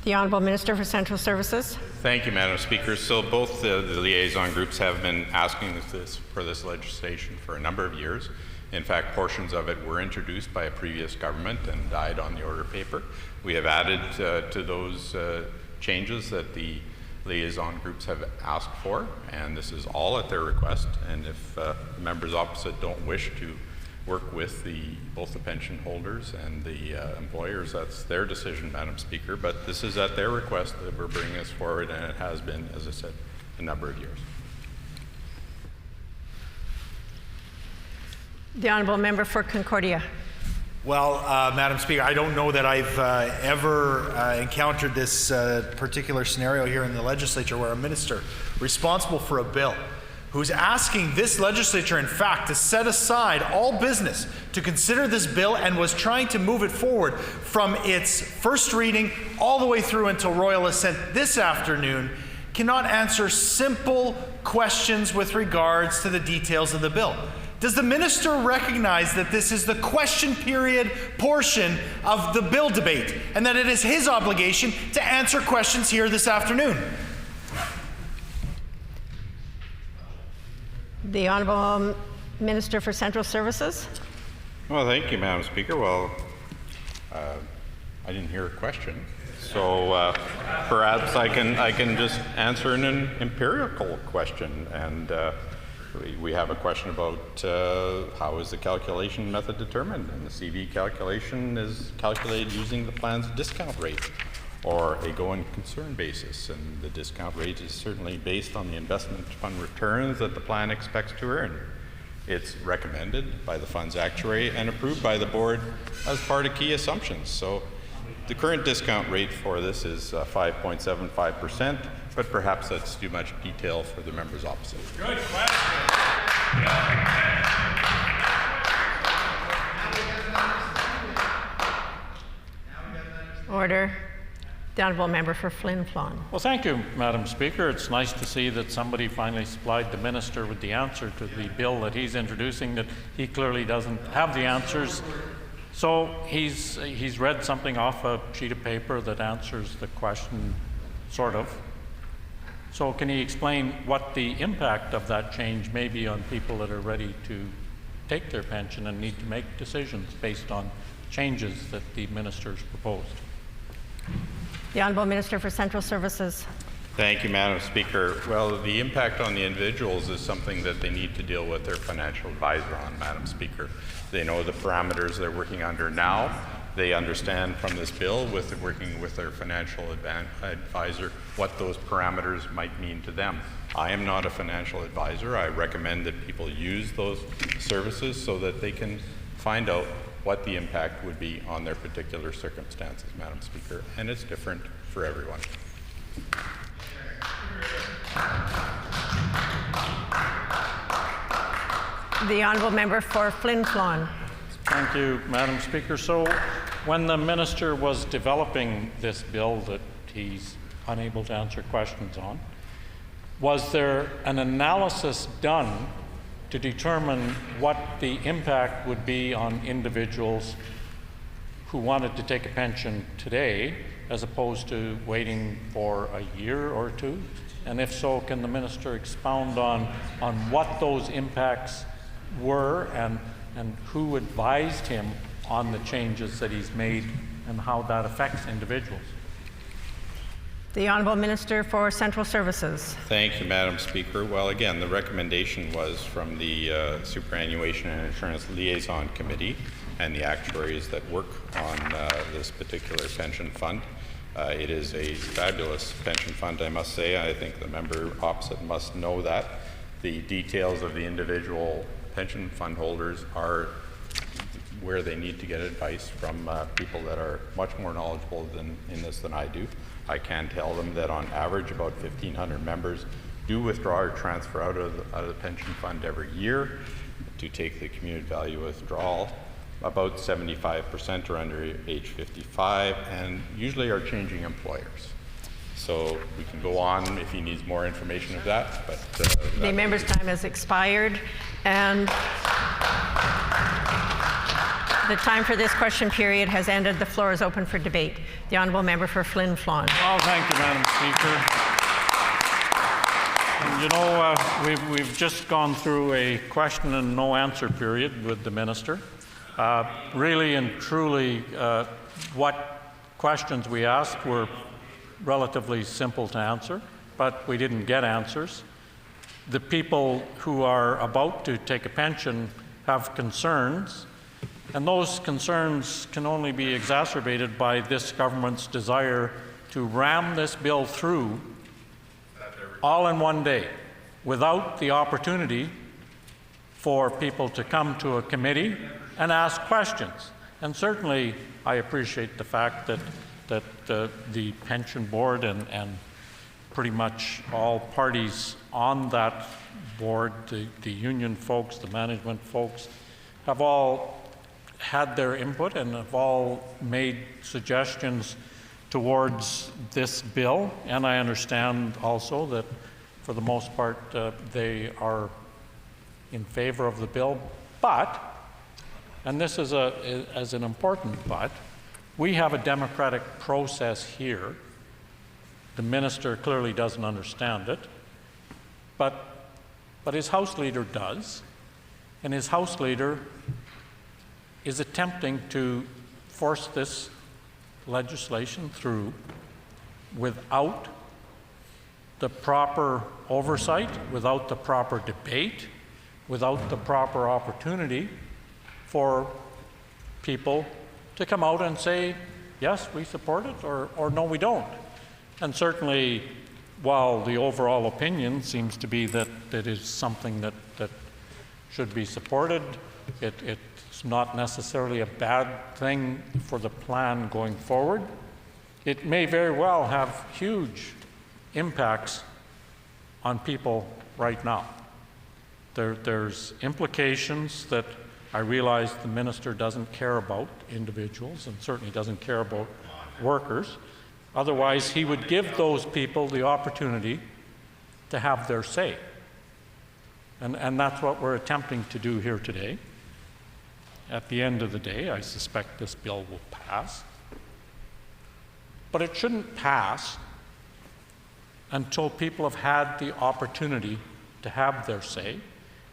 The Honourable Minister for Central Services. Thank you, Madam Speaker. So both the liaison groups have been asking for this legislation for a number of years. In fact, portions of it were introduced by a previous government and died on the order paper. We have added to those changes that the liaison groups have asked for, and this is all at their request. And if members opposite don't wish to work with both the pension holders and the employers. That's their decision, Madam Speaker, but this is at their request that we're bringing this forward, and it has been, as I said, a number of years. The Honourable Member for Concordia. Well, Madam Speaker, I don't know that I've ever encountered this particular scenario here in the legislature where a minister responsible for a bill who's asking this legislature, in fact, to set aside all business to consider this bill and was trying to move it forward from its first reading all the way through until royal assent this afternoon, cannot answer simple questions with regards to the details of the bill. Does the minister recognize that this is the question period portion of the bill debate and that it is his obligation to answer questions here this afternoon? The Honourable Minister for Central Services. Well, thank you, Madam Speaker. Well, I didn't hear a question, so perhaps I can just answer an empirical question. And we have a question about how is the calculation method determined, and the CV calculation is calculated using the plan's discount rate or a going concern basis, and the discount rate is certainly based on the investment fund returns that the plan expects to earn. It's recommended by the fund's actuary and approved by the board as part of key assumptions. So the current discount rate for this is 5.75%, but perhaps that's too much detail for the members opposite. Good question. Order. The Honourable Member for Flin Flon. Well, thank you, Madam Speaker. It's nice to see that somebody finally supplied the minister with the answer to the bill that he's introducing, that he clearly doesn't have the answers. So he's read something off a sheet of paper that answers the question, sort of. So can he explain what the impact of that change may be on people that are ready to take their pension and need to make decisions based on changes that the minister's proposed? The Honourable Minister for Central Services. Thank you, Madam Speaker. Well, the impact on the individuals is something that they need to deal with their financial advisor on, Madam Speaker. They know the parameters they're working under now. They understand from this bill, with working with their financial advisor, what those parameters might mean to them. I am not a financial advisor. I recommend that people use those services so that they can find out what the impact would be on their particular circumstances, Madam Speaker, and it's different for everyone. The Honourable Member for Flin Flon. Thank you, Madam Speaker. So when the minister was developing this bill that he's unable to answer questions on, was there an analysis done to determine what the impact would be on individuals who wanted to take a pension today as opposed to waiting for a year or two? And if so, can the minister expound on what those impacts were and who advised him on the changes that he's made and how that affects individuals? The Honourable Minister for Central Services. Thank you, Madam Speaker. Well, again, the recommendation was from the Superannuation and Insurance Liaison Committee and the actuaries that work on this particular pension fund. It is a fabulous pension fund, I must say. I think the member opposite must know that. The details of the individual pension fund holders are where they need to get advice from people that are much more knowledgeable in this than I do. I can tell them that on average about 1,500 members do withdraw or transfer out of the pension fund every year to take the community value withdrawal. About 75% are under age 55 and usually are changing employers. So we can go on if he needs more information of that. But the member's time has expired, and the time for this question period has ended. The floor is open for debate. The Honourable Member for Flin Flon. Well, thank you, Madam Speaker. And you know, we've just gone through a question and no answer period with the minister. Really and truly, what questions we asked were relatively simple to answer, but we didn't get answers. The people who are about to take a pension have concerns, and those concerns can only be exacerbated by this government's desire to ram this bill through all in one day without the opportunity for people to come to a committee and ask questions. And certainly I appreciate the fact that the pension board and pretty much all parties on that board, the union folks, the management folks, have all had their input and have all made suggestions towards this bill. And I understand also that for the most part they are in favor of the bill. But, and this is an important but, we have a democratic process here. The minister clearly doesn't understand it, but his House Leader does, and his House Leader is attempting to force this legislation through without the proper oversight, without the proper debate, without the proper opportunity for people to come out and say, yes, we support it, or no, we don't. And certainly, while the overall opinion seems to be that it is something that should be supported, it's not necessarily a bad thing for the plan going forward. It may very well have huge impacts on people right now. There's implications that I realize the minister doesn't care about individuals and certainly doesn't care about workers. Otherwise, he would give those people the opportunity to have their say. And that's what we're attempting to do here today. At the end of the day, I suspect this bill will pass. But it shouldn't pass until people have had the opportunity to have their say,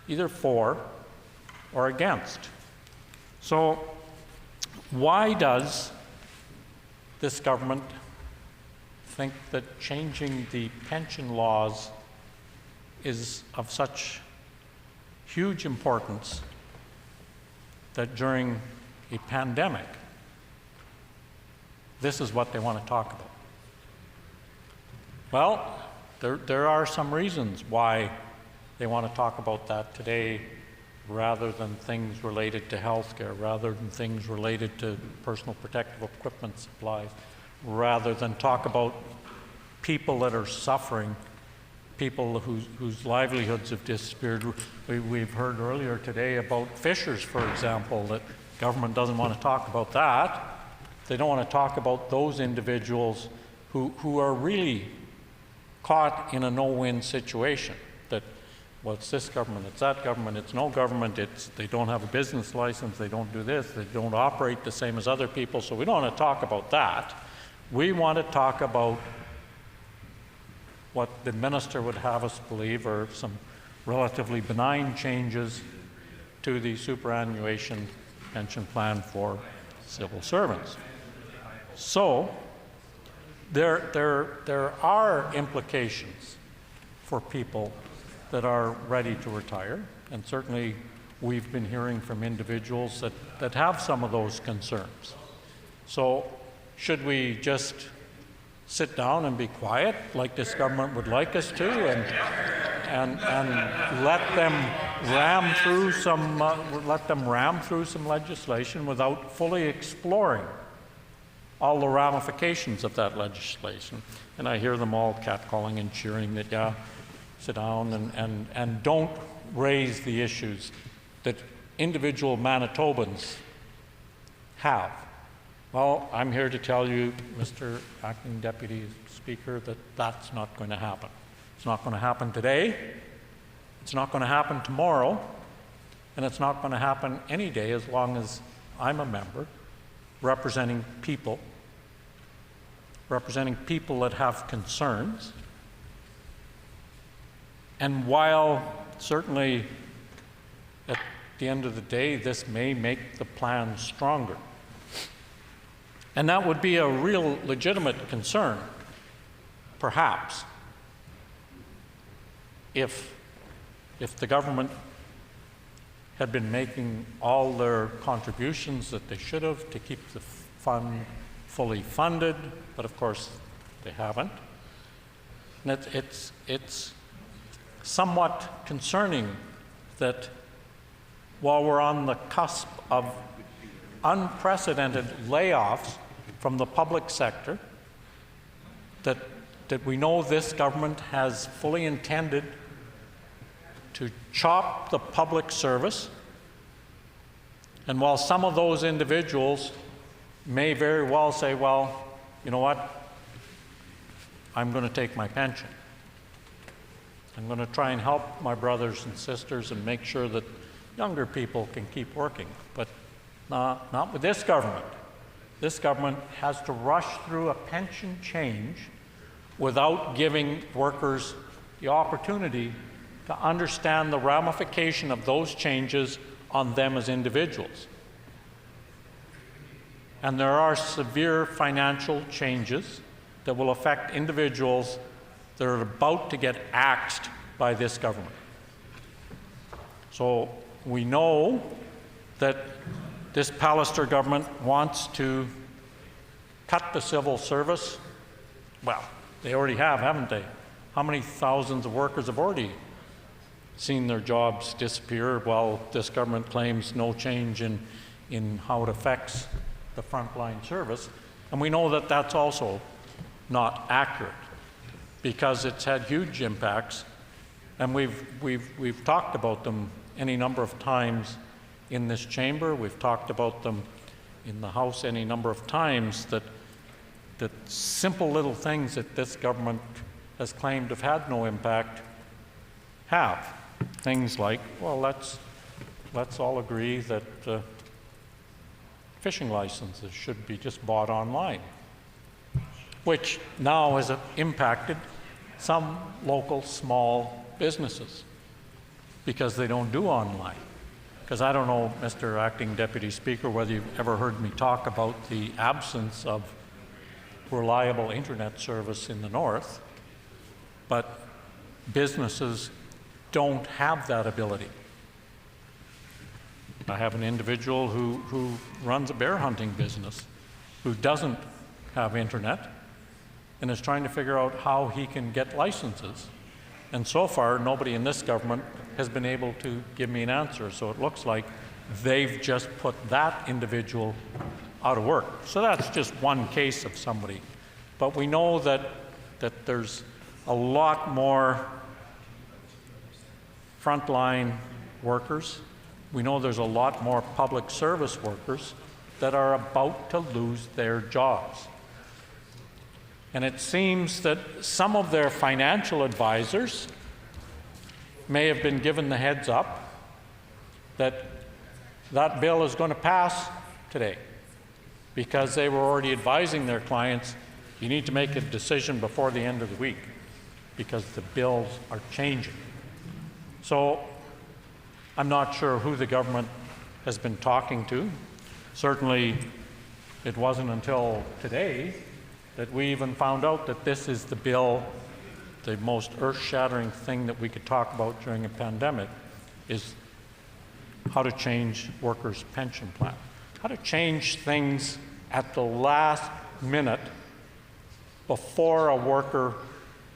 either for or against. So why does this government think that changing the pension laws is of such huge importance that during a pandemic, this is what they want to talk about? Well, there are some reasons why they want to talk about that today rather than things related to healthcare, rather than things related to personal protective equipment supplies, rather than talk about people that are suffering, people whose livelihoods have disappeared. We've heard earlier today about fishers, for example, that government doesn't want to talk about that. They don't want to talk about those individuals who are really caught in a no-win situation. That, well, it's this government, it's that government, it's no government, they don't have a business license, they don't do this, they don't operate the same as other people, so we don't want to talk about that. We want to talk about what the minister would have us believe are some relatively benign changes to the superannuation pension plan for civil servants. So there are implications for people that are ready to retire, and certainly we've been hearing from individuals that have some of those concerns. So should we just sit down and be quiet like this government would like us to and let them ram through some legislation without fully exploring all the ramifications of that legislation? And I hear them all catcalling and cheering that, yeah, sit down and don't raise the issues that individual Manitobans have. Well, I'm here to tell you, Mr. Acting Deputy Speaker, that that's not going to happen. It's not going to happen today, it's not going to happen tomorrow, and it's not going to happen any day as long as I'm a member representing people that have concerns. And while certainly at the end of the day this may make the plan stronger, and that would be a real legitimate concern, perhaps, if the government had been making all their contributions that they should have to keep the fund fully funded, but of course they haven't. And it's somewhat concerning that while we're on the cusp of unprecedented layoffs from the public sector, that we know this government has fully intended to chop the public service. And while some of those individuals may very well say, well, you know what, I'm going to take my pension. I'm going to try and help my brothers and sisters and make sure that younger people can keep working. But not with this government. This government has to rush through a pension change without giving workers the opportunity to understand the ramification of those changes on them as individuals. And there are severe financial changes that will affect individuals that are about to get axed by this government. So we know that this Pallister government wants to cut the civil service. Well, they already have, haven't they? How many thousands of workers have already seen their jobs disappear while this government claims no change in how it affects the frontline service? And we know that that's also not accurate because it's had huge impacts, and we've talked about them any number of times in this chamber. We've talked about them in the House any number of times, that simple little things that this government has claimed have had no impact have. Things like, well, let's all agree that fishing licenses should be just bought online, which now has impacted some local small businesses because they don't do online. Because I don't know, Mr. Acting Deputy Speaker, whether you've ever heard me talk about the absence of reliable internet service in the north, but businesses don't have that ability. I have an individual who runs a bear hunting business who doesn't have internet and is trying to figure out how he can get licenses. And so far, nobody in this government has been able to give me an answer. So it looks like they've just put that individual out of work. So that's just one case of somebody. But we know that there's a lot more frontline workers. We know there's a lot more public service workers that are about to lose their jobs. And it seems that some of their financial advisors may have been given the heads up that that bill is going to pass today, because they were already advising their clients, you need to make a decision before the end of the week because the bills are changing. So I'm not sure who the government has been talking to. Certainly it wasn't until today that we even found out that this is the bill. The most earth-shattering thing that we could talk about during a pandemic is how to change workers' pension plan, how to change things at the last minute before a worker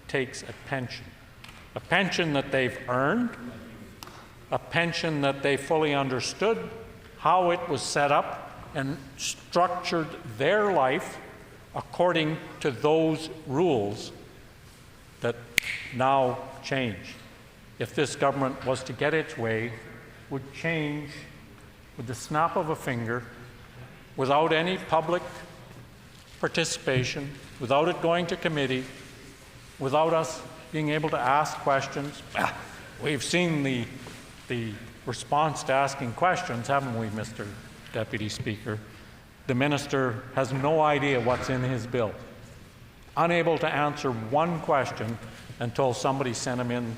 takes a pension that they've earned, a pension that they fully understood how it was set up and structured their life according to those rules that now change. If this government was to get its way, would change with the snap of a finger, without any public participation, without it going to committee, without us being able to ask questions. We've seen the response to asking questions, haven't we, Mr. Deputy Speaker? The minister has no idea what's in his bill, unable to answer one question until somebody sent him in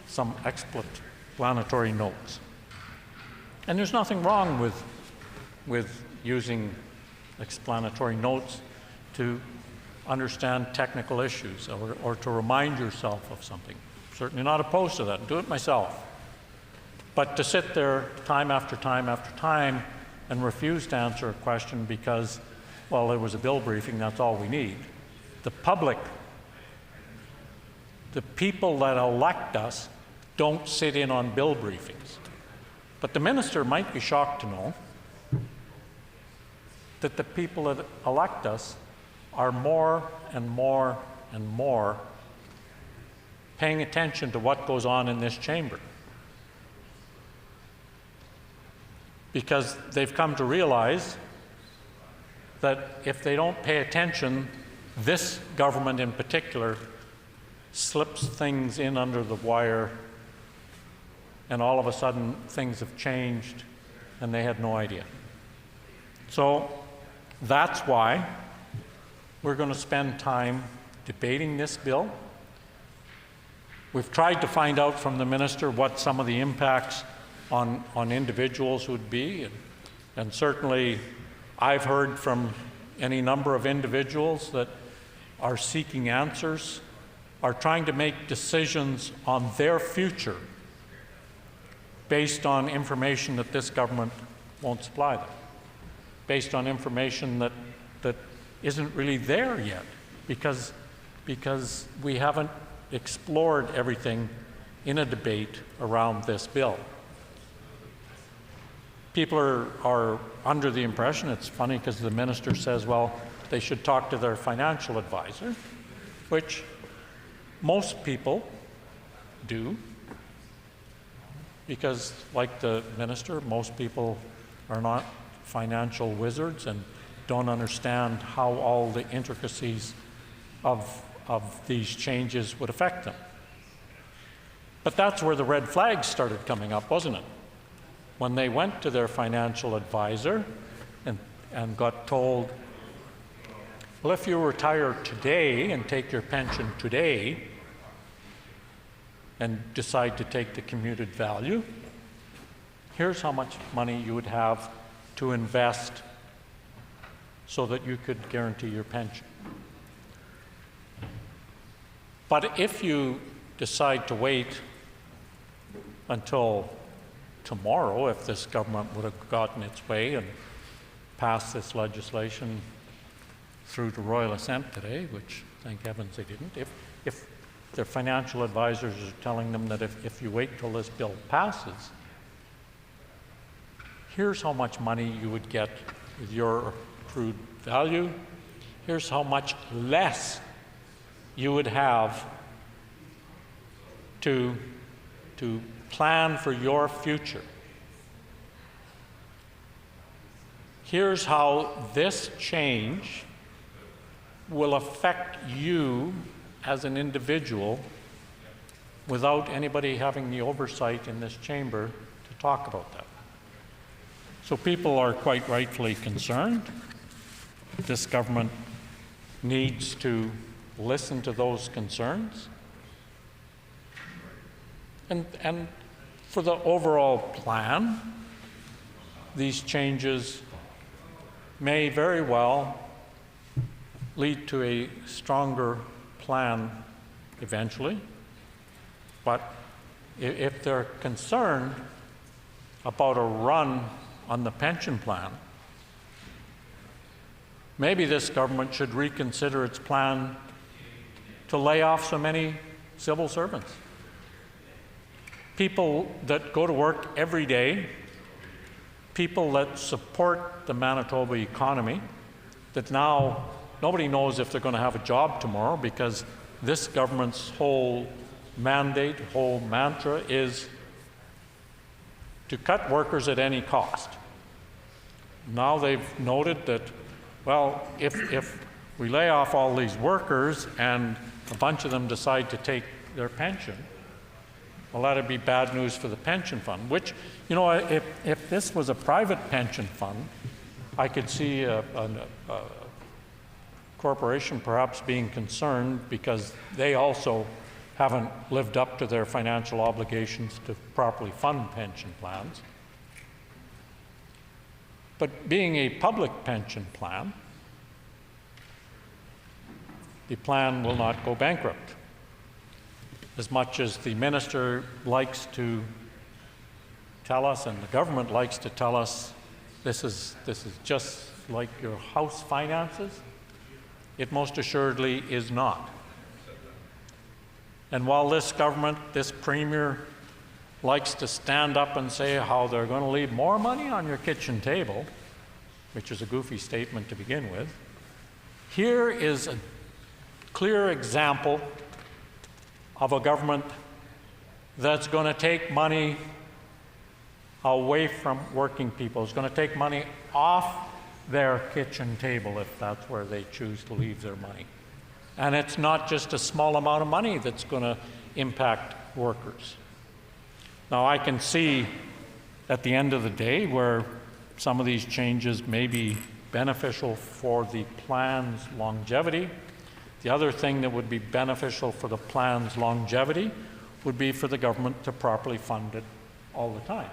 some explanatory notes. And there's nothing wrong with using explanatory notes to understand technical issues or to remind yourself of something. Certainly not opposed to that. Do it myself. But to sit there time after time after time and refuse to answer a question because, well, there was a bill briefing, that's all we need. The public, the people that elect us, don't sit in on bill briefings. But the minister might be shocked to know that the people that elect us are more and more and more paying attention to what goes on in this chamber. Because they've come to realize that if they don't pay attention, this government in particular slips things in under the wire, and all of a sudden things have changed and they had no idea. So that's why we're going to spend time debating this bill. We've tried to find out from the minister what some of the impacts on individuals would be, and certainly I've heard from any number of individuals that are seeking answers, are trying to make decisions on their future based on information that this government won't supply them, based on information that isn't really there yet, because we haven't explored everything in a debate around this bill. People are under the impression, it's funny because the minister says, well, they should talk to their financial advisor, which most people do, because like the minister, most people are not financial wizards and don't understand how all the intricacies of these changes would affect them. But that's where the red flags started coming up, wasn't it? When they went to their financial advisor and got told, well, if you retire today and take your pension today and decide to take the commuted value, here's how much money you would have to invest so that you could guarantee your pension. But if you decide to wait until tomorrow, if this government would have gotten its way and passed this legislation through the royal assent today, which thank heavens they didn't, if their financial advisors are telling them that if you wait till this bill passes, here's how much money you would get with your accrued value, here's how much less you would have to plan for your future. Here's how this change will affect you as an individual without anybody having the oversight in this chamber to talk about that. So people are quite rightfully concerned. This government needs to listen to those concerns. And for the overall plan, these changes may very well lead to a stronger plan eventually. But if they're concerned about a run on the pension plan, maybe this government should reconsider its plan to lay off so many civil servants. People that go to work every day, people that support the Manitoba economy, that now nobody knows if they're going to have a job tomorrow because this government's whole mandate, whole mantra is to cut workers at any cost. Now they've noted that, well, if we lay off all these workers and a bunch of them decide to take their pension, well, that'd be bad news for the pension fund, which, you know, if this was a private pension fund, I could see a corporation perhaps being concerned because they also haven't lived up to their financial obligations to properly fund pension plans. But being a public pension plan, the plan will not go bankrupt. As much as the minister likes to tell us, and the government likes to tell us, this is just like your house finances. It most assuredly is not. And while this government, this premier, likes to stand up and say how they're going to leave more money on your kitchen table, which is a goofy statement to begin with, here is a clear example of a government that's going to take money away from working people. It's going to take money off their kitchen table if that's where they choose to leave their money. And it's not just a small amount of money that's going to impact workers. Now, I can see at the end of the day where some of these changes may be beneficial for the plan's longevity. The other thing that would be beneficial for the plan's longevity would be for the government to properly fund it all the time.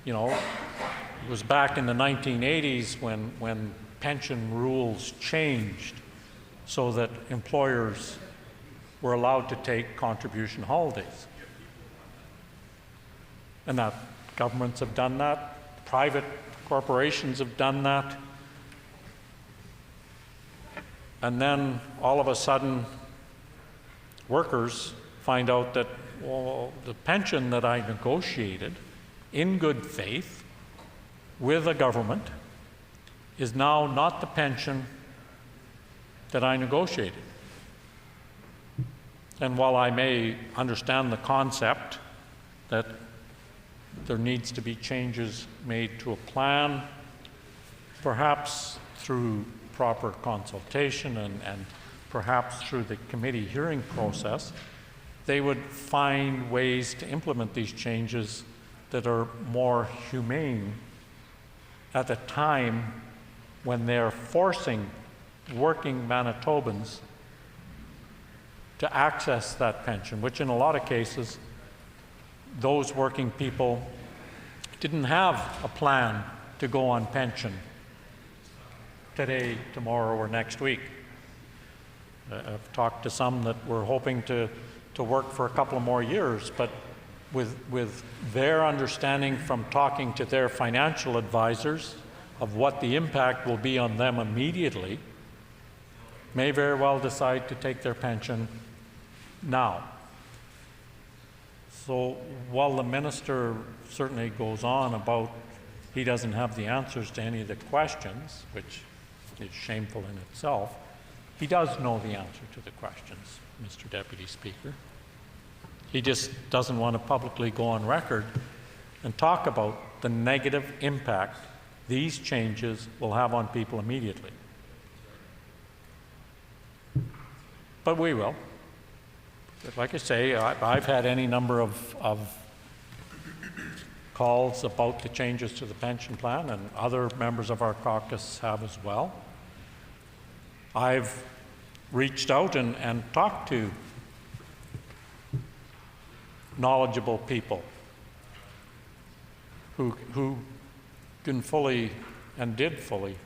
You know, it was back in the 1980s when pension rules changed so that employers were allowed to take contribution holidays. And that governments have done that, private corporations have done that. And then all of a sudden, workers find out that, well, the pension that I negotiated in good faith with a government is now not the pension that I negotiated. And while I may understand the concept that there needs to be changes made to a plan, perhaps through proper consultation and perhaps through the committee hearing process, they would find ways to implement these changes that are more humane at a time when they're forcing working Manitobans to access that pension, which in a lot of cases, those working people didn't have a plan to go on pension today, tomorrow, or next week. I've talked to some that were hoping to work for a couple of more years, but with their understanding from talking to their financial advisors of what the impact will be on them immediately, may very well decide to take their pension now. So while the minister certainly goes on about he doesn't have the answers to any of the questions, which is shameful in itself, he does know the answer to the questions, Mr. Deputy Speaker. He just doesn't want to publicly go on record and talk about the negative impact these changes will have on people immediately. But we will. Like I say, I've had any number of calls about the changes to the pension plan, and other members of our caucus have as well. I've reached out and talked to knowledgeable people who can fully and did fully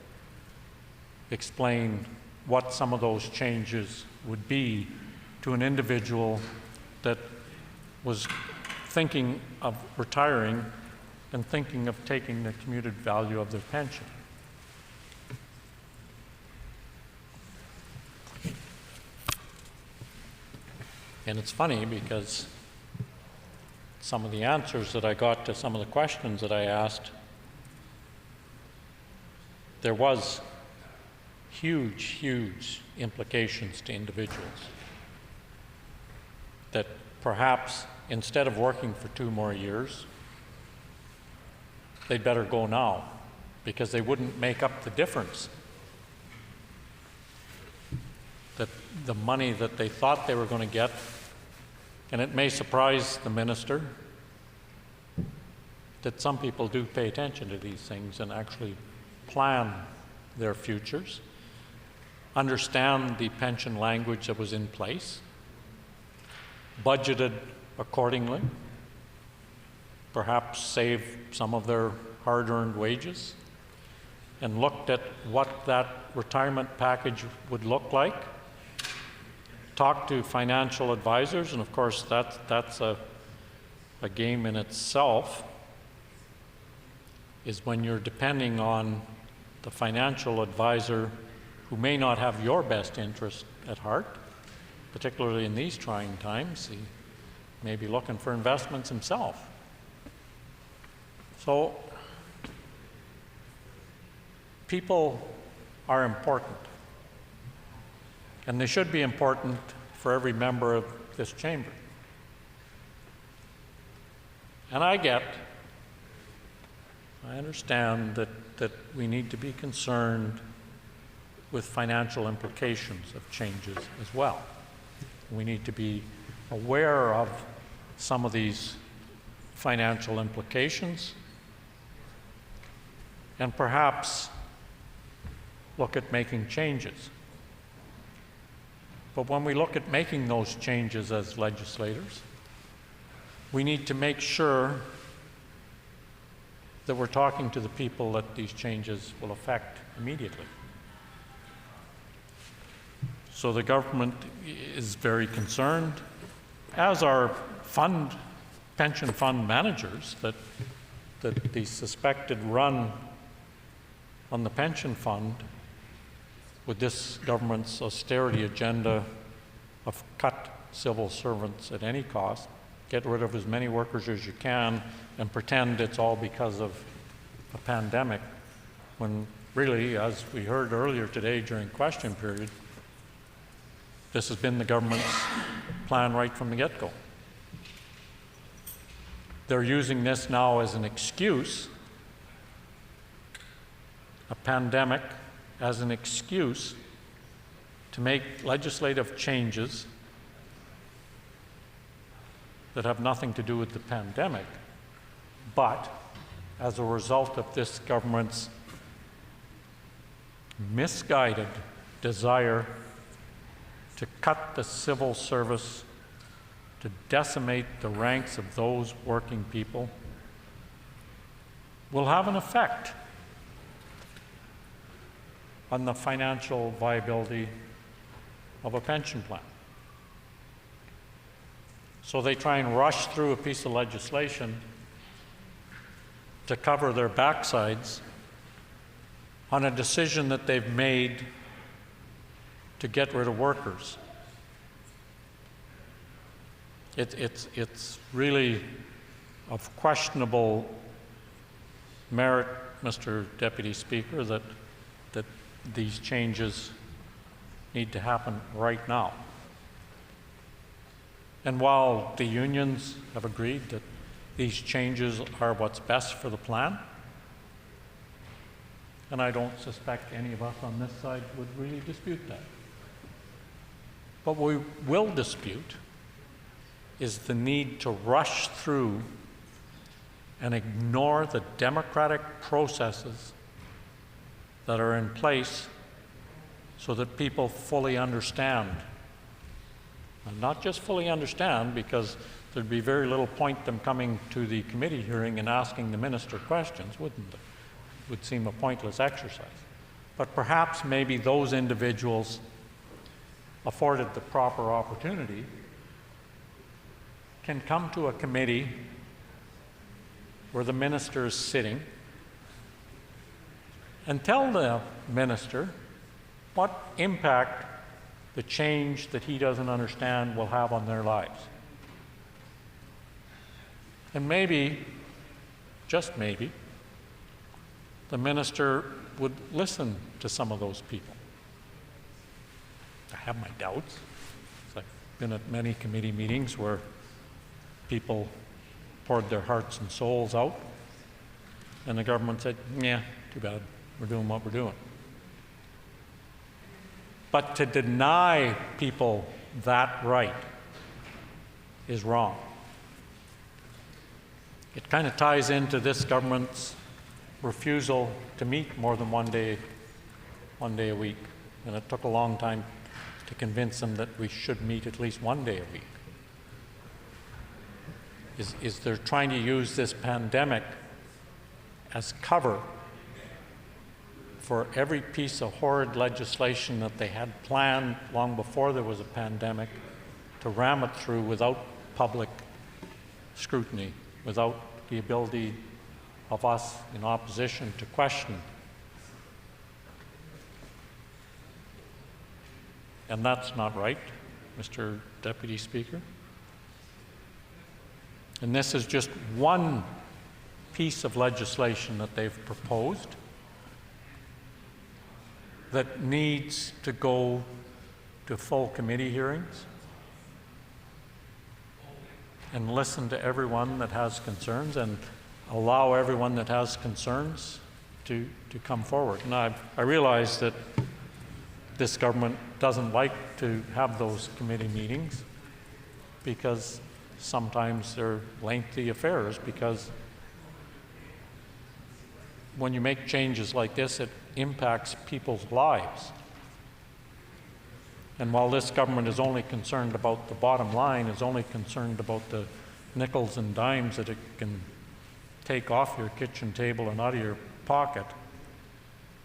explain what some of those changes would be to an individual that was thinking of retiring and thinking of taking the commuted value of their pension. And it's funny because some of the answers that I got to some of the questions that I asked, there was huge implications to individuals. That perhaps instead of working for 2 more years, they'd better go now because they wouldn't make up the difference. That the money that they thought they were going to get, and it may surprise the minister that some people do pay attention to these things and actually plan their futures, understand the pension language that was in place, budgeted accordingly, perhaps saved some of their hard-earned wages, and looked at what that retirement package would look like, talked to financial advisors, and of course that's a a game in itself is when you're depending on the financial advisor who may not have your best interest at heart, particularly in these trying times. He may be looking for investments himself. So people are important, and they should be important for every member of this chamber. And I understand that we need to be concerned with financial implications of changes as well. We need to be aware of some of these financial implications and perhaps look at making changes. But when we look at making those changes as legislators, we need to make sure that we're talking to the people that these changes will affect immediately. So the government is very concerned, as are pension fund managers, that the suspected run on the pension fund with this government's austerity agenda of cut civil servants at any cost, get rid of as many workers as you can, and pretend it's all because of a pandemic, when really, as we heard earlier today during question period, this has been the government's plan right from the get-go. They're using this now as an excuse, a pandemic as an excuse to make legislative changes that have nothing to do with the pandemic, but as a result of this government's misguided desire to cut the civil service, to decimate the ranks of those working people, will have an effect on the financial viability of a pension plan. So they try and rush through a piece of legislation to cover their backsides on a decision that they've made to get rid of workers. It's really of questionable merit, Mr. Deputy Speaker, that these changes need to happen right now. And while the unions have agreed that these changes are what's best for the plan, and I don't suspect any of us on this side would really dispute that. What we will dispute is the need to rush through and ignore the democratic processes that are in place so that people fully understand. And not just fully understand, because there'd be very little point them coming to the committee hearing and asking the minister questions, wouldn't it? It would seem a pointless exercise. But perhaps maybe those individuals afforded the proper opportunity can come to a committee where the minister is sitting and tell the minister what impact the change that he doesn't understand will have on their lives. And maybe, just maybe, the minister would listen to some of those people. I have my doubts. I've been at many committee meetings where people poured their hearts and souls out, and the government said, yeah, too bad, we're doing what we're doing. But to deny people that right is wrong. It kind of ties into this government's refusal to meet more than one day a week. And it took a long time to convince them that we should meet at least one day a week. Is they're trying to use this pandemic as cover for every piece of horrid legislation that they had planned long before there was a pandemic to ram it through without public scrutiny, without the ability of us in opposition to question. And that's not right, Mr. Deputy Speaker. And this is just one piece of legislation that they've proposed that needs to go to full committee hearings and listen to everyone that has concerns and allow everyone that has concerns to come forward. And I realize that this government doesn't like to have those committee meetings because sometimes they're lengthy affairs, because when you make changes like this, it impacts people's lives. And while this government is only concerned about the bottom line, is only concerned about the nickels and dimes that it can take off your kitchen table and out of your pocket,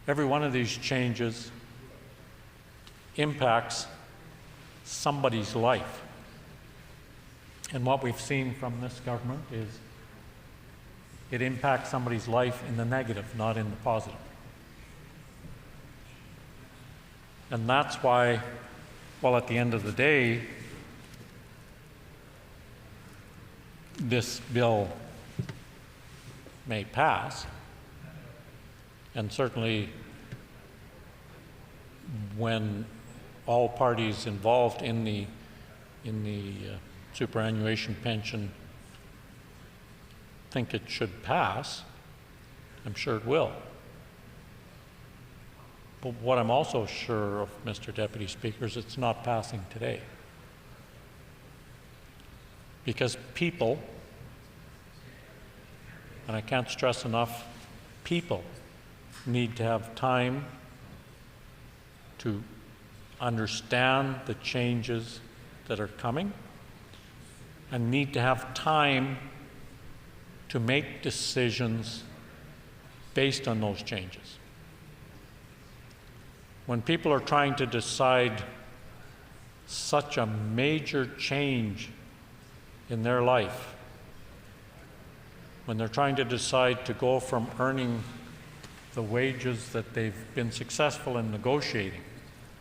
every one of these changes impacts somebody's life. And what we've seen from this government is it impacts somebody's life in the negative, not in the positive. And that's why, well, at the end of the day, this bill may pass, and certainly when all parties involved in the superannuation pension think it should pass, I'm sure it will. But what I'm also sure of, Mr. Deputy Speaker, is it's not passing today. Because people, and I can't stress enough, people need to have time to understand the changes that are coming and need to have time to make decisions based on those changes. When people are trying to decide such a major change in their life, when they're trying to decide to go from earning the wages that they've been successful in negotiating,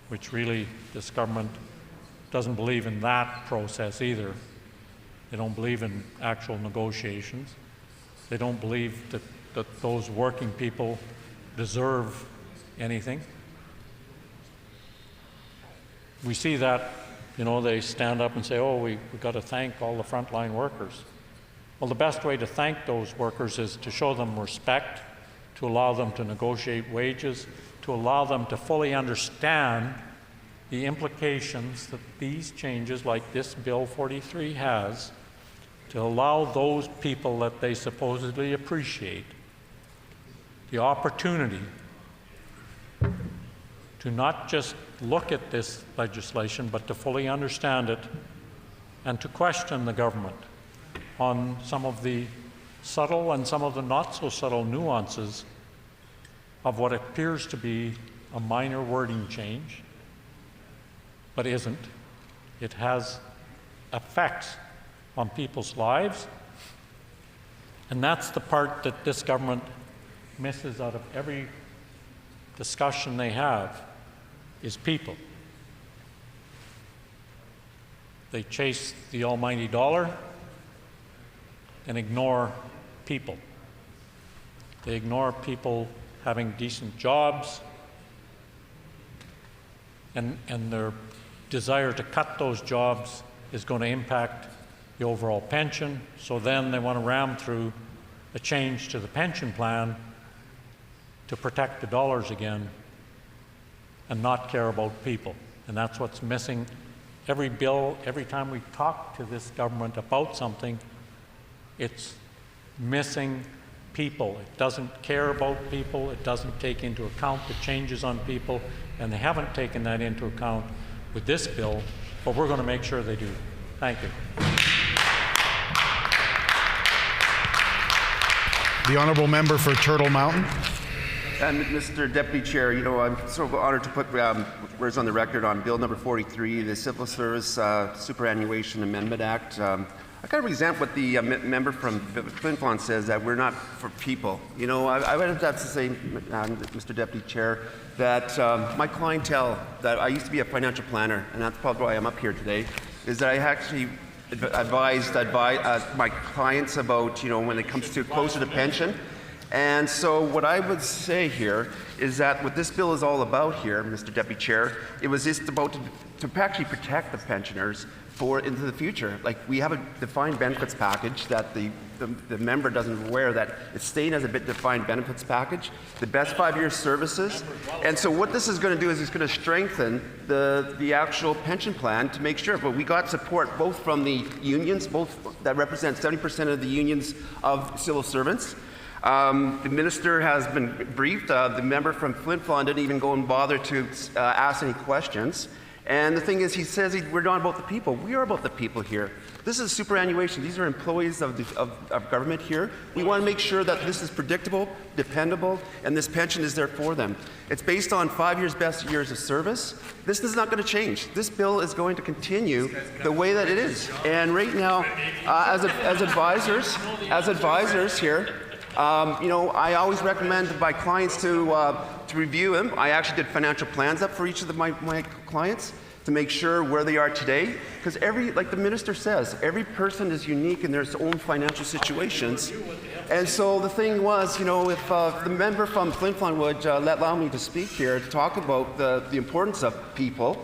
which really this government doesn't believe in that process either. They don't believe in actual negotiations. They don't believe that those working people deserve anything. We see that, you know, they stand up and say, oh, we've got to thank all the frontline workers. Well, the best way to thank those workers is to show them respect, to allow them to negotiate wages, to allow them to fully understand the implications that these changes, like this Bill 43 has, to allow those people that they supposedly appreciate the opportunity to not just look at this legislation, but to fully understand it and to question the government on some of the subtle and some of the not so subtle nuances of what appears to be a minor wording change, but isn't. It has effects on people's lives, and that's the part that this government misses out of every discussion they have, is people. They chase the almighty dollar and ignore people. They ignore people having decent jobs, and their desire to cut those jobs is going to impact the overall pension. So then they want to ram through a change to the pension plan to protect the dollars again and not care about people. And that's what's missing. Every bill, every time we talk to this government about something, it's missing people. It doesn't care about people. It doesn't take into account the changes on people, and they haven't taken that into account with this bill, but we're going to make sure they do. Thank you. The Honourable Member for Turtle Mountain. And Mr. Deputy Chair, you know, I'm so honored to put words on the record on Bill number 43, the Civil Service Superannuation Amendment Act. I kind of resent what the member from Flin Flon says, that we're not for people. You know, I would have to say, Mr. Deputy Chair, that my clientele, that I used to be a financial planner, and that's probably why I'm up here today, is that I actually advised my clients about, you know, when it comes to closer to pension. And so what I would say here is that what this bill is all about here, Mr. Deputy Chair, it was just about to actually protect the pensioners for into the future. Like, we have a defined benefits package that the member doesn't aware that it's staying as a bit defined benefits package, the best 5 year services. And so what this is going to do is it's going to strengthen the actual pension plan to make sure. But we got support both from the unions, both that represent 70% of the unions of civil servants. The minister has been briefed. The member from Flin Flon didn't even go and bother to ask any questions. And the thing is, he says we're not about the people. We are about the people here. This is superannuation. These are employees of government here. We want to make sure that this is predictable, dependable, and this pension is there for them. It's based on 5 years' best years of service. This is not going to change. This bill is going to continue the way that it is. And right now, as advisors here, you know, I always recommend my clients to review them. I actually did financial plans up for each of my clients to make sure where they are today. Because like the minister says, every person is unique in their own financial situations. And so the thing was, you know, if the member from Flin Flon would allow me to speak here to talk about the importance of people,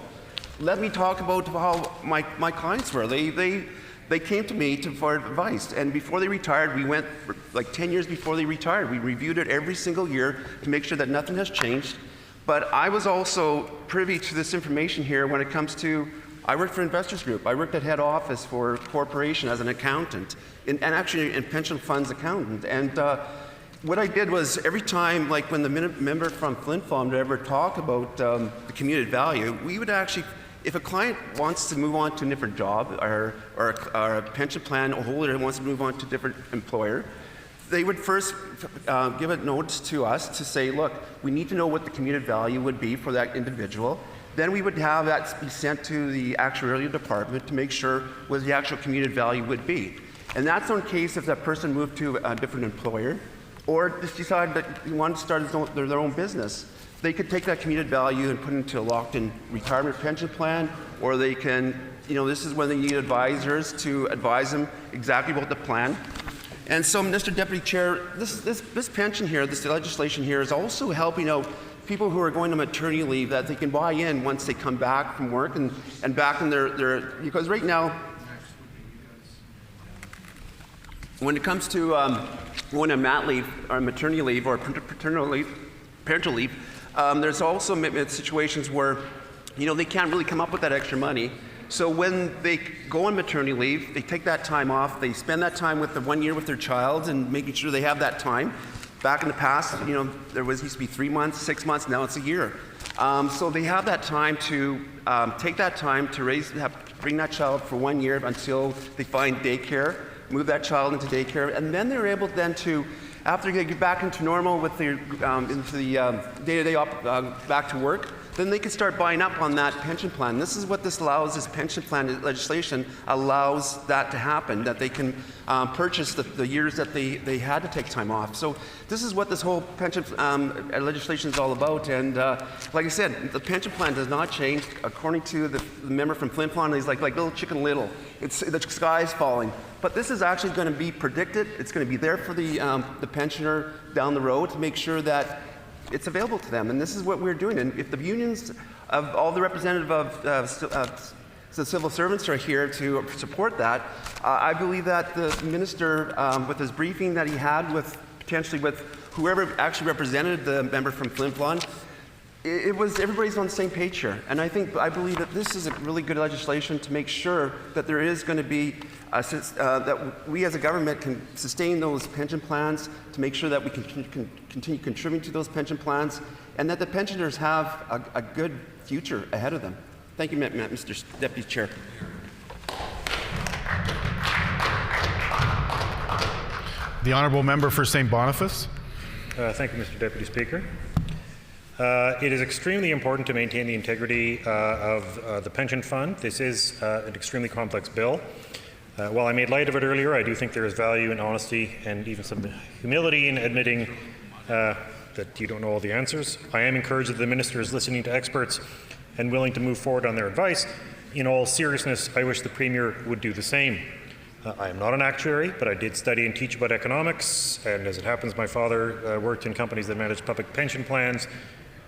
let me talk about how my clients were. They came to me for advice, and before they retired, we went, like 10 years before they retired, we reviewed it every single year to make sure that nothing has changed. But I was also privy to this information here when it comes to, I worked for Investors Group. I worked at head office for a corporation as an accountant, and actually in pension funds accountant. And what I did was every time, like when the member from Flin Flon would ever talk about the commuted value, we would actually, if a client wants to move on to a different job or a pension plan holder wants to move on to a different employer, they would first give a notice to us to say, look, we need to know what the commuted value would be for that individual. Then we would have that be sent to the actuarial department to make sure what the actual commuted value would be. And that's in case if that person moved to a different employer or just decided that they wanted to start their own business. They could take that commuted value and put it into a locked-in retirement pension plan, or they can, you know, this is when they need advisors to advise them exactly about the plan. And so, Mr. Deputy Chair, this pension here, this legislation here is also helping out people who are going to maternity leave that they can buy in once they come back from work and back in their, because right now, when it comes to going on mat leave or maternity leave or parental leave, there's also situations where, you know, they can't really come up with that extra money. So when they go on maternity leave, they take that time off, they spend that time with the 1 year with their child and making sure they have that time. Back in the past, you know, used to be 3 months, 6 months, now it's a year. So they have that time to take that time to bring that child for 1 year until they find daycare, move that child into daycare, and then they're able then to, after they get back into normal with their into the day-to-day back to work, then they can start buying up on that pension plan. This is what this allows, this pension plan legislation allows that to happen, that they can purchase the years that they had to take time off. So this is what this whole pension legislation is all about. And like I said, the pension plan does not change. According to the member from Flin Flon, he's like little Chicken Little. The sky's falling. But this is actually going to be predicted. It's going to be there for the pensioner down the road to make sure that it's available to them. And this is what we're doing. And if the unions of all the representative of the civil servants are here to support that, I believe that the minister, with his briefing that he had potentially with whoever actually represented the member from Flin Flon, everybody's on the same page here. And I believe that this is a really good legislation to make sure that there is going to be that we as a government can sustain those pension plans, to make sure that we can continue contributing to those pension plans, and that the pensioners have a good future ahead of them. Thank you, Mr. Deputy Chair. The Honourable Member for St. Boniface. Thank you, Mr. Deputy Speaker. It is extremely important to maintain the integrity of the pension fund. This is an extremely complex bill. While I made light of it earlier, I do think there is value in honesty and even some humility in admitting that you don't know all the answers. I am encouraged that the Minister is listening to experts and willing to move forward on their advice. In all seriousness, I wish the Premier would do the same. I am not an actuary, but I did study and teach about economics, and as it happens, my father worked in companies that managed public pension plans,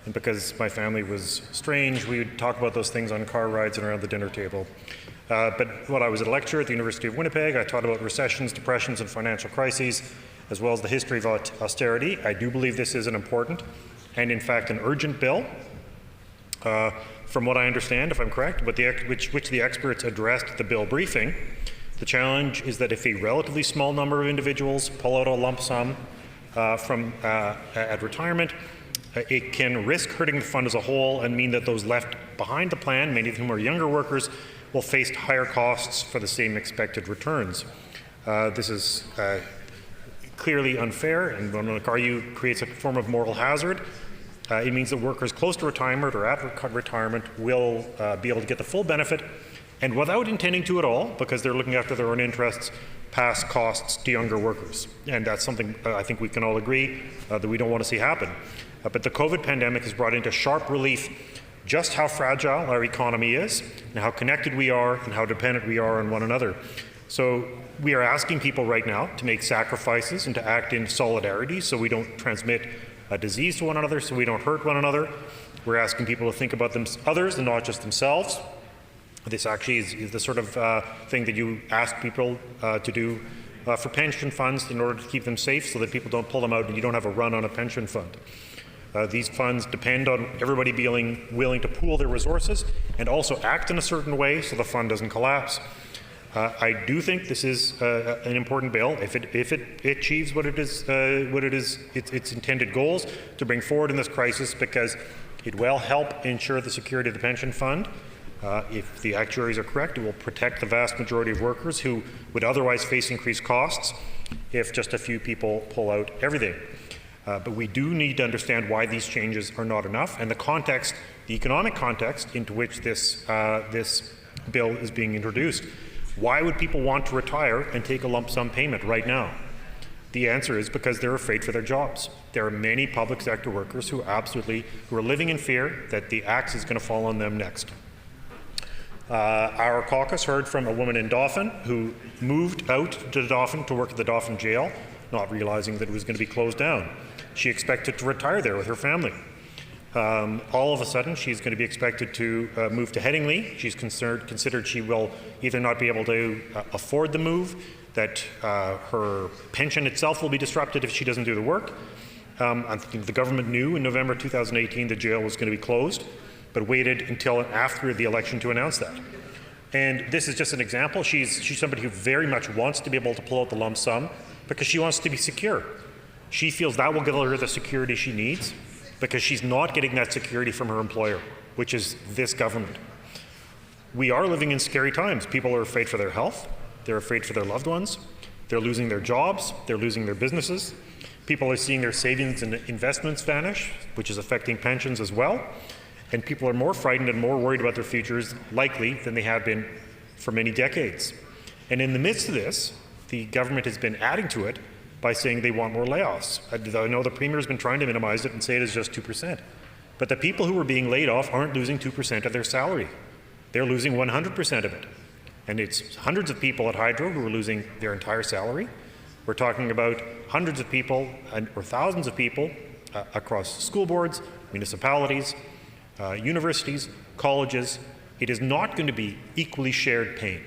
and because my family was strange, we would talk about those things on car rides and around the dinner table. But while I was a lecturer at the University of Winnipeg, I taught about recessions, depressions, and financial crises, as well as the history of austerity. I do believe this is an important and, in fact, an urgent bill. From what I understand, if I'm correct, but which the experts addressed at the bill briefing, the challenge is that if a relatively small number of individuals pull out a lump sum at retirement, it can risk hurting the fund as a whole and mean that those left behind the plan, many of whom are younger workers, will face higher costs for the same expected returns. This is clearly unfair, and one would argue creates a form of moral hazard. It means that workers close to retirement or at retirement will be able to get the full benefit, and without intending to at all, because they're looking after their own interests, pass costs to younger workers. And that's something I think we can all agree that we don't want to see happen. But the COVID pandemic has brought into sharp relief just how fragile our economy is, and how connected we are, and how dependent we are on one another. So we are asking people right now to make sacrifices and to act in solidarity so we don't transmit a disease to one another, so we don't hurt one another. We're asking people to think about others and not just themselves. This actually is the sort of thing that you ask people to do for pension funds in order to keep them safe so that people don't pull them out and you don't have a run on a pension fund. These funds depend on everybody being willing to pool their resources and also act in a certain way so the fund doesn't collapse. I do think this is an important bill if it achieves its intended goals to bring forward in this crisis, because it will help ensure the security of the pension fund. If the actuaries are correct, it will protect the vast majority of workers who would otherwise face increased costs if just a few people pull out everything. But we do need to understand why these changes are not enough, and the economic context into which this bill is being introduced. Why would people want to retire and take a lump sum payment right now? The answer is because they're afraid for their jobs. There are many public sector workers who are living in fear that the axe is going to fall on them next. Our caucus heard from a woman in Dauphin who moved out to Dauphin to work at the Dauphin jail, not realizing that it was going to be closed down. She expected to retire there with her family. All of a sudden, she's going to be expected to move to Headingley. She's considered she will either not be able to afford the move, that her pension itself will be disrupted if she doesn't do the work. I think the government knew in November 2018 the jail was going to be closed, but waited until after the election to announce that. And this is just an example. She's somebody who very much wants to be able to pull out the lump sum because she wants to be secure. She feels that will give her the security she needs because she's not getting that security from her employer, which is this government. We are living in scary times. People are afraid for their health. They're afraid for their loved ones. They're losing their jobs. They're losing their businesses. People are seeing their savings and investments vanish, which is affecting pensions as well. And people are more frightened and more worried about their futures, likely, than they have been for many decades. And in the midst of this, the government has been adding to it by saying they want more layoffs. I know the Premier has been trying to minimize it and say it is just 2%. But the people who are being laid off aren't losing 2% of their salary. They're losing 100% of it. And it's hundreds of people at Hydro who are losing their entire salary. We're talking about hundreds of people or thousands of people across school boards, municipalities, universities, colleges. It is not going to be equally shared pain.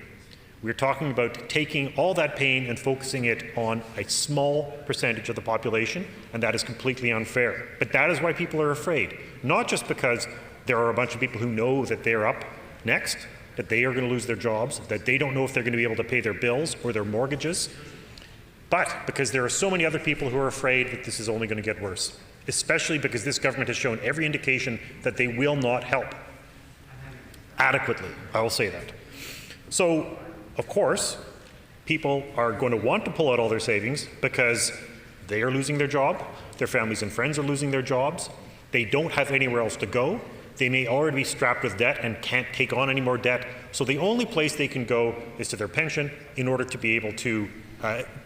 We're talking about taking all that pain and focusing it on a small percentage of the population, and that is completely unfair. But that is why people are afraid, not just because there are a bunch of people who know that they're up next, that they are going to lose their jobs, that they don't know if they're going to be able to pay their bills or their mortgages, but because there are so many other people who are afraid that this is only going to get worse, especially because this government has shown every indication that they will not help adequately. I will say that. So, of course, people are going to want to pull out all their savings because they are losing their job, their families and friends are losing their jobs, they don't have anywhere else to go, They may already be strapped with debt and can't take on any more debt. So the only place they can go is to their pension in order to be able to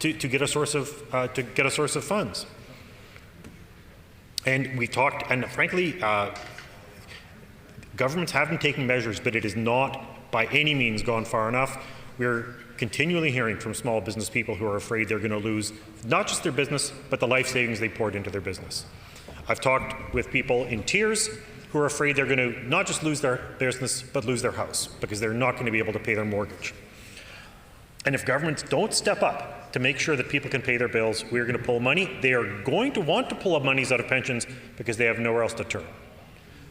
get a source of funds. And we talked, and frankly, governments have been taking measures, but it has not by any means gone far enough. We're continually hearing from small business people who are afraid they're going to lose not just their business, but the life savings they poured into their business. I've talked with people in tears who are afraid they're going to not just lose their business, but lose their house because they're not going to be able to pay their mortgage. And if governments don't step up to make sure that people can pay their bills, we're going to pull money. They are going to want to pull up monies out of pensions because they have nowhere else to turn.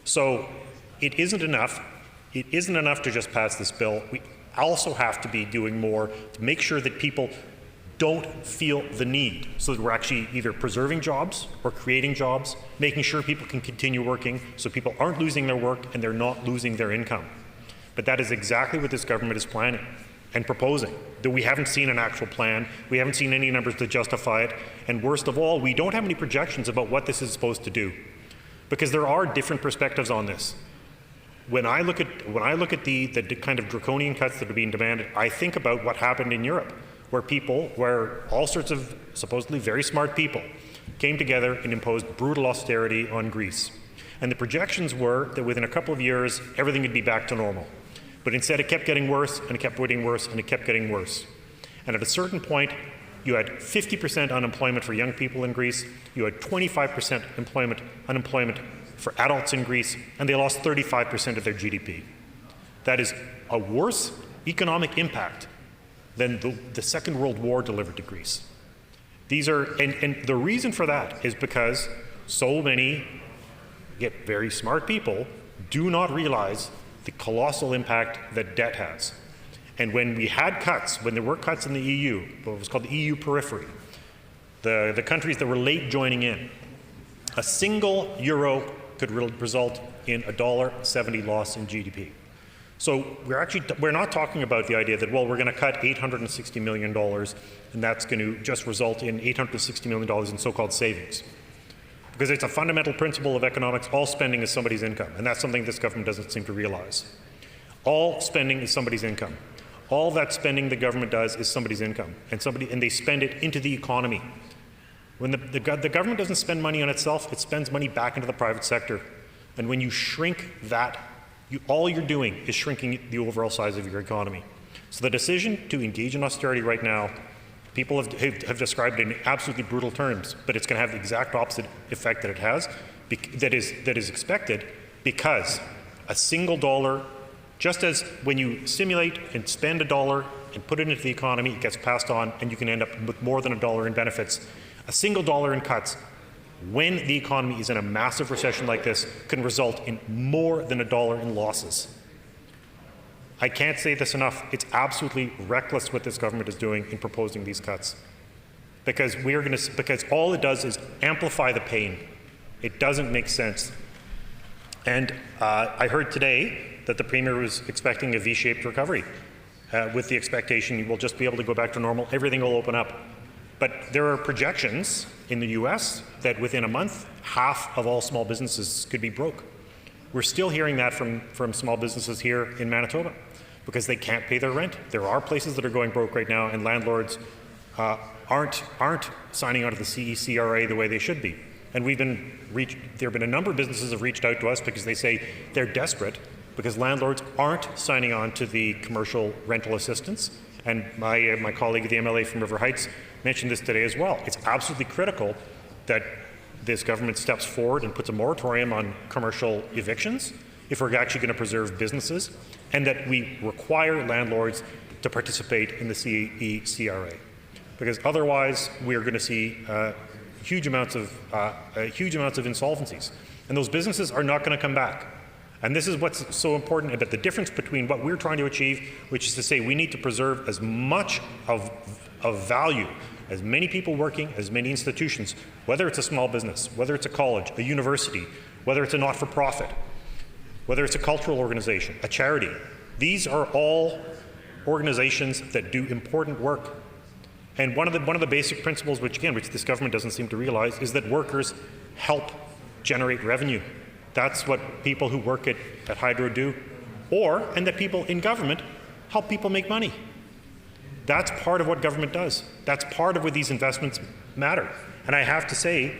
So it isn't enough. It isn't enough to just pass this bill. We also have to be doing more to make sure that people don't feel the need, so that we're actually either preserving jobs or creating jobs, making sure people can continue working so people aren't losing their work and they're not losing their income. But that is exactly what this government is planning and proposing. That we haven't seen an actual plan, we haven't seen any numbers to justify it, and worst of all, we don't have any projections about what this is supposed to do. Because there are different perspectives on this. When I look at the kind of draconian cuts that are being demanded, I think about what happened in Europe, where all sorts of supposedly very smart people came together and imposed brutal austerity on Greece. And the projections were that within a couple of years, everything would be back to normal. But instead, it kept getting worse, and it kept getting worse, and it kept getting worse. And at a certain point, you had 50% unemployment for young people in Greece, you had 25% unemployment for adults in Greece, and they lost 35% of their GDP. That is a worse economic impact than the Second World War delivered to Greece. These are, and the reason for that is because so many, yet very smart people, do not realize the colossal impact that debt has. And when we had cuts, when there were cuts in the EU, what was called the EU periphery, the countries that were late joining in, a single euro could result in a $1.70 loss in GDP. So we're not talking about the idea that, well, we're going to cut $860 million and that's going to just result in $860 million in so-called savings. Because it's a fundamental principle of economics, all spending is somebody's income, and that's something this government doesn't seem to realize. All spending is somebody's income. All that spending the government does is somebody's income, and they spend it into the economy. When the government doesn't spend money on itself, it spends money back into the private sector. And when you shrink that, all you're doing is shrinking the overall size of your economy. So the decision to engage in austerity right now, people have described it in absolutely brutal terms, but it's going to have the exact opposite effect that it has, that is expected, because a single dollar, just as when you simulate and spend $1 and put it into the economy, it gets passed on and you can end up with more than $1 in benefits. A single dollar in cuts, when the economy is in a massive recession like this, can result in more than $1 in losses. I can't say this enough. It's absolutely reckless what this government is doing in proposing these cuts. Because all it does is amplify the pain. It doesn't make sense. And I heard today that the Premier was expecting a V-shaped recovery with the expectation we'll just be able to go back to normal, everything will open up. But there are projections in the US that within a month, half of all small businesses could be broke. We're still hearing that from small businesses here in Manitoba because they can't pay their rent. There are places that are going broke right now, and landlords aren't signing on to the CECRA the way they should be. And there have been a number of businesses have reached out to us because they say they're desperate because landlords aren't signing on to the commercial rental assistance. And my colleague, the MLA from River Heights, mentioned this today as well. It's absolutely critical that this government steps forward and puts a moratorium on commercial evictions if we're actually going to preserve businesses, and that we require landlords to participate in the CECRA. Because otherwise, we're going to see huge amounts of insolvencies, and those businesses are not going to come back. And this is what's so important about the difference between what we're trying to achieve, which is to say we need to preserve as much of value, as many people working, as many institutions, whether it's a small business, whether it's a college, a university, whether it's a not-for-profit, whether it's a cultural organization, a charity. These are all organizations that do important work. And one of the basic principles, which this government doesn't seem to realize, is that workers help generate revenue. That's what people who work at Hydro do, and that people in government help people make money. That's part of what government does. That's part of where these investments matter. And I have to say,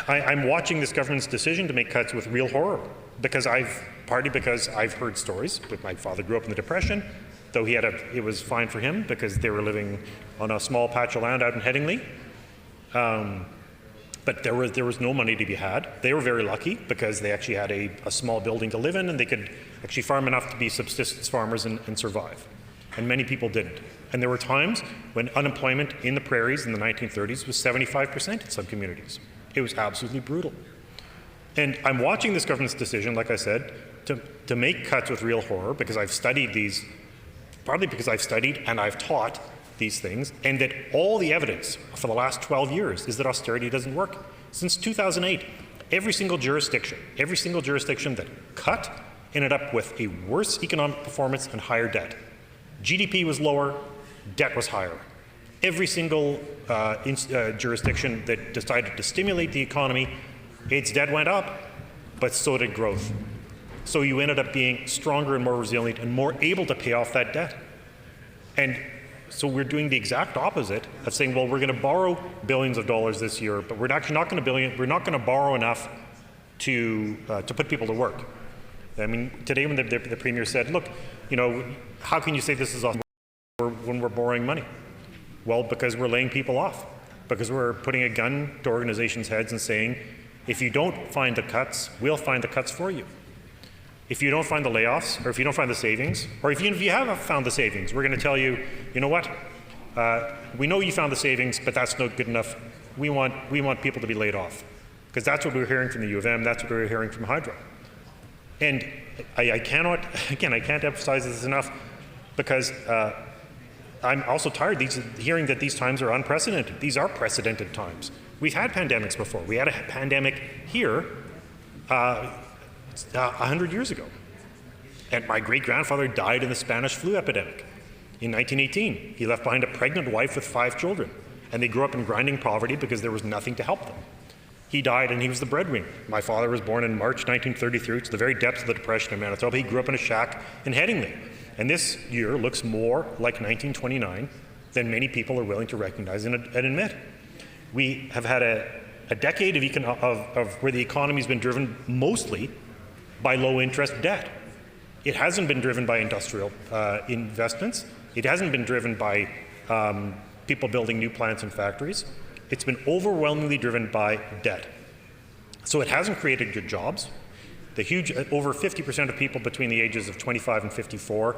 I'm watching this government's decision to make cuts with real horror, because I've heard stories. But my father grew up in the Depression, though it was fine for him because they were living on a small patch of land out in Headingley. But there was no money to be had. They were very lucky because they actually had a small building to live in, and they could actually farm enough to be subsistence farmers and survive. And many people didn't. And there were times when unemployment in the prairies in the 1930s was 75% in some communities. It was absolutely brutal. And I'm watching this government's decision, like I said, to make cuts with real horror, because I've studied these, partly because I've studied and I've taught these things, and that all the evidence for the last 12 years is that austerity doesn't work. Since 2008, every single jurisdiction that cut ended up with a worse economic performance and higher debt. GDP was lower, debt was higher. Every single jurisdiction that decided to stimulate the economy, its debt went up, but so did growth. So you ended up being stronger and more resilient and more able to pay off that debt. And so we're doing the exact opposite of saying, well, we're going to borrow billions of dollars this year, but we're actually not going to borrow enough to put people to work. I mean, today when the Premier said, look, how can you say this is when we're borrowing money? Well, because we're laying people off, because we're putting a gun to organizations' heads and saying, if you don't find the cuts, we'll find the cuts for you. If you don't find the layoffs, or if you don't find the savings, or if you have found the savings, we're going to tell you, you know what, we know you found the savings, but that's not good enough. We want people to be laid off. Because that's what we're hearing from the U of M, that's what we're hearing from Hydro. And I can't emphasize this enough, because I'm also tired hearing that these times are unprecedented. These are precedented times. We've had pandemics before. We had a pandemic here 100 years ago. And my great-grandfather died in the Spanish flu epidemic in 1918. He left behind a pregnant wife with 5 children, and they grew up in grinding poverty because there was nothing to help them. He died and he was the breadwinner. My father was born in March 1933, to the very depths of the Depression in Manitoba. He grew up in a shack in Headingley. And this year looks more like 1929 than many people are willing to recognize and admit. We have had a decade of where the economy has been driven mostly by low-interest debt. It hasn't been driven by industrial investments. It hasn't been driven by people building new plants and factories. It's been overwhelmingly driven by debt. So it hasn't created good jobs. The over 50% of people between the ages of 25 and 54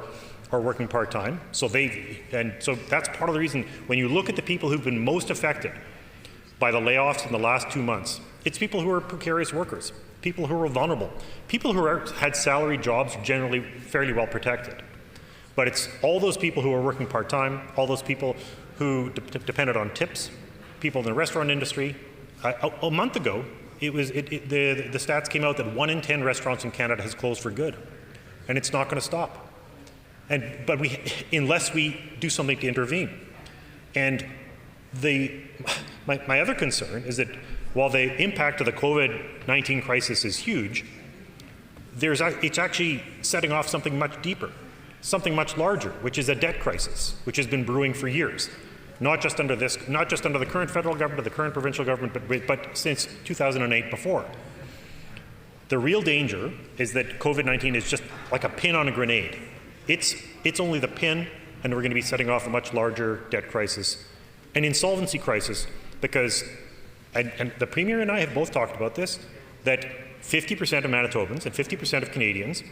are working part-time. So that's part of the reason when you look at the people who've been most affected by the layoffs in the last 2 months, it's people who are precarious workers, people who are vulnerable, people who had salary jobs generally fairly well protected. But it's all those people who are working part-time, all those people who depended on tips, people in the restaurant industry. A month ago, the stats came out that 1 in 10 restaurants in Canada has closed for good, and it's not going to stop. But unless we do something to intervene. And my other concern is that while the impact of the COVID-19 crisis is huge, it's actually setting off something much deeper, something much larger, which is a debt crisis, which has been brewing for years. Not just under the current federal government or the current provincial government, but since 2008 before. The real danger is that COVID-19 is just like a pin on a grenade. It's only the pin, and we're going to be setting off a much larger debt crisis, an insolvency crisis, because, and the Premier and I have both talked about this, that 50% of Manitobans and 50% of Canadians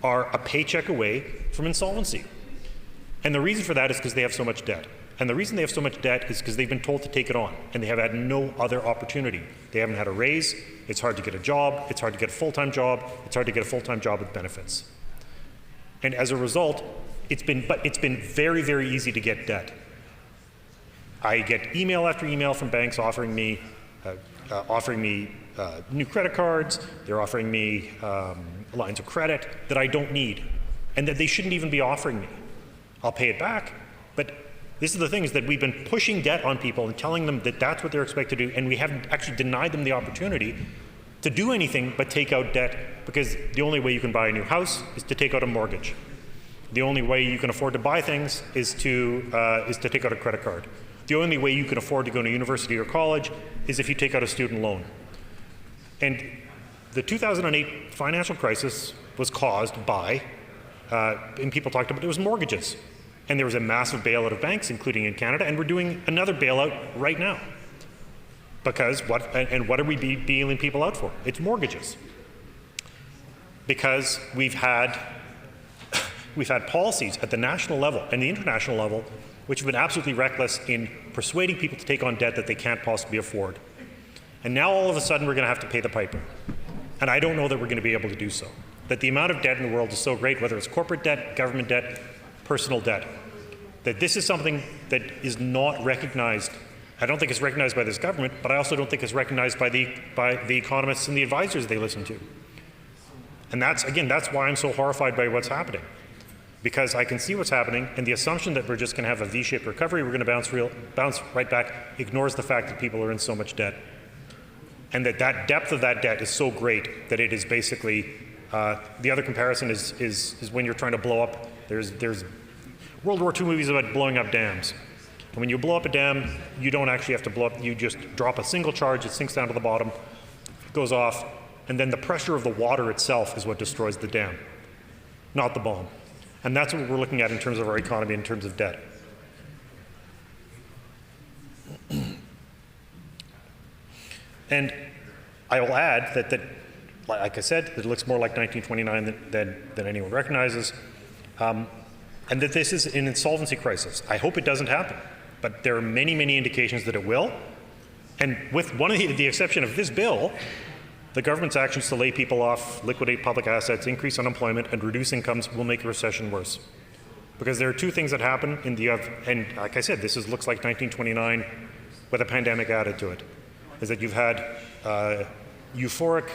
are a paycheck away from insolvency. And the reason for that is because they have so much debt. And the reason they have so much debt is because they've been told to take it on, and they have had no other opportunity. They haven't had a raise, it's hard to get a job, it's hard to get a full-time job, it's hard to get a full-time job with benefits. And as a result, it's been very, very easy to get debt. I get email after email from banks offering me new credit cards, they're offering me lines of credit that I don't need, and that they shouldn't even be offering me. I'll pay it back, but this is the thing, is that we've been pushing debt on people and telling them that that's what they're expected to do, and we haven't actually denied them the opportunity to do anything but take out debt, because the only way you can buy a new house is to take out a mortgage. The only way you can afford to buy things is to take out a credit card. The only way you can afford to go to university or college is if you take out a student loan. And the 2008 financial crisis was caused by, and people talked about it, was mortgages. And there was a massive bailout of banks, including in Canada, and we're doing another bailout right now. Because what are we bailing people out for? It's mortgages. Because we've had policies at the national level and the international level which have been absolutely reckless in persuading people to take on debt that they can't possibly afford. And now all of a sudden we're going to have to pay the piper. And I don't know that we're going to be able to do so. That the amount of debt in the world is so great, whether it's corporate debt, government debt, personal debt, that this is something that is not recognized. I don't think it's recognized by this government, but I also don't think it's recognized by the economists and the advisors they listen to. And that's why I'm so horrified by what's happening. Because I can see what's happening, and the assumption that we're just going to have a V-shaped recovery, we're going to bounce right back, ignores the fact that people are in so much debt. And that depth of that debt is so great that it is basically, the other comparison is when you're trying to blow up, there's World War II movies about blowing up dams. And when you blow up a dam, you don't actually have to blow up, you just drop a single charge, it sinks down to the bottom, goes off, and then the pressure of the water itself is what destroys the dam, not the bomb. And that's what we're looking at in terms of our economy, in terms of debt. And I will add that like I said, it looks more like 1929 than anyone recognizes, and that this is an insolvency crisis. I hope it doesn't happen, but there are many, many indications that it will. And with one of the exception of this bill, the government's actions to lay people off, liquidate public assets, increase unemployment, and reduce incomes will make a recession worse. Because there are two things that happen and like I said, this looks like 1929 with a pandemic added to it, is that you've had euphoric,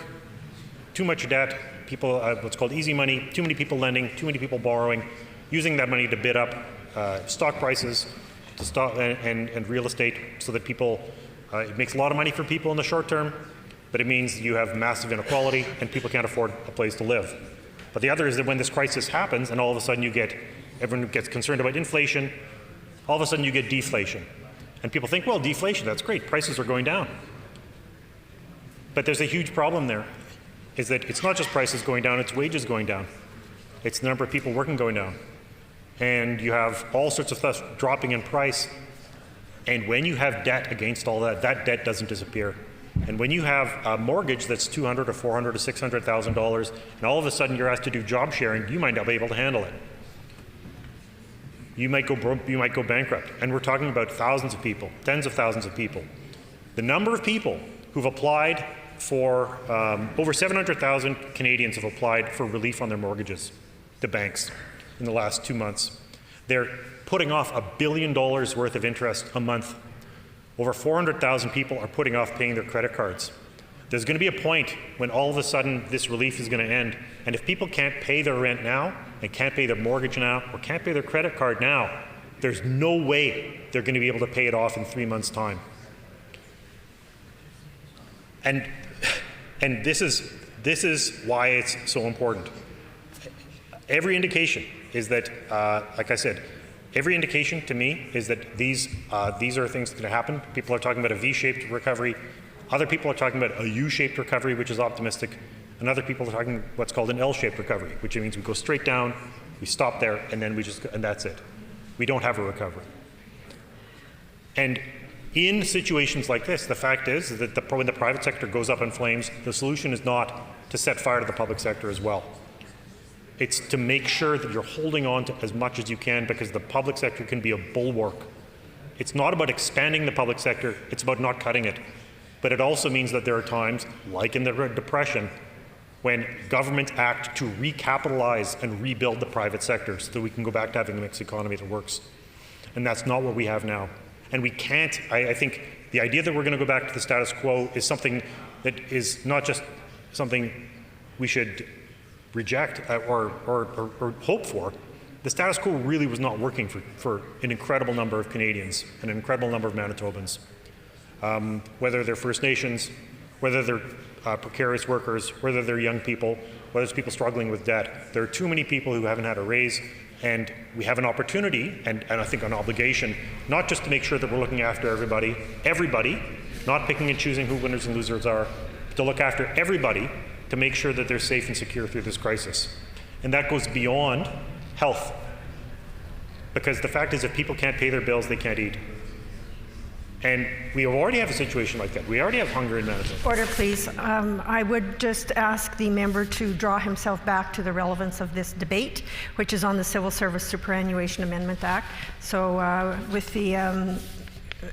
too much debt, people, what's called easy money, too many people lending, too many people borrowing, using that money to bid up stock prices and real estate so that people, it makes a lot of money for people in the short term, but it means you have massive inequality and people can't afford a place to live. But the other is that when this crisis happens and all of a sudden everyone gets concerned about inflation, all of a sudden you get deflation. And people think, well, deflation, that's great, prices are going down. But there's a huge problem there, is that it's not just prices going down, it's wages going down. It's the number of people working going down. And you have all sorts of stuff dropping in price. And when you have debt against all that, that debt doesn't disappear. And when you have a mortgage that's $200,000 or $400,000 or $600,000, and all of a sudden you're asked to do job sharing, you might not be able to handle it. You might go bankrupt. And we're talking about thousands of people, tens of thousands of people. The number of people who've applied for, over 700,000 Canadians have applied for relief on their mortgages to banks in the last 2 months. They're putting off $1 billion worth of interest a month. Over 400,000 people are putting off paying their credit cards. There's going to be a point when all of a sudden this relief is going to end. And if people can't pay their rent now, and can't pay their mortgage now, or can't pay their credit card now, there's no way they're going to be able to pay it off in 3 months' time. And this is why it's so important. Every indication is that, like I said, every indication to me is that these are things that happen. People are talking about a V-shaped recovery. Other people are talking about a U-shaped recovery, which is optimistic. And other people are talking what's called an L-shaped recovery, which means we go straight down, we stop there, and then and that's it. We don't have a recovery. And in situations like this, the fact is that when the private sector goes up in flames, the solution is not to set fire to the public sector as well. It's to make sure that you're holding on to as much as you can, because the public sector can be a bulwark. It's not about expanding the public sector, it's about not cutting it. But it also means that there are times, like in the Depression, when governments act to recapitalize and rebuild the private sector so that we can go back to having a mixed economy that works. And that's not what we have now. And we can't, I think the idea that we're going to go back to the status quo is something that is not just something we should reject or hope for. The status quo really was not working for an incredible number of Canadians and an incredible number of Manitobans. Whether they're First Nations, whether they're precarious workers, whether they're young people, whether it's people struggling with debt. There are too many people who haven't had a raise, and we have an opportunity and I think an obligation, not just to make sure that we're looking after everybody, not picking and choosing who winners and losers are, but to look after everybody to make sure that they're safe and secure through this crisis. And that goes beyond health. Because the fact is, if people can't pay their bills, they can't eat. And we already have a situation like that. We already have hunger in Manitoba. Order, please. I would just ask the member to draw himself back to the relevance of this debate, which is on the Civil Service Superannuation Amendment Act. So with the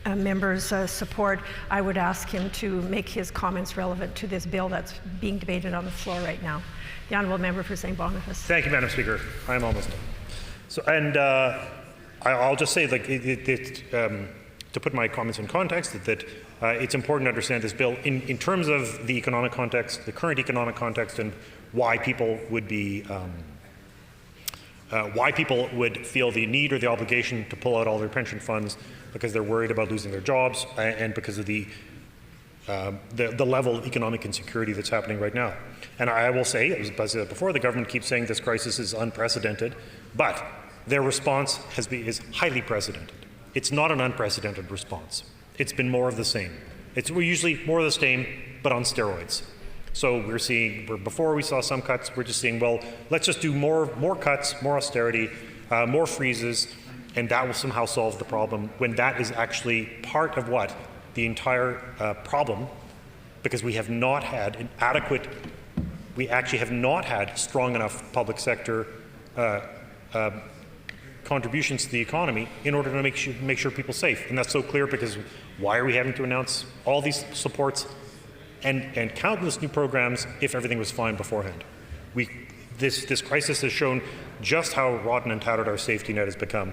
member's support, I would ask him to make his comments relevant to this bill that's being debated on the floor right now. The Honourable Member for St. Boniface. Thank you, Madam Speaker. I'm almost done. So, and I'll just say, like, to put my comments in context, that it's important to understand this bill in terms of the economic context, the current economic context, and why people would be, why people would feel the need or the obligation to pull out all their pension funds because they're worried about losing their jobs and because of the level of economic insecurity that's happening right now. And I will say, as I said before, the government keeps saying this crisis is unprecedented, but their response is highly precedented. It's not an unprecedented response. It's been more of the same. We're usually more of the same, but on steroids. So we're seeing, before we saw some cuts, we're just saying, well, let's just do more cuts, more austerity, more freezes, and that will somehow solve the problem, when that is actually part of what? The entire problem, because we have not had an adequate, we actually have not had strong enough public sector contributions to the economy in order to make sure people safe. And that's so clear because why are we having to announce all these supports and countless new programs if everything was fine beforehand? This crisis has shown just how rotten and tattered our safety net has become.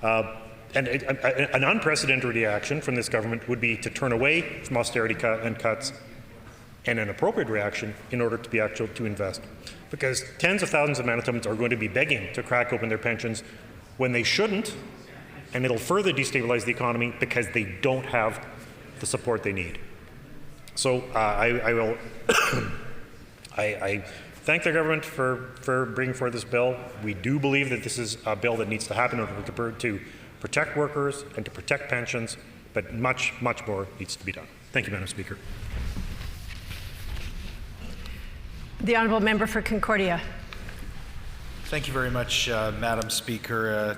And an unprecedented reaction from this government would be to turn away from austerity cuts, and an appropriate reaction in order to be actual to invest. Because tens of thousands of Manitobans are going to be begging to crack open their pensions when they shouldn't, and it'll further destabilize the economy because they don't have the support they need. So I will I thank the government for bringing forward this bill. We do believe that this is a bill that needs to happen in order to protect workers and to protect pensions, but much, much more needs to be done. Thank you, Madam Speaker. The Honourable Member for Concordia. Thank you very much, Madam Speaker.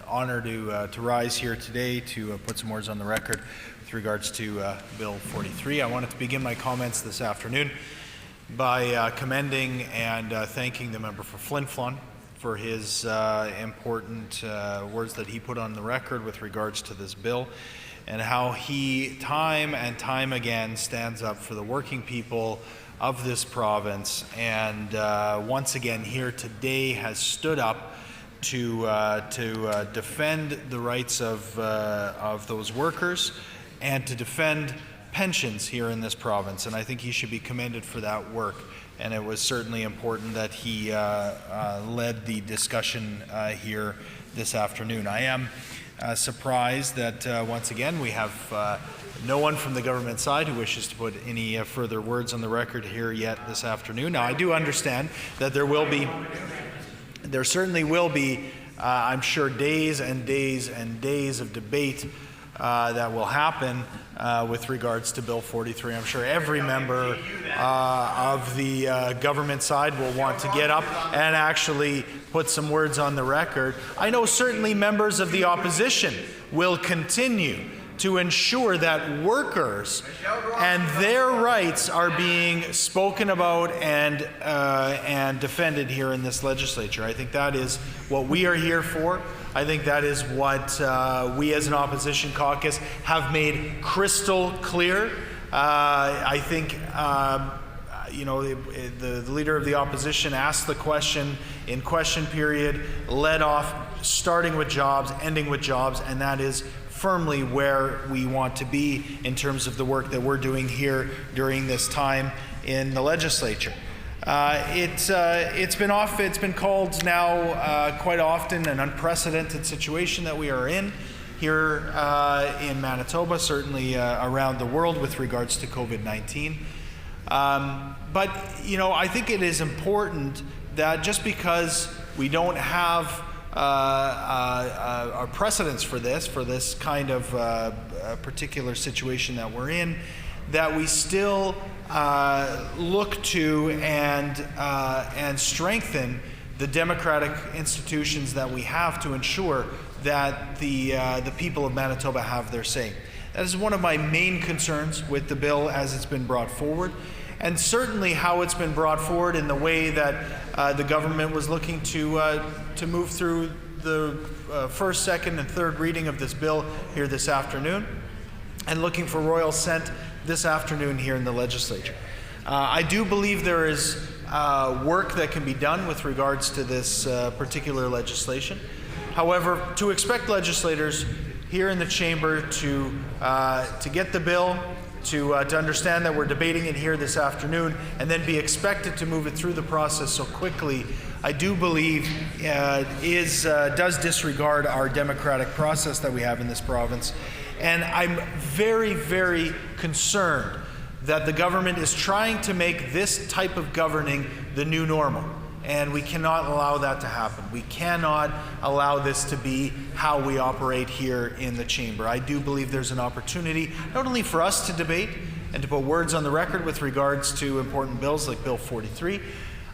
Honour to rise here today to put some words on the record with regards to Bill 43. I wanted to begin my comments this afternoon by commending and thanking the member for Flin Flon for his important words that he put on the record with regards to this bill, and how he time and time again stands up for the working people of this province, and once again here today has stood up to defend the rights of those workers and to defend pensions here in this province. And I think he should be commended for that work. And it was certainly important that he led the discussion here this afternoon. I am surprised that once again we have no one from the government side who wishes to put any further words on the record here yet this afternoon. Now, I do understand that there certainly will be, I'm sure, days and days and days of debate that will happen with regards to Bill 43. I'm sure every member of the government side will want to get up and actually put some words on the record. I know certainly members of the opposition will continue to ensure that workers and their rights are being spoken about and defended here in this legislature. I think that is what we are here for. I think that is what we as an opposition caucus have made crystal clear. I think the leader of the opposition asked the question in question period, led off starting with jobs, ending with jobs, and that is firmly where we want to be in terms of the work that we're doing here during this time in the legislature. It's been called now quite often an unprecedented situation that we are in. here in Manitoba, certainly around the world with regards to COVID-19. But, you know, I think it is important that just because we don't have a precedence for this kind of particular situation that we're in, that we still look to and strengthen the democratic institutions that we have to ensure that the people of Manitoba have their say. That is one of my main concerns with the bill as it's been brought forward, and certainly how it's been brought forward in the way that the government was looking to move through the first, second, and third reading of this bill here this afternoon, and looking for royal assent this afternoon here in the Legislature. I do believe there is work that can be done with regards to this particular legislation. However, to expect legislators here in the chamber to get the bill, to understand that we're debating it here this afternoon, and then be expected to move it through the process so quickly, I do believe does disregard our democratic process that we have in this province. And I'm very, very concerned that the government is trying to make this type of governing the new normal. And we cannot allow that to happen. We cannot allow this to be how we operate here in the chamber. I do believe there's an opportunity not only for us to debate and to put words on the record with regards to important bills like Bill 43,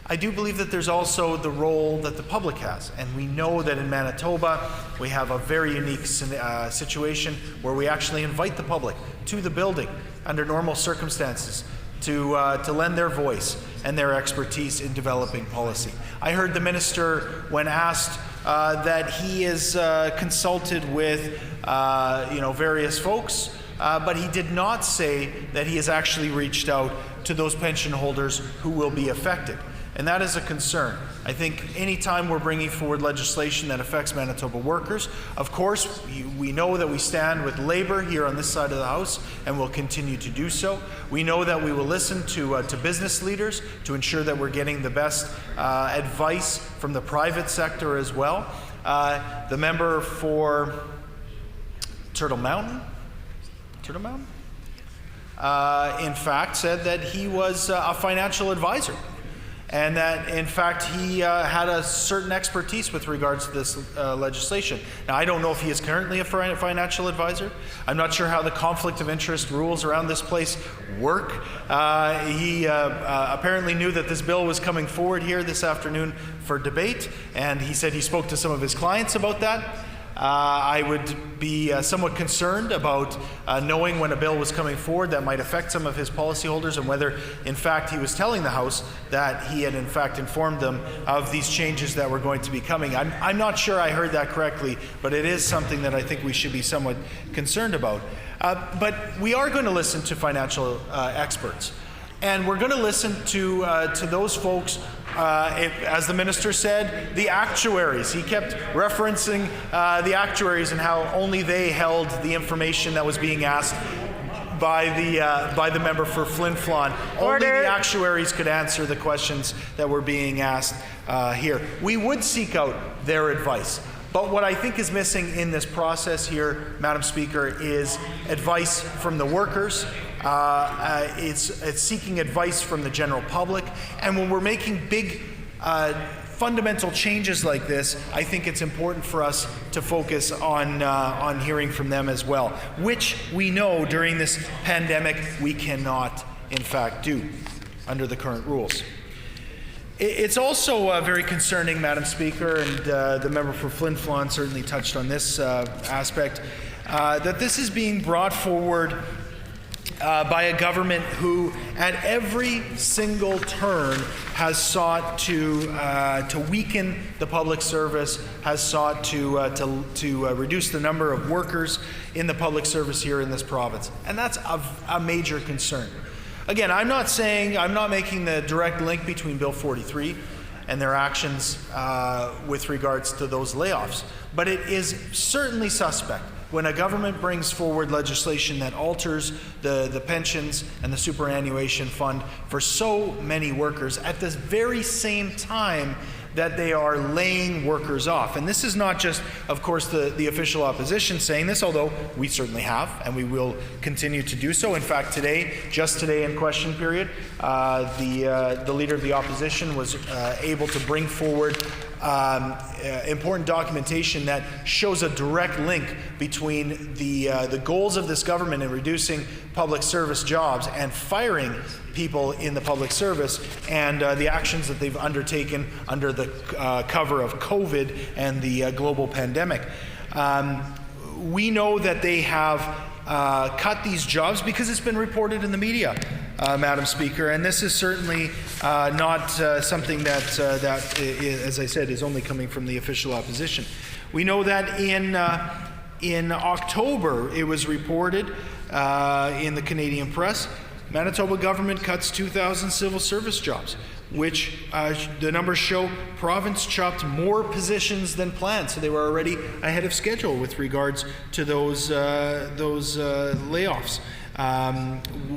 I do believe that there's also the role that the public has. And we know that in Manitoba, we have a very unique situation where we actually invite the public to the building under normal circumstances to lend their voice and their expertise in developing policy. I heard the minister, when asked, that he is consulted with various folks, but he did not say that he has actually reached out to those pension holders who will be affected. And that is a concern. I think anytime we're bringing forward legislation that affects Manitoba workers, of course, we know that we stand with Labour here on this side of the House and will continue to do so. We know that we will listen to business leaders to ensure that we're getting the best advice from the private sector as well. The member for Turtle Mountain, in fact, said that he was a financial advisor, and that, in fact, he had a certain expertise with regards to this legislation. Now, I don't know if he is currently a financial advisor. I'm not sure how the conflict of interest rules around this place work. He apparently knew that this bill was coming forward here this afternoon for debate, and he said he spoke to some of his clients about that. I would be somewhat concerned about knowing when a bill was coming forward that might affect some of his policyholders, and whether, in fact, he was telling the House that he had, in fact, informed them of these changes that were going to be coming. I'm not sure I heard that correctly, but it is something that I think we should be somewhat concerned about. But we are going to listen to financial experts. And we're going to listen to those folks, as the minister said, the actuaries. He kept referencing the actuaries and how only they held the information that was being asked by the member for Flin Flon. Only the actuaries could answer the questions that were being asked here. We would seek out their advice. But what I think is missing in this process here, Madam Speaker, is advice from the workers. It's seeking advice from the general public. And when we're making big fundamental changes like this, I think it's important for us to focus on hearing from them as well, which we know during this pandemic we cannot, in fact, do under the current rules. It's also very concerning, Madam Speaker, and the member for Flin Flon certainly touched on this aspect, that this is being brought forward by a government who, at every single turn, has sought to weaken the public service, has sought to reduce the number of workers in the public service here in this province, and that's a major concern. Again, I'm not making the direct link between Bill 43 and their actions with regards to those layoffs, but it is certainly suspect when a government brings forward legislation that alters the pensions and the superannuation fund for so many workers at the very same time that they are laying workers off. And this is not just, of course, the official opposition saying this, although we certainly have, and we will continue to do so. In fact, just today in question period, the leader of the opposition was able to bring forward important documentation that shows a direct link between the goals of this government in reducing public service jobs and firing people in the public service, and the actions that they've undertaken under the cover of COVID and the global pandemic. We know that they have cut these jobs because it's been reported in the media, Madam Speaker, and this is certainly not something that, as I said, is only coming from the official opposition. We know that in October, it was reported in the Canadian press, Manitoba government cuts 2,000 civil service jobs, which the numbers show province chopped more positions than planned. So they were already ahead of schedule with regards to those layoffs.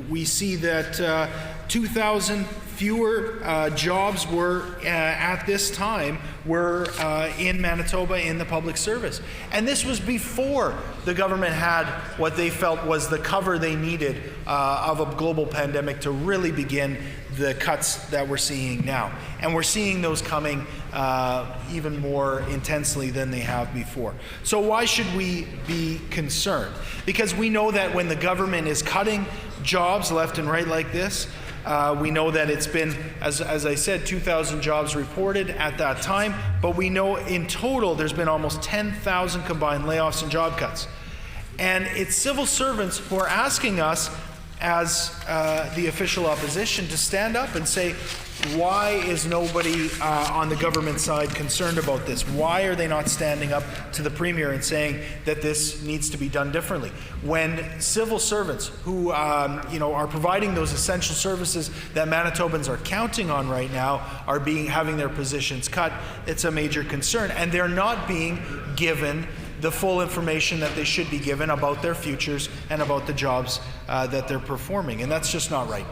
We see that 2,000 fewer jobs were at this time were in Manitoba in the public service. And this was before the government had what they felt was the cover they needed of a global pandemic to really begin the cuts that we're seeing now. And we're seeing those coming even more intensely than they have before. So why should we be concerned? Because we know that when the government is cutting jobs left and right like this, we know that it's been, as I said, 2,000 jobs reported at that time, but we know in total there's been almost 10,000 combined layoffs and job cuts. And it's civil servants who are asking us, as the official opposition, to stand up and say, why is nobody on the government side concerned about this? Why are they not standing up to the Premier and saying that this needs to be done differently? When civil servants who are providing those essential services that Manitobans are counting on right now are having their positions cut, it's a major concern. And they're not being given the full information that they should be given about their futures and about the jobs that they're performing. And that's just not right,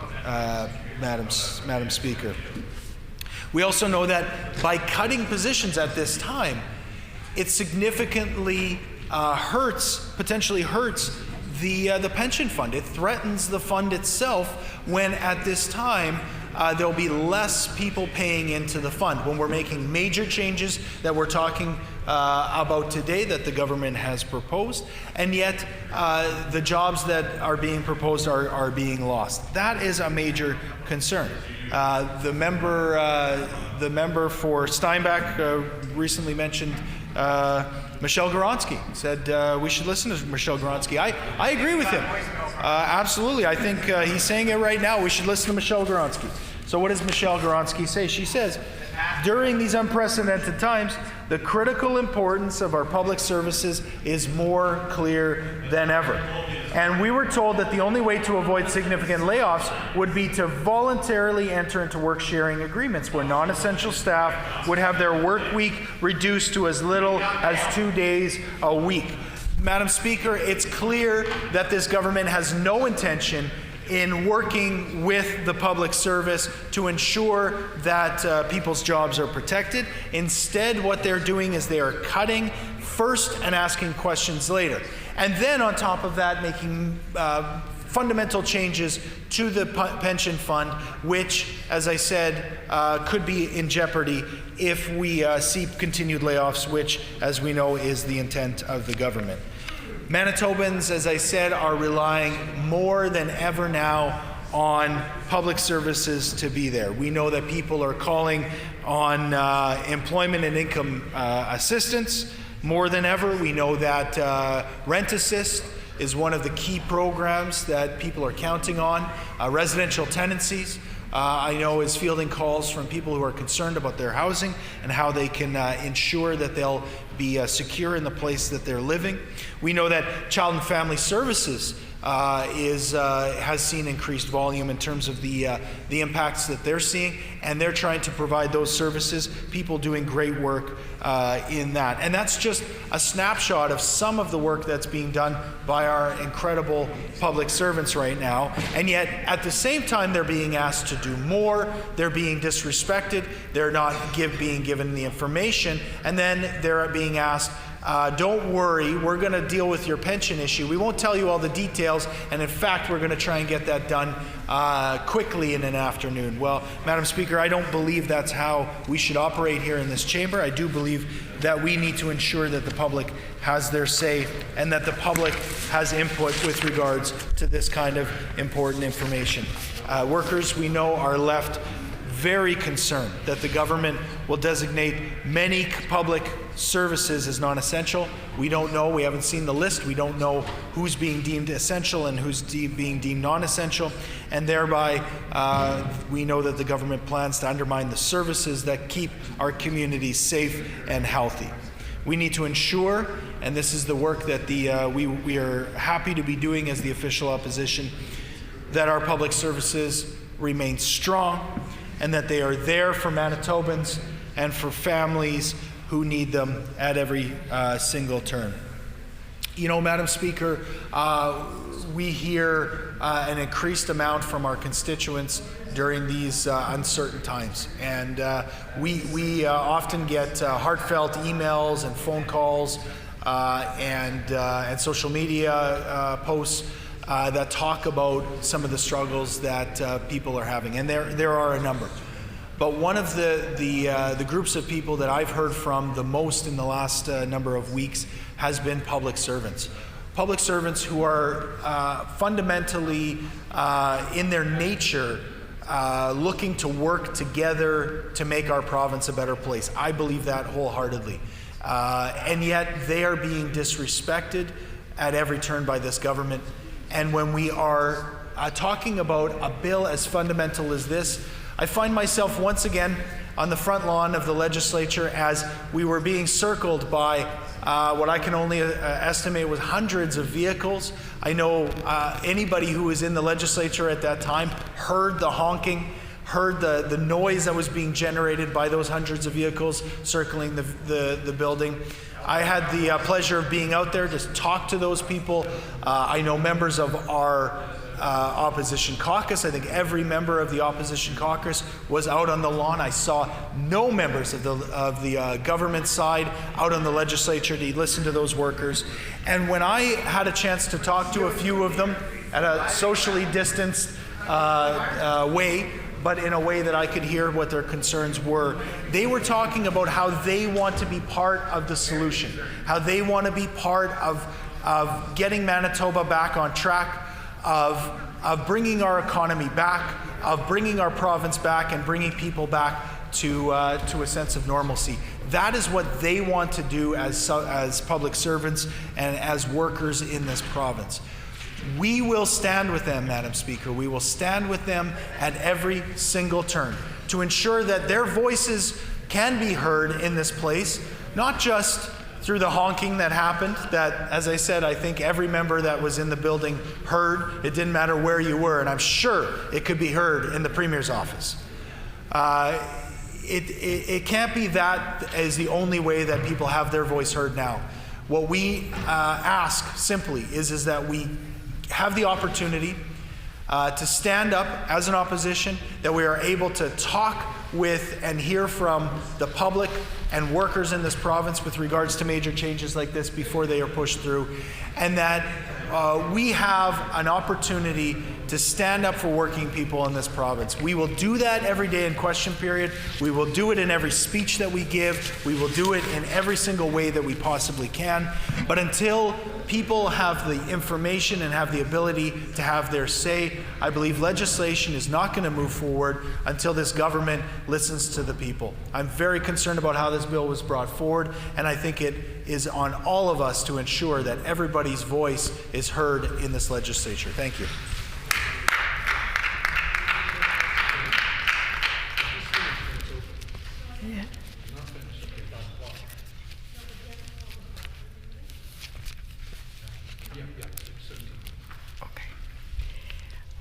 Madam Speaker. We also know that by cutting positions at this time, it significantly potentially hurts the pension fund. It threatens the fund itself when at this time there'll be less people paying into the fund. When we're making major changes that we're talking about today that the government has proposed, and yet the jobs that are being proposed are being lost. That is a major concern. The member for Steinbach recently mentioned Michelle Goronsky, said we should listen to Michelle Goronsky. I agree with him. Absolutely. I think he's saying it right now. We should listen to Michelle Goronsky. So what does Michelle Goronsky say? She says, during these unprecedented times, the critical importance of our public services is more clear than ever. And we were told that the only way to avoid significant layoffs would be to voluntarily enter into work-sharing agreements where non-essential staff would have their work week reduced to as little as 2 days a week. Madam Speaker, it's clear that this government has no intention in working with the public service to ensure that people's jobs are protected. Instead, what they're doing is they are cutting first and asking questions later. And then on top of that, making fundamental changes to the pension fund, which, as I said, could be in jeopardy if we see continued layoffs, which, as we know, is the intent of the government. Manitobans, as I said, are relying more than ever now on public services to be there. We know that people are calling on employment and income assistance more than ever. We know that Rent Assist is one of the key programs that people are counting on. Residential tenancies, I know, is fielding calls from people who are concerned about their housing and how they can ensure that they'll be secure in the place that they're living. We know that Child and Family Services has seen increased volume in terms of the impacts that they're seeing, and they're trying to provide those services. People doing great work in that. And that's just a snapshot of some of the work that's being done by our incredible public servants right now. And yet, at the same time, they're being asked to do more. They're being disrespected. They're not being given the information. And then they're being asked, don't worry, we're going to deal with your pension issue. We won't tell you all the details, and in fact, we're going to try and get that done quickly in an afternoon. Well, Madam Speaker, I don't believe that's how we should operate here in this chamber. I do believe that we need to ensure that the public has their say and that the public has input with regards to this kind of important information. Workers, we know, are left very concerned that the government will designate many public services as non-essential. We don't know. We haven't seen the list. We don't know who's being deemed essential and who's being deemed non-essential. And thereby, we know that the government plans to undermine the services that keep our communities safe and healthy. We need to ensure, and this is the work that we are happy to be doing as the official opposition, that our public services remain strong and that they are there for Manitobans and for families who need them at every single turn. You know, Madam Speaker, we hear an increased amount from our constituents during these uncertain times. And we often get heartfelt emails and phone calls and social media posts that talk about some of the struggles that people are having, and there are a number. But one of the groups of people that I've heard from the most in the last number of weeks has been public servants. Public servants who are fundamentally, in their nature, looking to work together to make our province a better place. I believe that wholeheartedly. And yet they are being disrespected at every turn by this government. And when we are talking about a bill as fundamental as this, I find myself once again on the front lawn of the legislature as we were being circled by what I can only estimate was hundreds of vehicles. I know anybody who was in the legislature at that time heard the honking, heard the noise that was being generated by those hundreds of vehicles circling the building. I had the pleasure of being out there to talk to those people. I know members of our opposition caucus. I think every member of the opposition caucus was out on the lawn. I saw no members of the government side out on the legislature to listen to those workers. And when I had a chance to talk to a few of them at a socially distanced way, but in a way that I could hear what their concerns were, they were talking about how they want to be part of the solution, how they want to be part of getting Manitoba back on track, of bringing our economy back, of bringing our province back and bringing people back to a sense of normalcy. That is what they want to do as public servants and as workers in this province. We will stand with them, Madam Speaker. We will stand with them at every single turn to ensure that their voices can be heard in this place, not just through the honking that happened, that, as I said, I think every member that was in the building heard. It didn't matter where you were, and I'm sure it could be heard in the Premier's office. It can't be that as the only way that people have their voice heard now. What we ask simply is that we have the opportunity to stand up as an opposition, that we are able to talk with and hear from the public and workers in this province with regards to major changes like this before they are pushed through, and that we have an opportunity to stand up for working people in this province. We will do that every day in question period. We will do it in every speech that we give. We will do it in every single way that we possibly can. But until people have the information and have the ability to have their say, I believe legislation is not going to move forward until this government listens to the people. I'm very concerned about how this bill was brought forward, and I think it is on all of us to ensure that everybody's voice is heard in this legislature. Thank you.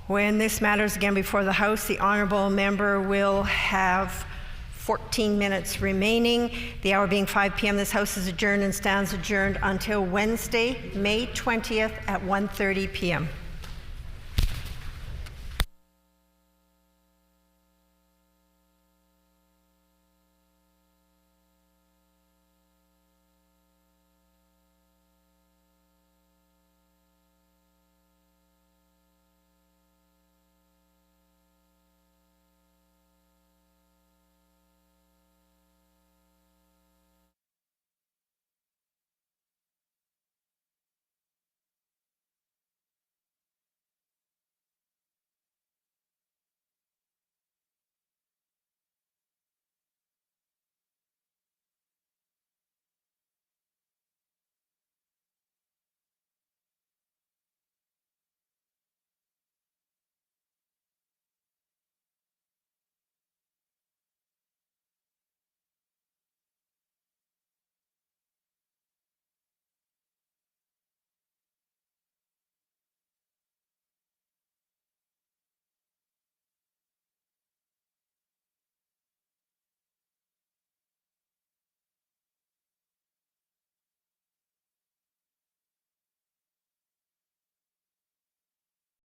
When this matter is again before the House, the Honourable member will have 14 minutes remaining. The hour being 5 p.m., this House is adjourned and stands adjourned until Wednesday, May 20th at 1:30 p.m.